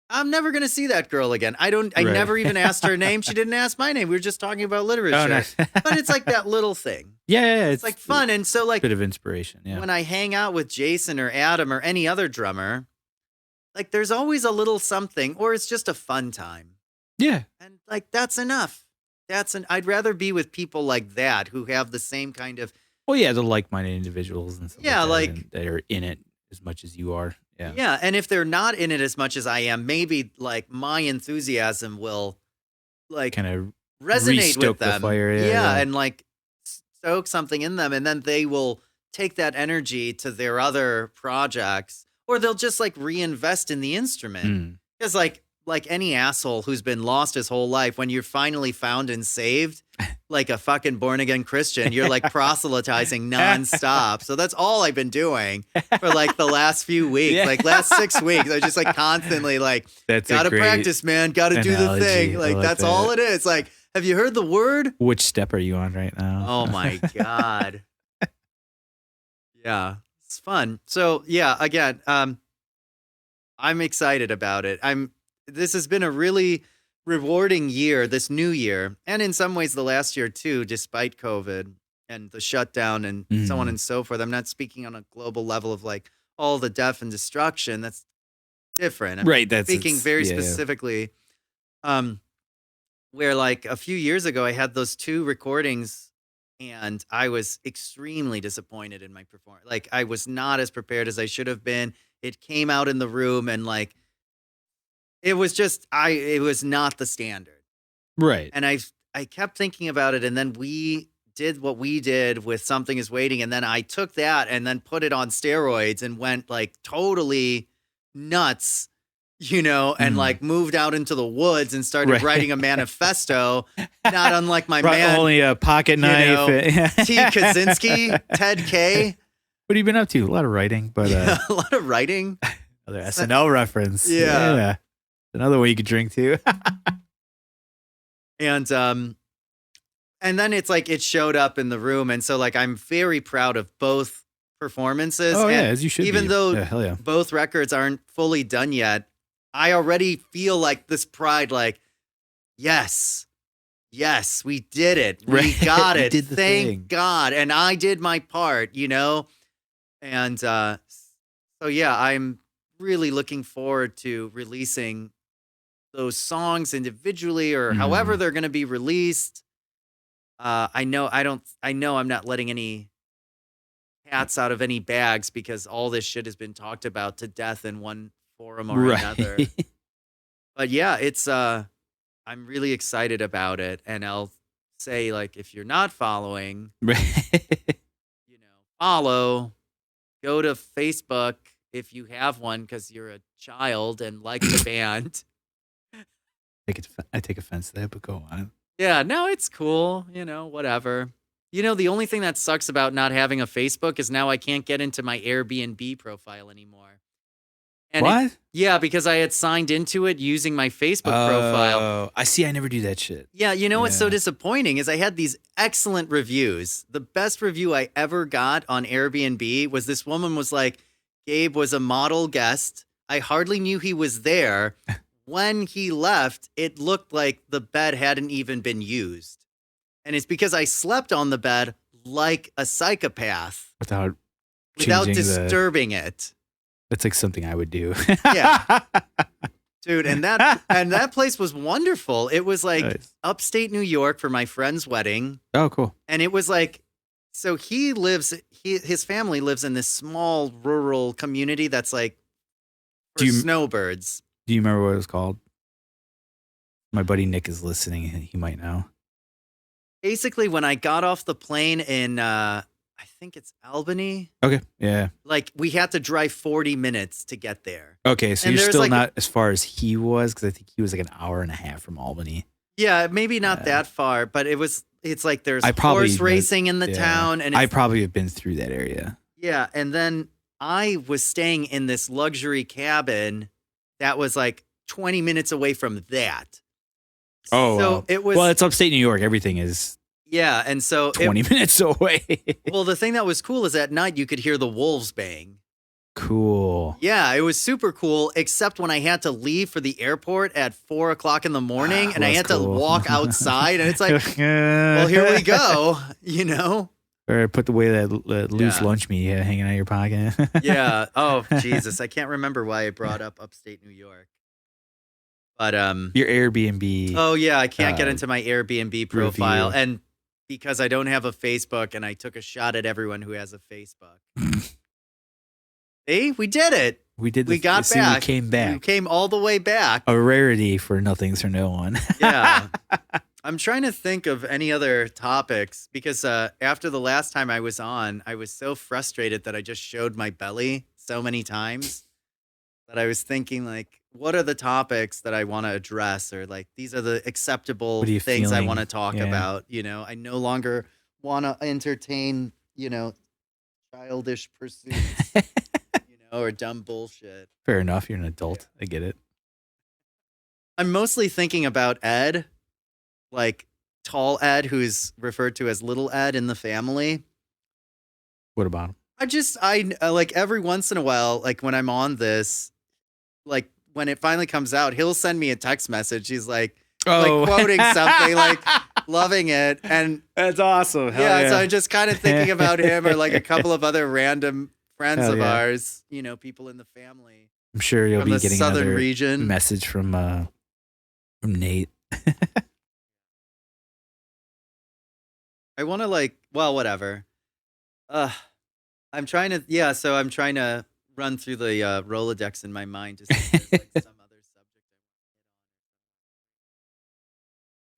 I'm never going to see that girl again. I never even asked her name. She didn't ask my name. We were just talking about literature. Oh, nice. But it's like that little thing. Yeah. It's like fun. And so like a bit of inspiration. Yeah. When I hang out with Jason or Adam or any other drummer, like there's always a little something, or it's just a fun time. Yeah. And like, that's enough. I'd rather be with people like that who have the same kind of. Well, yeah, the like-minded individuals and stuff that are in it as much as you are. Yeah. Yeah. And if they're not in it as much as I am, maybe like my enthusiasm will like kind of resonate with them. The fire. Yeah. And like stoke something in them. And then they will take that energy to their other projects, or they'll just like reinvest in the instrument. Because like any asshole who's been lost his whole life, when you're finally found and saved, like a fucking born again Christian, you're like proselytizing nonstop. So that's all I've been doing for like the last few weeks, like last 6 weeks. I just like constantly like, gotta practice, man. Gotta do the thing. Like that's all it is. Like, have you heard the word? Which step are you on right now? Oh my God. Yeah, it's fun. So yeah, again, I'm excited about it. This has been a really rewarding year, this new year, and in some ways the last year too, despite COVID and the shutdown and so on and so forth. I'm not speaking on a global level of like all the death and destruction. That's different. I'm speaking very specifically, where like a few years ago I had those 2 recordings and I was extremely disappointed in my performance. Like I was not as prepared as I should have been. It came out in the room and like, it was not the standard. Right. And I kept thinking about it. And then we did what we did with Something Is Waiting. And then I took that and then put it on steroids and went like totally nuts, and like moved out into the woods and started writing a manifesto, not unlike my man. Only a pocket knife. T. Kaczynski, Ted K. What have you been up to? A lot of writing, but a lot of writing. Another SNL reference. Yeah. Another way you could drink too. And then it's like it showed up in the room. And so like I'm very proud of both performances. Oh, and as you should even be. though both records aren't fully done yet, I already feel like this pride, like, yes, we did it. We got it. Thank God. And I did my part, And so yeah, I'm really looking forward to releasing those songs individually or however they're going to be released. I know I'm not letting any cats out of any bags because all this shit has been talked about to death in one forum or another. But yeah, it's I'm really excited about it. And I'll say, like, if you're not following, follow, go to Facebook if you have one because you're a child and like the band. I take offense to that, but go on. Yeah, no, it's cool. Whatever. The only thing that sucks about not having a Facebook is now I can't get into my Airbnb profile anymore. And what? Yeah, because I had signed into it using my Facebook profile. I see. I never do that shit. Yeah, what's so disappointing is I had these excellent reviews. The best review I ever got on Airbnb was this woman was like, Gabe was a model guest. I hardly knew he was there. When he left, it looked like the bed hadn't even been used. And it's because I slept on the bed like a psychopath. Without disturbing it. That's like something I would do. Yeah. Dude, and that place was wonderful. It was like upstate New York for my friend's wedding. Oh, cool. And it was like, so his family lives in this small rural community that's like for snowbirds. Do you remember what it was called? My buddy Nick is listening. He might know. Basically, when I got off the plane in, I think it's Albany. Okay. Yeah. Like, we had to drive 40 minutes to get there. Okay. So you're still not as far as he was, because I think he was like an hour and a half from Albany. Yeah, maybe not that far, but it's like there's horse racing in the town. And I probably have been through that area. Yeah. And then I was staying in this luxury cabin that was like 20 minutes away from that. Oh, so it was. Well, it's upstate New York. Everything is. Yeah, and so 20 minutes away. Well, the thing that was cool is at night you could hear the wolves bang. Cool. Yeah, it was super cool, except when I had to leave for the airport at 4:00 in the morning, and I had to walk outside, and it's like, well, here we go, you know. Or put away that loose lunch meat hanging out of your pocket. Yeah. Oh, Jesus, I can't remember why I brought up upstate New York. But your Airbnb. Oh yeah, I can't get into my Airbnb profile, review. And because I don't have a Facebook, and I took a shot at everyone who has a Facebook. Hey, we did it. We did. We got back. We came back. We came all the way back. A rarity for Nothings for No One. Yeah. I'm trying to think of any other topics because after the last time I was on, I was so frustrated that I just showed my belly so many times that I was thinking, like, what are the topics that I want to address, or like these are the acceptable things I want to talk about. You know, I no longer want to entertain, childish pursuits, or dumb bullshit. Fair enough. You're an adult. I get it. I'm mostly thinking about Ed, like tall Ed, who's referred to as little Ed in the family. What about him? I like every once in a while, like when I'm on this, like when it finally comes out, he'll send me a text message. He's like quoting something, like loving it. And that's awesome. Hell yeah. So I'm just kind of thinking about him or like a couple of other random friends of ours, people in the family. I'm sure you'll be getting southern another region message from Nate. I want to whatever. I'm trying to run through the Rolodex in my mind to see if there's like some other subject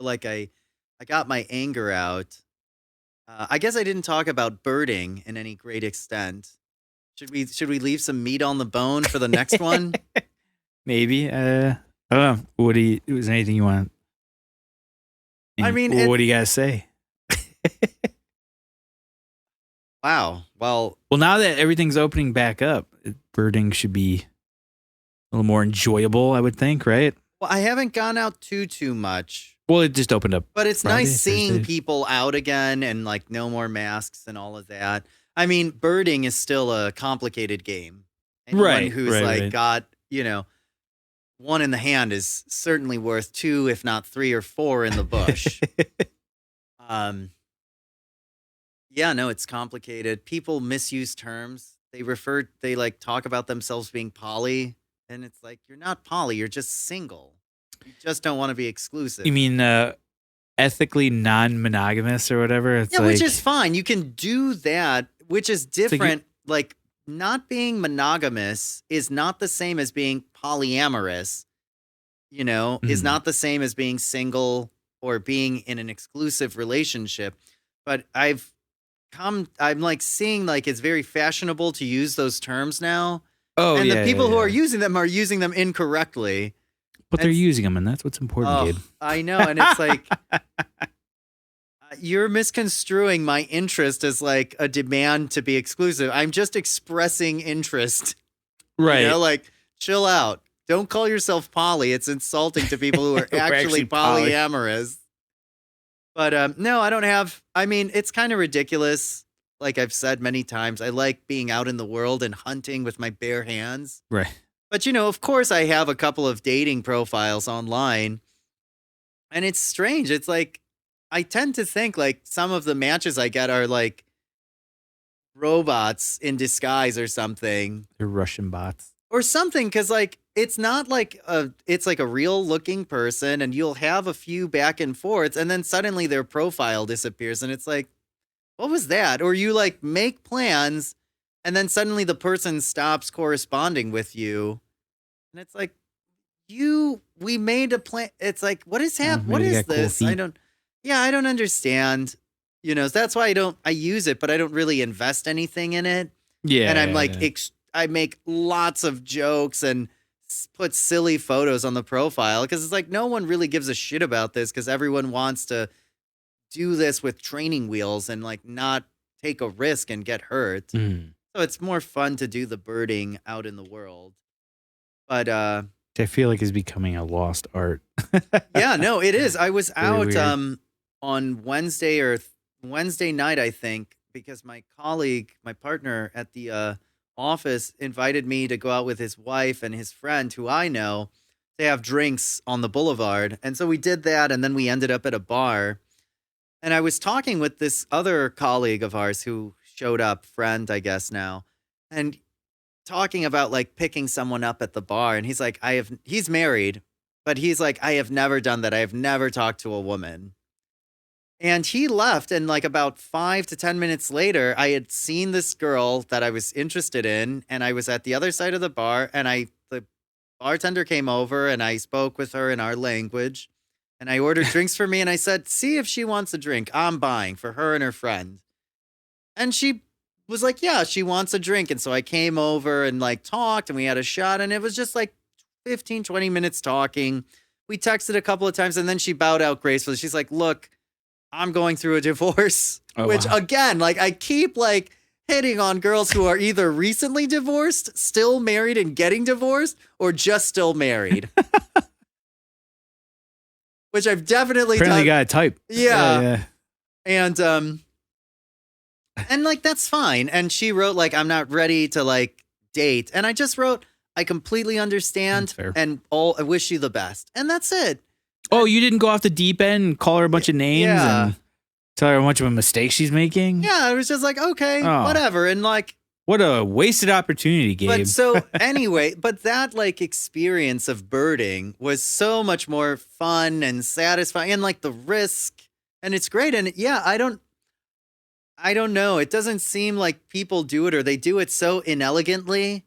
I want to hit on. Like I got my anger out. I guess I didn't talk about birding in any great extent. Should we leave some meat on the bone for the next one? Maybe. I don't know. Was there anything you want? I mean, what do you guys say? Wow. Well, now that everything's opening back up, birding should be a little more enjoyable, I would think, right? Well, I haven't gone out too much. Well, it just opened up. But it's nice seeing people out again and like no more masks and all of that. I mean, birding is still a complicated game. Anyone who's got, one in the hand is certainly worth two, if not three or four in the bush. Yeah, no, it's complicated. People misuse terms. They like talk about themselves being poly, and it's like, you're not poly, you're just single. You just don't want to be exclusive. You mean ethically non-monogamous or whatever? It's which is fine. You can do that, which is different. Like not being monogamous is not the same as being polyamorous, is not the same as being single or being in an exclusive relationship. But I'm like seeing like it's very fashionable to use those terms now. Oh, and the people who are using them incorrectly. But they're using them, and that's what's important, Gabe. I know, and it's like you're misconstruing my interest as like a demand to be exclusive. I'm just expressing interest. Right. Like chill out. Don't call yourself poly. It's insulting to people who are actually polyamorous. But no, I don't have. I mean, it's kind of ridiculous. Like I've said many times, I like being out in the world and hunting with my bare hands. Right. But, of course, I have a couple of dating profiles online. And it's strange. It's like I tend to think like some of the matches I get are like robots in disguise or something. They're Russian bots. Or something, because like it's not like it's like a real looking person, and you'll have a few back and forths, and then suddenly their profile disappears, and it's like, what was that? Or you like make plans, and then suddenly the person stops corresponding with you, and it's like, we we made a plan. It's like, what is happening? What maybe they is got cool this? feet. I don't understand. That's why I use it, but I don't really invest anything in it. Yeah. And I'm like, I make lots of jokes and put silly photos on the profile because it's like no one really gives a shit about this because everyone wants to do this with training wheels and like not take a risk and get hurt. Mm. So it's more fun to do the birding out in the world. But I feel like is becoming a lost art. yeah, no, it is. I was out weird. On Wednesday night, I think, because my colleague, my partner at the office invited me to go out with his wife and his friend who I know to have drinks on the boulevard. And so we did that. And then we ended up at a bar. And I was talking with this other colleague of ours who showed up, friend, I guess now, and talking about like picking someone up at the bar. And he's like, he's married, but he's like, I have never done that. I have never talked to a woman. And he left, and like about 5 to 10 minutes later, I had seen this girl that I was interested in, and I was at the other side of the bar, and the bartender came over, and I spoke with her in our language, and I ordered drinks for me, and I said, see if she wants a drink. I'm buying for her and her friend. And she was like, yeah, she wants a drink. And so I came over and like talked, and we had a shot, and it was just like 15, 20 minutes talking. We texted a couple of times, and then she bowed out gracefully. She's like, look, I'm going through a divorce, which again, like I keep like hitting on girls who are either recently divorced, still married and getting divorced, or just still married. Which I've definitely apparently got a type. Yeah. And like that's fine. And she wrote like, I'm not ready to like date. And I just wrote, I completely understand and I wish you the best. And that's it. Oh, you didn't go off the deep end and call her a bunch of names and tell her how much of a mistake she's making? Yeah, I was just like, okay, whatever. And like, what a wasted opportunity, Gabe. But so anyway, but that like experience of birding was so much more fun and satisfying and like the risk. And it's great. And yeah, I don't know. It doesn't seem like people do it or they do it so inelegantly,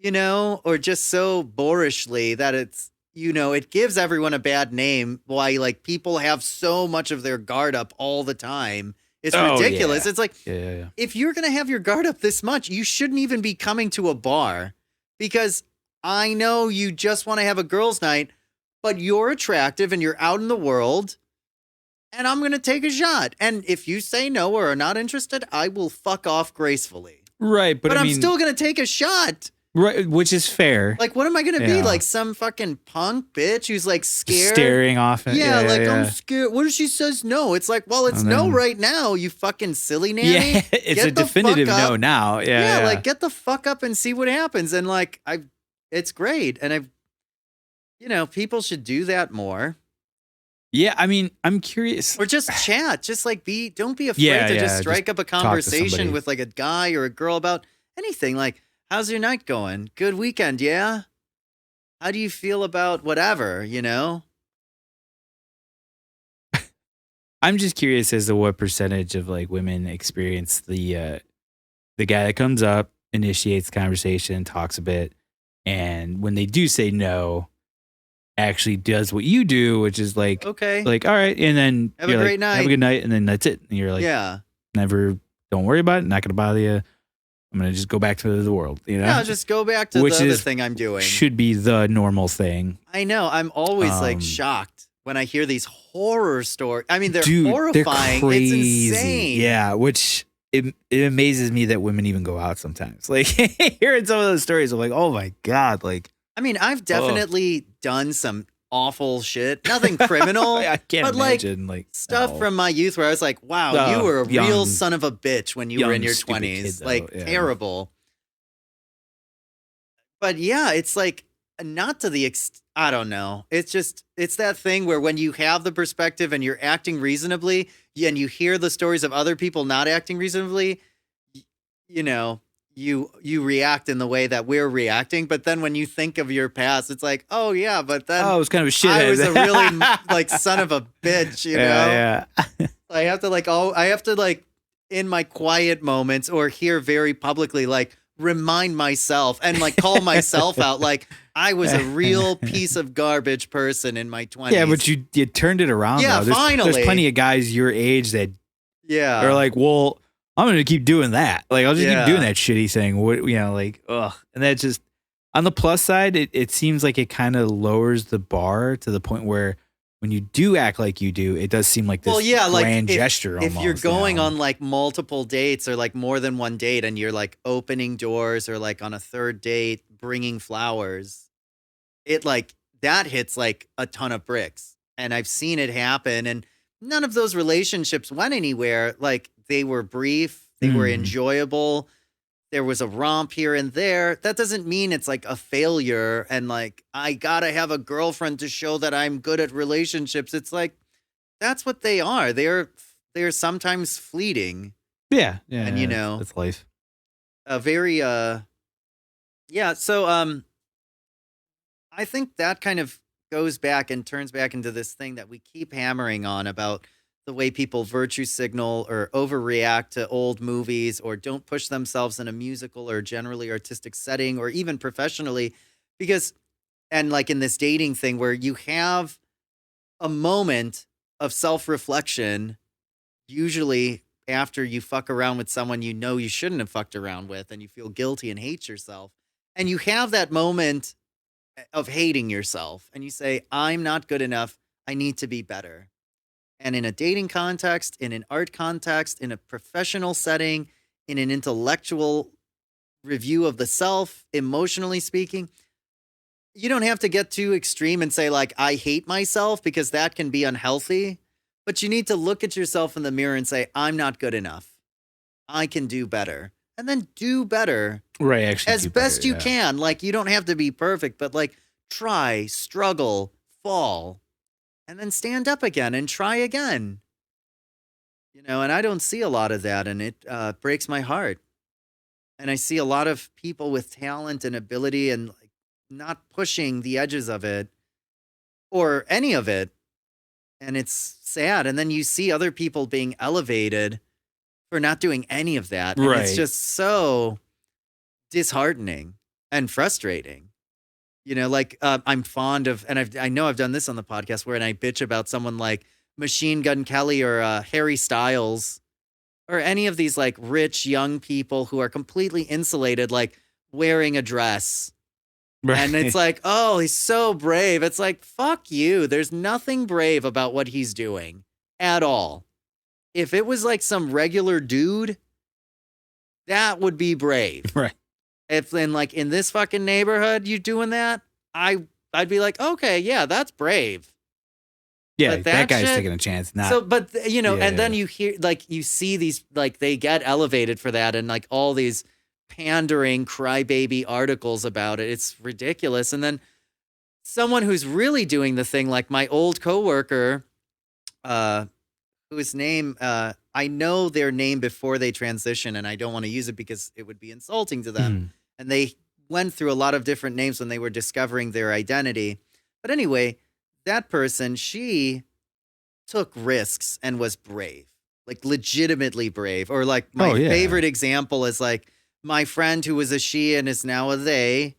or just so boorishly that it's, it gives everyone a bad name. Why, like, people have so much of their guard up all the time. It's ridiculous. Yeah. It's like, if you're going to have your guard up this much, you shouldn't even be coming to a bar because I know you just want to have a girls' night, but you're attractive and you're out in the world and I'm going to take a shot. And if you say no or are not interested, I will fuck off gracefully. Right. But I'm still going to take a shot. Right, which is fair. Like, what am I going to be? Like some fucking punk bitch who's like scared? Staring off. I'm scared. What if she says no? It's like, well, it's no right now, you fucking silly nanny. Yeah, it's a definitive no now. Yeah, like get the fuck up and see what happens. And like, it's great. And people should do that more. Yeah, I mean, I'm curious. Or just chat. Just like don't be afraid to just strike up a conversation with like a guy or a girl about anything. Like, how's your night going? Good weekend, yeah? How do you feel about whatever, I'm just curious as to what percentage of like women experience the guy that comes up, initiates the conversation, talks a bit, and when they do say no, actually does what you do, which is like, okay, like, all right, and then have a great night. Have a good night, and then that's it. And you're like, never, don't worry about it, not going to bother you. I'm going to just go back to the world, Yeah, just go back to the other thing I'm doing. Should be the normal thing. I know. I'm always like shocked when I hear these horror stories. I mean, they're horrifying. They're crazy. It's insane. Yeah, which it amazes me that women even go out sometimes. Like hearing some of those stories, I'm like, oh my God. Like, I mean, I've definitely done some awful shit. Nothing criminal. I can't imagine like stuff from my youth where I was like, wow, you were a real son of a bitch when you were in your 20s. Terrible. But yeah, it's like not to the I don't know. It's that thing where when you have the perspective and you're acting reasonably and you hear the stories of other people not acting reasonably, you react in the way that we're reacting. But then when you think of your past, it's like, oh yeah, but then it was kind of a shithead. I was a really like son of a bitch, know? Yeah. I have to in my quiet moments or here very publicly, like remind myself and like call myself out. Like, I was a real piece of garbage person in my 20s. Yeah, but you turned it around. Yeah, though. Finally. There's plenty of guys your age that are like, well, I'm going to keep doing that. Like, I'll just keep doing that shitty thing. What, like, ugh. And that just, on the plus side, it seems like it kind of lowers the bar to the point where when you do act like you do, it does seem like this grand gesture almost. If you're going on like multiple dates or like more than one date and you're like opening doors or like on a third date, bringing flowers, it like that hits like a ton of bricks. And I've seen it happen. And none of those relationships went anywhere. Like they were brief, they were enjoyable. There was a romp here and there. That doesn't mean it's like a failure and like, I gotta have a girlfriend to show that I'm good at relationships. It's like, that's what they are. They're sometimes fleeting. Yeah. And it's life. A very, So, I think that kind of goes back and turns back into this thing that we keep hammering on about the way people virtue signal or overreact to old movies or don't push themselves in a musical or generally artistic setting or even professionally and like in this dating thing where you have a moment of self-reflection, usually after you fuck around with someone you shouldn't have fucked around with and you feel guilty and hate yourself. And you have that moment of hating yourself and you say, I'm not good enough. I need to be better. And in a dating context, in an art context, in a professional setting, in an intellectual review of the self, emotionally speaking, you don't have to get too extreme and say like, I hate myself because that can be unhealthy. But you need to look at yourself in the mirror and say, I'm not good enough. I can do better. And then do better. Right. Actually, as best you can. Like, you don't have to be perfect, but like try, struggle, fall. And then stand up again and try again. And I don't see a lot of that, and it breaks my heart. And I see a lot of people with talent and ability and like not pushing the edges of it or any of it. And it's sad. And then you see other people being elevated for not doing any of that. And it's just so disheartening and frustrating. I'm fond of, and I know I've done this on the podcast where I bitch about someone like Machine Gun Kelly or Harry Styles or any of these like rich young people who are completely insulated, like wearing a dress. Right. And it's like, oh, he's so brave. It's like, fuck you. There's nothing brave about what he's doing at all. If it was like some regular dude, that would be brave. Right. If in this fucking neighborhood you doing that, I'd be like, okay, yeah, that's brave. Yeah, that guy's taking a chance. And then you hear you see these they get elevated for that, and like all these pandering crybaby articles about it. It's ridiculous. And then someone who's really doing the thing, like my old coworker, whose name I know their name before they transition, and I don't want to use it because it would be insulting to them. And they went through a lot of different names when they were discovering their identity. But anyway, that person, she took risks and was brave, like legitimately brave. Or like my favorite example is like my friend who was a she and is now a they,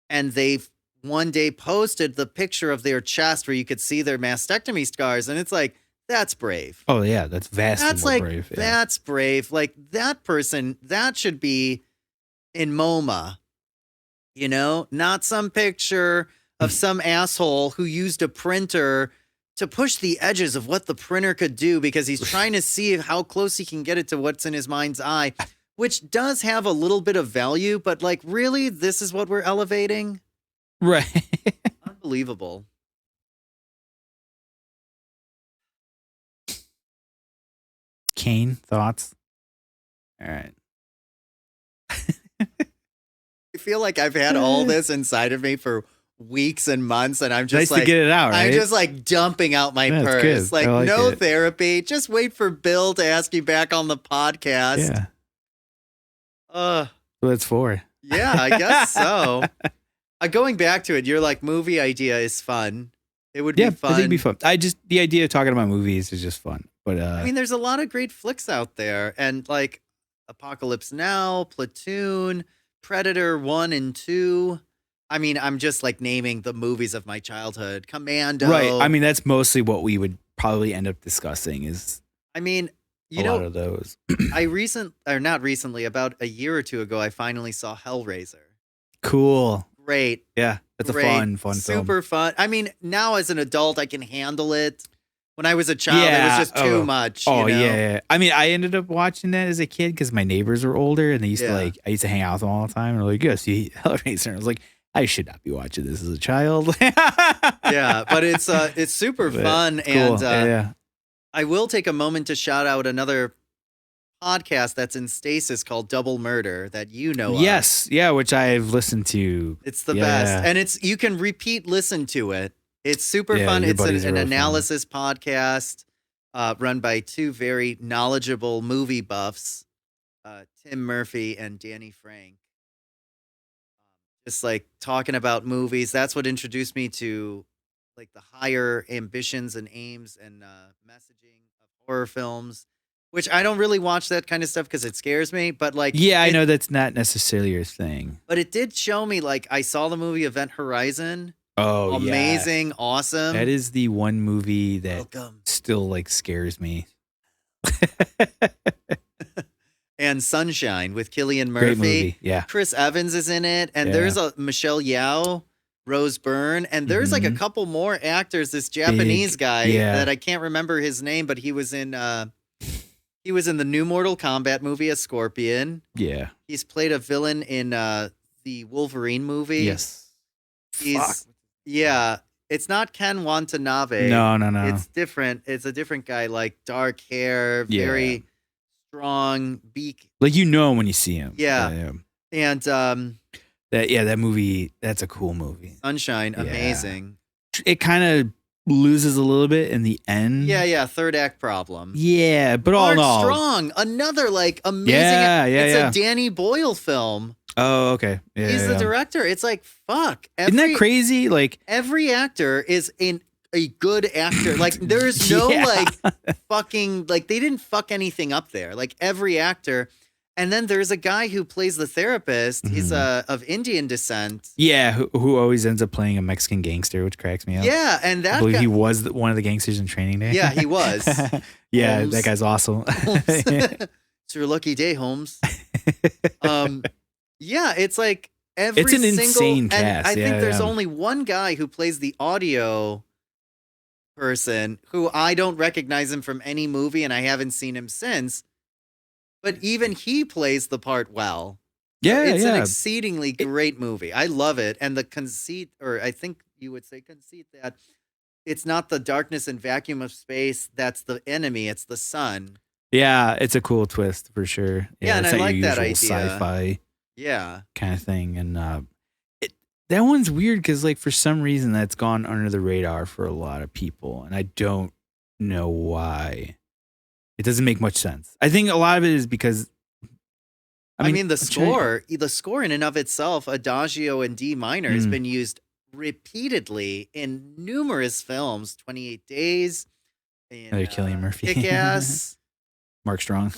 and they one day posted the picture of their chest where you could see their mastectomy scars. And it's like, that's brave. Oh, yeah. That's vastly more brave. Yeah. That's brave. Like that person, that should be in MoMA, not some picture of some asshole who used a printer to push the edges of what the printer could do because he's trying to see how close he can get it to what's in his mind's eye, which does have a little bit of value. But like, really, this is what we're elevating? Right. Unbelievable. Kane, thoughts? All right. I feel like I've had all this inside of me for weeks and months, and I'm just nice to get it out, right? I'm just like dumping out my purse. Like no therapy. Just wait for Bill to ask you back on the podcast. Yeah. What it's for. Yeah, I guess so. Going back to it, your like movie idea is fun. It would be fun. I think it'd be fun. The idea of talking about movies is just fun. But I mean, there's a lot of great flicks out there, and like Apocalypse Now, Platoon, Predator 1 and 2. I mean, I'm just like naming the movies of my childhood. Commando. Right. I mean, that's mostly what we would probably end up discussing is I mean, a lot of those. Not recently, about a year or two ago, I finally saw Hellraiser. Cool. Great. Yeah. That's Great. a fun film. Super fun. I mean, now as an adult, I can handle it. When I was a child, it was just too much. Oh, you know? yeah. I mean, I ended up watching that as a kid because my neighbors were older and they used to I used to hang out with them all the time. And they're like, yeah, see Hellraiser. And I was like, I should not be watching this as a child. Yeah, but it's super fun. Cool. And I will take a moment to shout out another podcast that's in stasis called Double Murder that you know of. Yes. Yeah, which I've listened to. It's the best. And you can repeat listen to it. It's super fun. It's an analysis podcast run by two very knowledgeable movie buffs, Tim Murphy and Danny Frank. Just like talking about movies. That's what introduced me to like the higher ambitions and aims and messaging of horror films, which I don't really watch that kind of stuff because it scares me. But like, I know that's not necessarily your thing. But it did show me, like, I saw the movie Event Horizon. Oh, amazing, awesome. That is the one movie that still like scares me. And Sunshine with Cillian Murphy. Great movie. Yeah. Chris Evans is in it, and there's a Michelle Yeoh, Rose Byrne, and there's like a couple more actors. This Japanese guy that I can't remember his name, but he was in the new Mortal Kombat movie as Scorpion. Yeah. He's played a villain in the Wolverine movie. Yes. Yeah. It's not Ken Watanabe. No. It's different. It's a different guy, like dark hair, very strong beak. Like you know him when you see him. Yeah. And that movie, that's a cool movie. Sunshine, amazing. It kind of loses a little bit in the end. Yeah, third act problem. Yeah, but all in all, Strong, another like amazing. It's a Danny Boyle film. Oh, okay. Yeah, he's the director. It's like fuck. Isn't that crazy? Like every actor is a good actor. Like there's no like fucking like they didn't fuck anything up there. Like every actor. And then there's a guy who plays the therapist. He's of Indian descent. Yeah, who always ends up playing a Mexican gangster, which cracks me up. Yeah, and that I believe he was one of the gangsters in Training Day. Yeah, he was. Yeah, Holmes. that guy's awesome. It's your lucky day, Holmes. Yeah, it's like it's an insane cast. And I think there's only one guy who plays the audio person who I don't recognize him from any movie, and I haven't seen him since. But even he plays the part well. Yeah, it's an exceedingly great movie. I love it. And the conceit, or I think you would say conceit, that it's not the darkness and vacuum of space that's the enemy, it's the sun. Yeah, it's a cool twist for sure. Yeah, and I like that idea. Sci-fi kind of thing. And that one's weird because like for some reason that's gone under the radar for a lot of people. And I don't know why. It doesn't make much sense. I think a lot of it is because I mean the score in and of itself, Adagio in D minor, has been used repeatedly in numerous films. 28 Days, Cillian Murphy, Kick-Ass, Mark Strong,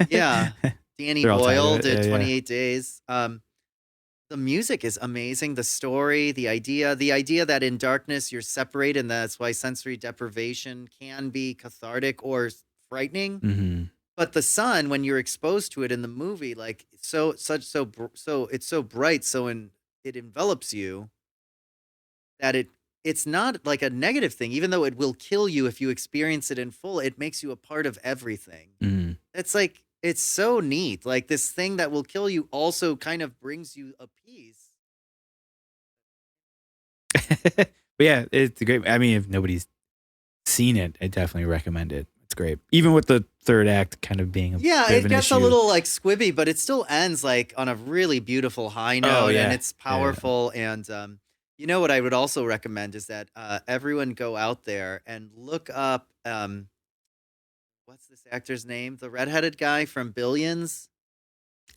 Danny Boyle did 28 Days. The music is amazing. The story, the idea that in darkness you're separated, and that's why sensory deprivation can be cathartic or frightening. But the sun, when you're exposed to it in the movie, like it's so it's so bright, it envelops you that it's not like a negative thing, even though it will kill you if you experience it in full. It makes you a part of everything. It's like it's so neat. Like this thing that will kill you also kind of brings you a peace. But yeah, it's great. I mean, if nobody's seen it, I definitely recommend it. It's great. Even with the third act kind of being it gets a little like squibby, but it still ends like on a really beautiful high note, and it's powerful. And you know what I would also recommend is that everyone go out there and look up what's this actor's name? The redheaded guy from Billions.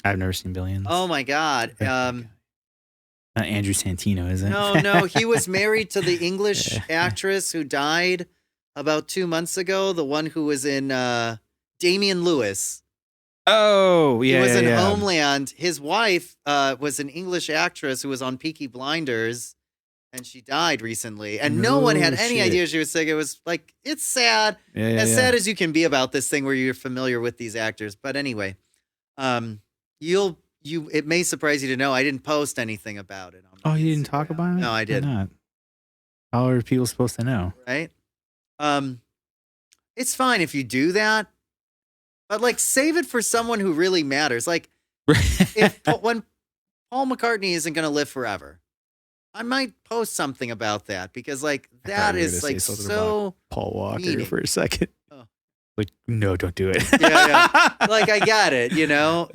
I've never seen Billions. Oh my god. Not Andrew Santino, is it? No, he was married to the English actress who died about 2 months ago, the one who was in Damian Lewis. Oh, yeah. He was in yeah. Homeland. His wife was an English actress who was on Peaky Blinders, and she died recently. And no one had any idea she was sick. It was like, it's sad. As sad as you can be about this thing where you're familiar with these actors. But anyway, it may surprise you to know I didn't post anything about it. Oh, you didn't talk about it? No, I didn't. Why not? How are people supposed to know? Right? It's fine if you do that, but like save it for someone who really matters. Like when Paul McCartney isn't going to live forever, I might post something about that because like that is like so Paul Walker meaning. for a second. Oh. Like, no, don't do it. Yeah. Like I got it,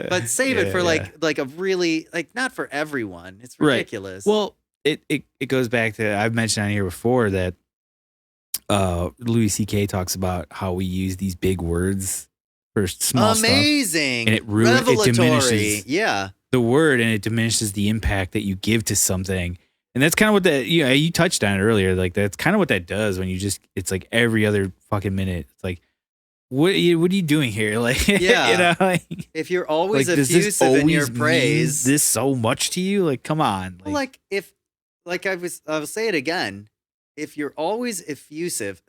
but save it for like a really like not for everyone. It's ridiculous. Right. Well, it goes back to I've mentioned on here before that Louis C.K. talks about how we use these big words for small stuff. Amazing. And it diminishes the word, and it diminishes the impact that you give to something. And that's kind of what that, you touched on it earlier. Like that's kind of what that does when it's like every other fucking minute. It's like, what are you doing here? Like, like, if you're always like, effusive in your praise, this so much to you, like, come on. I'll say it again. If you're always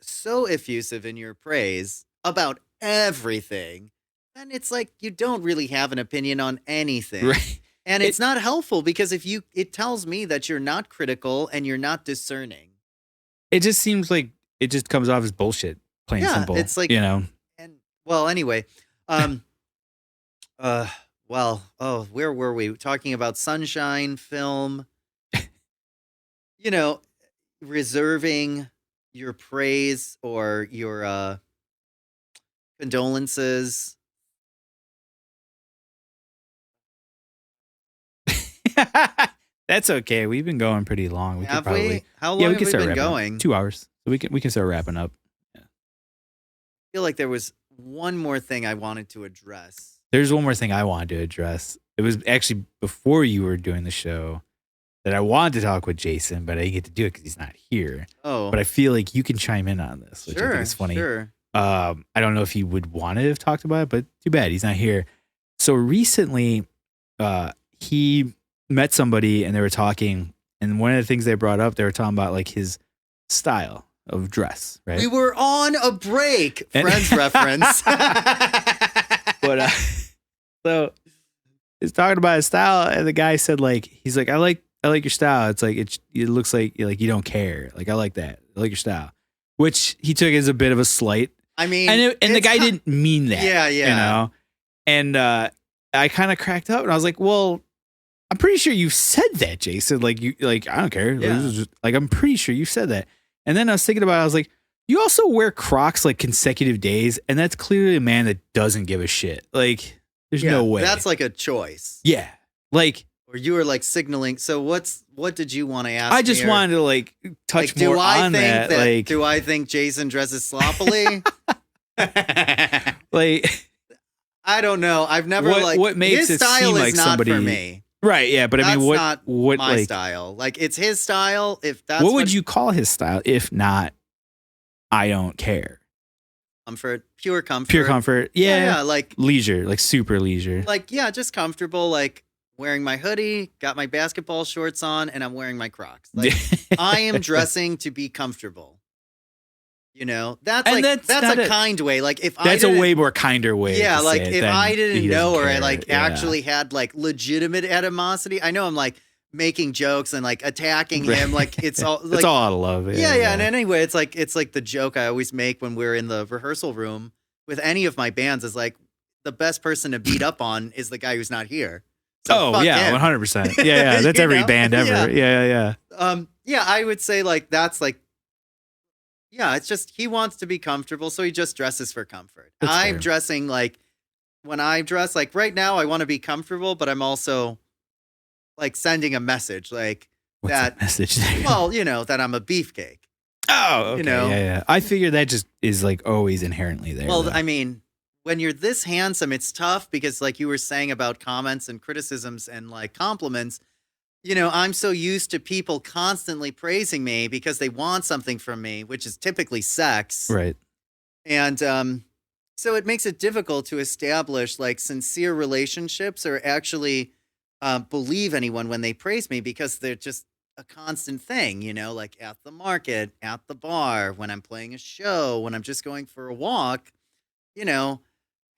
so effusive in your praise about everything, then it's like you don't really have an opinion on anything. Right. And it's not helpful because it tells me that you're not critical and you're not discerning. It just seems like it just comes off as bullshit, plain and simple. It's like, And well, anyway, where were we talking about Sunshine film? Reserving your praise or your condolences. That's okay. We've been going pretty long. We have could probably, we? How long have we been going? 2 hours. So we can start wrapping up. Yeah. I feel like there was one more thing I wanted to address. There's one more thing I wanted to address. It was actually before you were doing the show that I wanted to talk with Jason, but I didn't get to do it because he's not here. Oh. But I feel like you can chime in on this, which I think is funny. Sure. I don't know if he would want to have talked about it, but too bad he's not here. So recently, he met somebody and they were talking, and one of the things they brought up, they were talking about like his style of dress, right? We were on a break, Friends reference. But so he's talking about his style, and the guy said like, he's like, I like your style. It's like it looks like you don't care. Like I like that. I like your style, which he took as a bit of a slight. I mean, and the guy didn't mean that. Yeah. And I kind of cracked up, and I was like, well, I'm pretty sure you said that, Jason. Like I don't care. Yeah. I'm pretty sure you said that. And then I was thinking about it. I was like, you also wear Crocs like consecutive days, and that's clearly a man that doesn't give a shit. Like, there's no way. That's like a choice. Yeah. Like, or you were like signaling. So what did you want to ask? I just wanted to like touch more on that. Like, do I think Jason dresses sloppily? Like, I don't know. I've never what makes his it style seem is like not somebody for me. Right, yeah, but that's I mean, not what my like, style? Like, it's his style. If that's what would you call his style? If not, I don't care. Pure comfort. Yeah, like leisure, like super leisure. Like, yeah, just comfortable. Like wearing my hoodie, got my basketball shorts on, and I'm wearing my Crocs. Like, I am dressing to be comfortable. That's a kind way. Like that's a way more kinder way. Yeah, like if I didn't know or I like actually had like legitimate animosity, I know I'm like making jokes and like attacking him. Like it's all like, it's all out of love. Yeah. And anyway, it's like the joke I always make when we're in the rehearsal room with any of my bands is like the best person to beat up on is the guy who's not here. So 100%. Yeah. That's every band ever. Yeah. Yeah, I would say like that's like. Yeah, it's just he wants to be comfortable, so he just dresses for comfort. I'm dressing like when I dress like right now, I want to be comfortable, but I'm also like sending a message like what's that message there? Well, that I'm a beefcake. Oh, okay. Yeah. I figure that just is like always inherently there. Well, though. I mean, when you're this handsome, it's tough because like you were saying about comments and criticisms and like compliments. I'm so used to people constantly praising me because they want something from me, which is typically sex. Right. And So it makes it difficult to establish like sincere relationships or actually believe anyone when they praise me because they're just a constant thing, like at the market, at the bar, when I'm playing a show, when I'm just going for a walk, you know,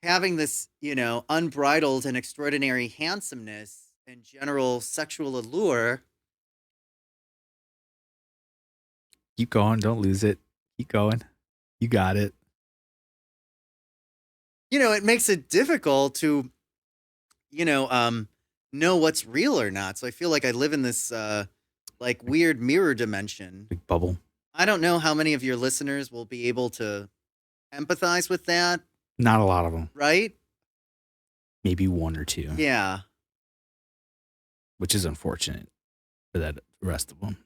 having this, unbridled and extraordinary handsomeness and general sexual allure. Keep going. Don't lose it. Keep going. You got it. It makes it difficult to, know what's real or not. So I feel like I live in this, like weird mirror dimension. Big bubble. I don't know how many of your listeners will be able to empathize with that. Not a lot of them. Right? Maybe one or two. Yeah. Which is unfortunate for that rest of them.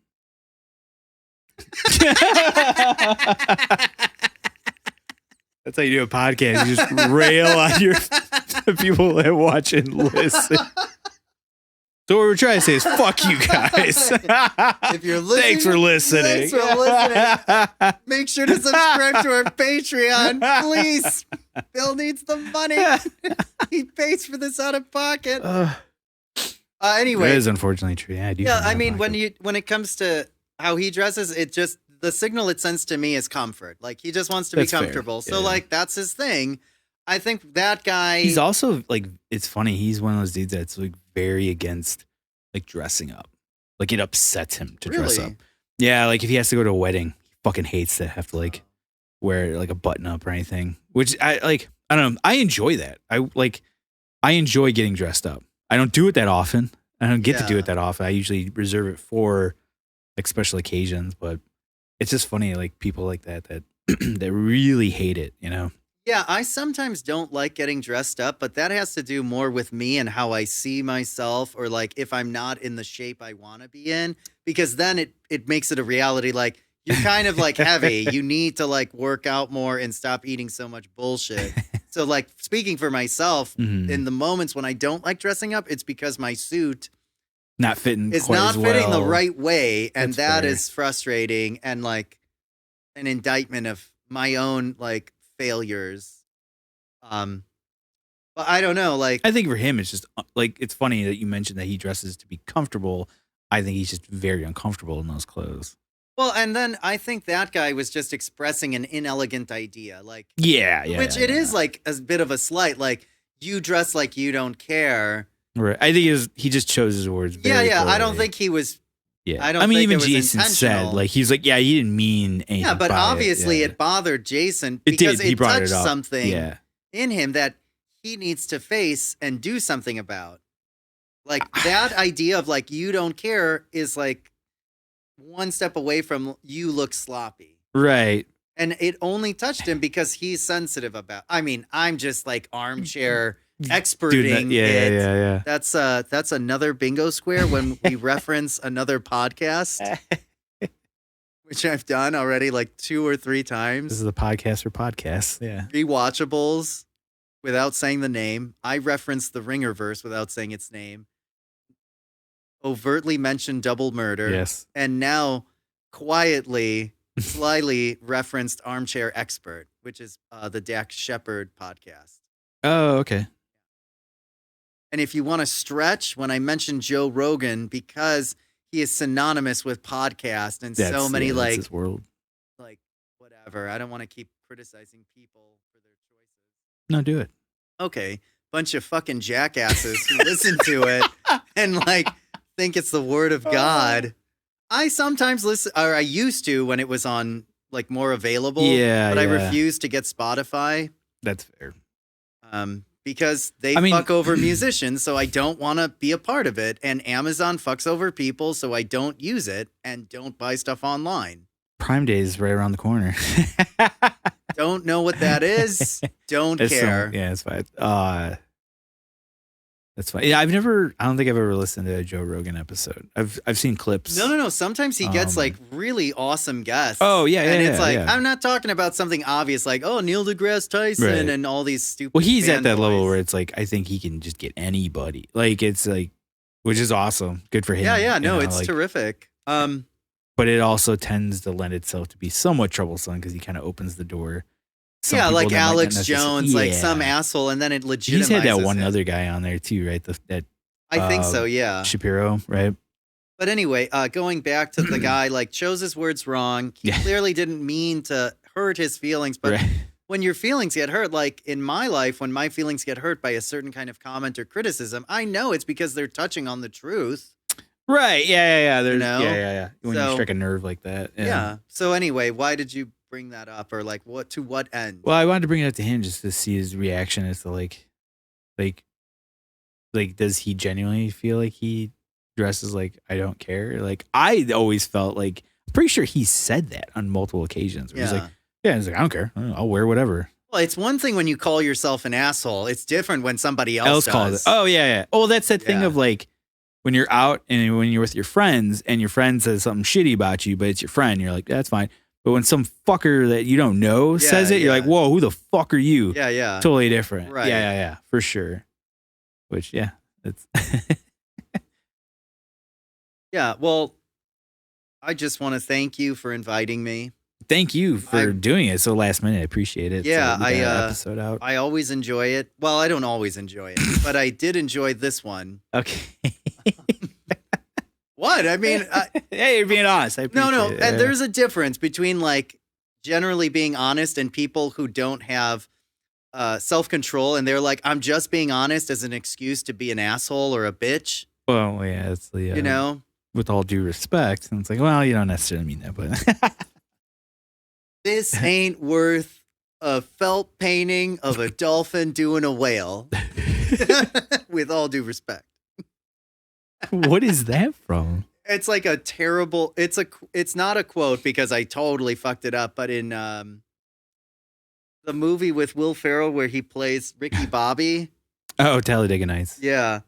That's how you do a podcast. You just rail on your people that watch and listen. So what we're trying to say is fuck you guys. If you're listening, thanks for listening. Make sure to subscribe to our Patreon, please. Bill needs the money. He pays for this out of pocket. Anyway, it is unfortunately true. Yeah, I do. Yeah, I mean, when it comes to how he dresses, it just the signal it sends to me is comfort. Like he just wants to be comfortable. So like that's his thing. I think that guy. He's also like, it's funny. He's one of those dudes that's like very against like dressing up. Like it upsets him to dress up. Yeah, like if he has to go to a wedding, he fucking hates to have to like wear like a button up or anything. Which I don't know. I enjoy that. I enjoy getting dressed up. I don't do it that often. I don't get to do it that often. I usually reserve it for like special occasions, but it's just funny, like people like that that really hate it, Yeah, I sometimes don't like getting dressed up, but that has to do more with me and how I see myself, or like if I'm not in the shape I want to be in, because then it makes it a reality. Like you're kind of like heavy. You need to like work out more and stop eating so much bullshit. So like speaking for myself, in the moments when I don't like dressing up, it's because my suit not fitting is quite not as well. fitting the right way, and That's that is frustrating and like an indictment of my own like failures. But I don't know. Like I think for him, it's just like it's funny that you mentioned that he dresses to be comfortable. I think he's just very uncomfortable in those clothes. Well, and then I think that guy was just expressing an inelegant idea, like which it is like a bit of a slight. Like you dress like you don't care. Right. I think he just chose his words. Very poorly. I don't think he was. Yeah. I mean, even Jason said, like, he's like, he didn't mean anything. Yeah, but obviously it bothered Jason because it touched something in him that he needs to face and do something about. Like that idea of like, you don't care is like one step away from you look sloppy. Right. And it only touched him because he's sensitive about, I mean, I'm just like armchair experting it. Yeah. That's another bingo square when we reference another podcast, which I've done already like 2 or 3 times. This is the podcast for podcasts. Yeah. Rewatchables without saying the name. I referenced the Ringerverse without saying its name. Overtly mentioned double murder. Yes. And now quietly, slyly referenced Armchair Expert, which is the Dax Shepard podcast. Oh, okay. And if you want to stretch, when I mentioned Joe Rogan, because he is synonymous with podcast and so many like his world. Like whatever. I don't want to keep criticizing people for their choices. No, do it. Okay. Bunch of fucking jackasses who listen to it and like think it's the word of God. I sometimes listen, or I used to when it was on like more available. Yeah. But I refuse to get Spotify. That's fair. Because they fuck over musicians, so I don't want to be a part of it. And Amazon fucks over people, so I don't use it and don't buy stuff online. Prime Day is right around the corner. Don't know what that is. Don't care. It's fine. That's fine. Yeah, I don't think I've ever listened to a Joe Rogan episode. I've seen clips. No. Sometimes he gets like really awesome guests. Oh, yeah. And it's like, I'm not talking about something obvious like, oh, Neil deGrasse Tyson and all these stupid. Well, he's at that level where it's like, I think he can just get anybody. Like, it's like, which is awesome. Good for him. Yeah. No, it's terrific. But it also tends to lend itself to be somewhat troublesome because he kind of opens the door Yeah, people like that might not Alex necessarily- Jones, like Yeah. some asshole, and then it legitimizes He's had that one it. other guy on there too, right? That I think so, yeah. Shapiro, right? But anyway, going back to the guy, like, chose his words wrong. He clearly didn't mean to hurt his feelings, but when your feelings get hurt, like in my life, when my feelings get hurt by a certain kind of comment or criticism, I know it's because they're touching on the truth. Right. Yeah. There's, You know? Yeah. When you strike a nerve like that. Yeah. So anyway, why did you bring that up, or like to what end? Well, I wanted to bring it up to him just to see his reaction as to like, does he genuinely feel like he dresses like I don't care? Like I always felt like, I'm pretty sure he said that on multiple occasions. He's like, he's like, I don't care. I'll wear whatever. Well, it's one thing when you call yourself an asshole. It's different when somebody else calls does. it. Oh yeah. Oh, that's that thing of like when you're out and when you're with your friends and your friend says something shitty about you, but it's your friend, you're like, that's fine. But when some fucker that you don't know says it, you're like, whoa, who the fuck are you? Yeah. Totally different. Right. Yeah. For sure. Which, it's. Yeah. Well, I just want to thank you for inviting me. Thank you for doing it so last minute. I appreciate it. Yeah, so episode out. I always enjoy it. Well, I don't always enjoy it, but I did enjoy this one. Okay. What? I mean, hey, you're being honest. I appreciate no. it. And there's a difference between like generally being honest and people who don't have self-control, and they're like, I'm just being honest as an excuse to be an asshole or a bitch. Well, yeah, it's the you know, with all due respect, and it's like, well, you don't necessarily mean that, but this ain't worth a felt painting of a dolphin doing a whale. With all due respect. What is that from? It's like a terrible. It's not a quote because I totally fucked it up. But in the movie with Will Ferrell where he plays Ricky Bobby. Oh, Talladega Nights. Yeah,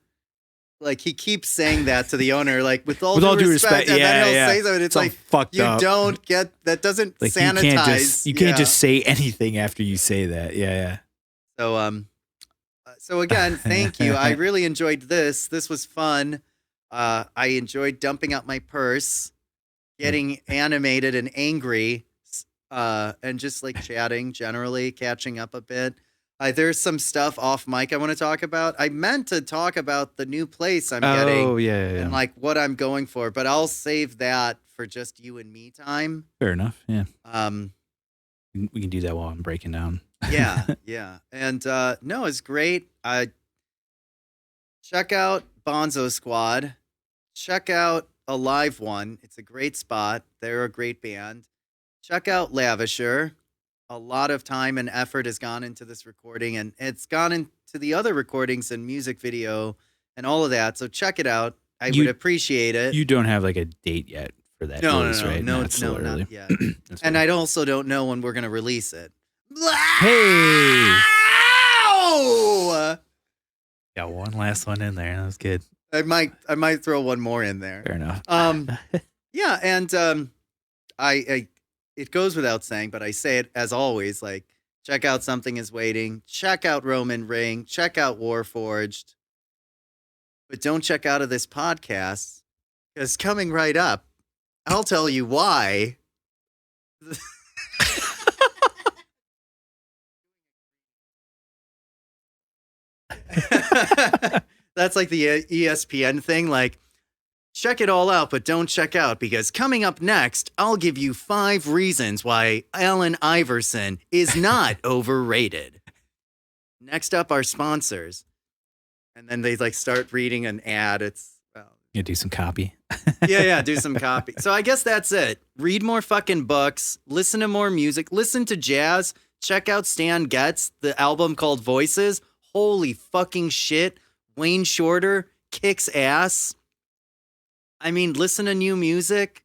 like he keeps saying that to the owner, like with all due respect, and then he'll say something. It's like fucked you up. don't get that. Doesn't like sanitize. You can't just say anything after you say that. Yeah. So again, thank you. I really enjoyed this. This was fun. I enjoyed dumping out my purse, getting animated and angry, and just like chatting generally, catching up a bit. There's some stuff off mic I want to talk about. I meant to talk about the new place I'm getting. Oh, yeah. And like what I'm going for, but I'll save that for just you and me time. Fair enough. Yeah. We can do that while I'm breaking down. Yeah. And no, it's great. Check out Bonzo Squad. Check out A Live One. It's a great spot. They're a great band. Check out Lavisher. A lot of time and effort has gone into this recording, and it's gone into the other recordings and music video and all of that. So check it out. I would appreciate it. You don't have like a date yet for that release, right? No, it's still early. not yet. And I also don't know when we're going to release it. Hey! Ow! Got one last one in there. That was good. I might throw one more in there. Fair enough. Yeah, and I it goes without saying, but I say it as always, like, check out Something Is Waiting, check out Roman Ring, check out Warforged, but don't check out of this podcast, because coming right up, I'll tell you why. That's like the ESPN thing, like, check it all out, but don't check out, because coming up next, I'll give you 5 reasons why Allen Iverson is not overrated. Next up, our sponsors. And then they like start reading an ad. It's, well, You do some copy. yeah, do some copy. So I guess that's it. Read more fucking books, listen to more music, listen to jazz, check out Stan Getz, the album called Voices. Holy fucking shit. Wayne Shorter kicks ass. I mean, listen to new music,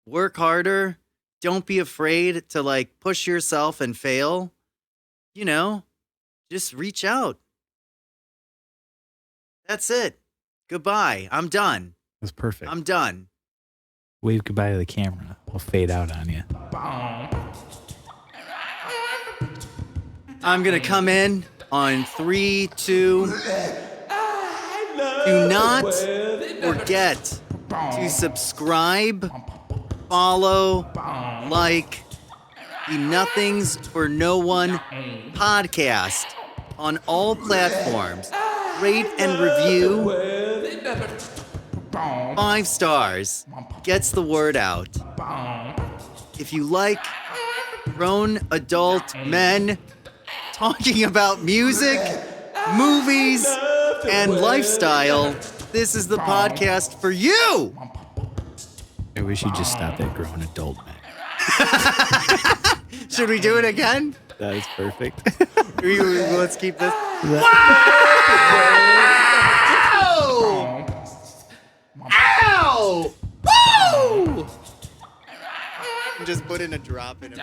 work harder, don't be afraid to like push yourself and fail. You know, just reach out. That's it. Goodbye. I'm done. That's perfect. I'm done. Wave goodbye to the camera. We'll fade out on you. I'm going to come in on 3, 2. Do not forget to subscribe, follow, like, the Nothings for No One podcast on all platforms. Rate and review. 5 stars. Gets the word out. If you like grown adult men talking about music, movies, and lifestyle, this is the podcast for you. I wish you just stopped at grown adult men. Should we do it again? That is perfect. Let's keep this. Wow! Ow! Woo! Just put in a drop in it.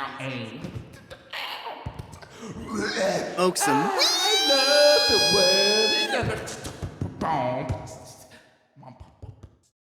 Smoke some.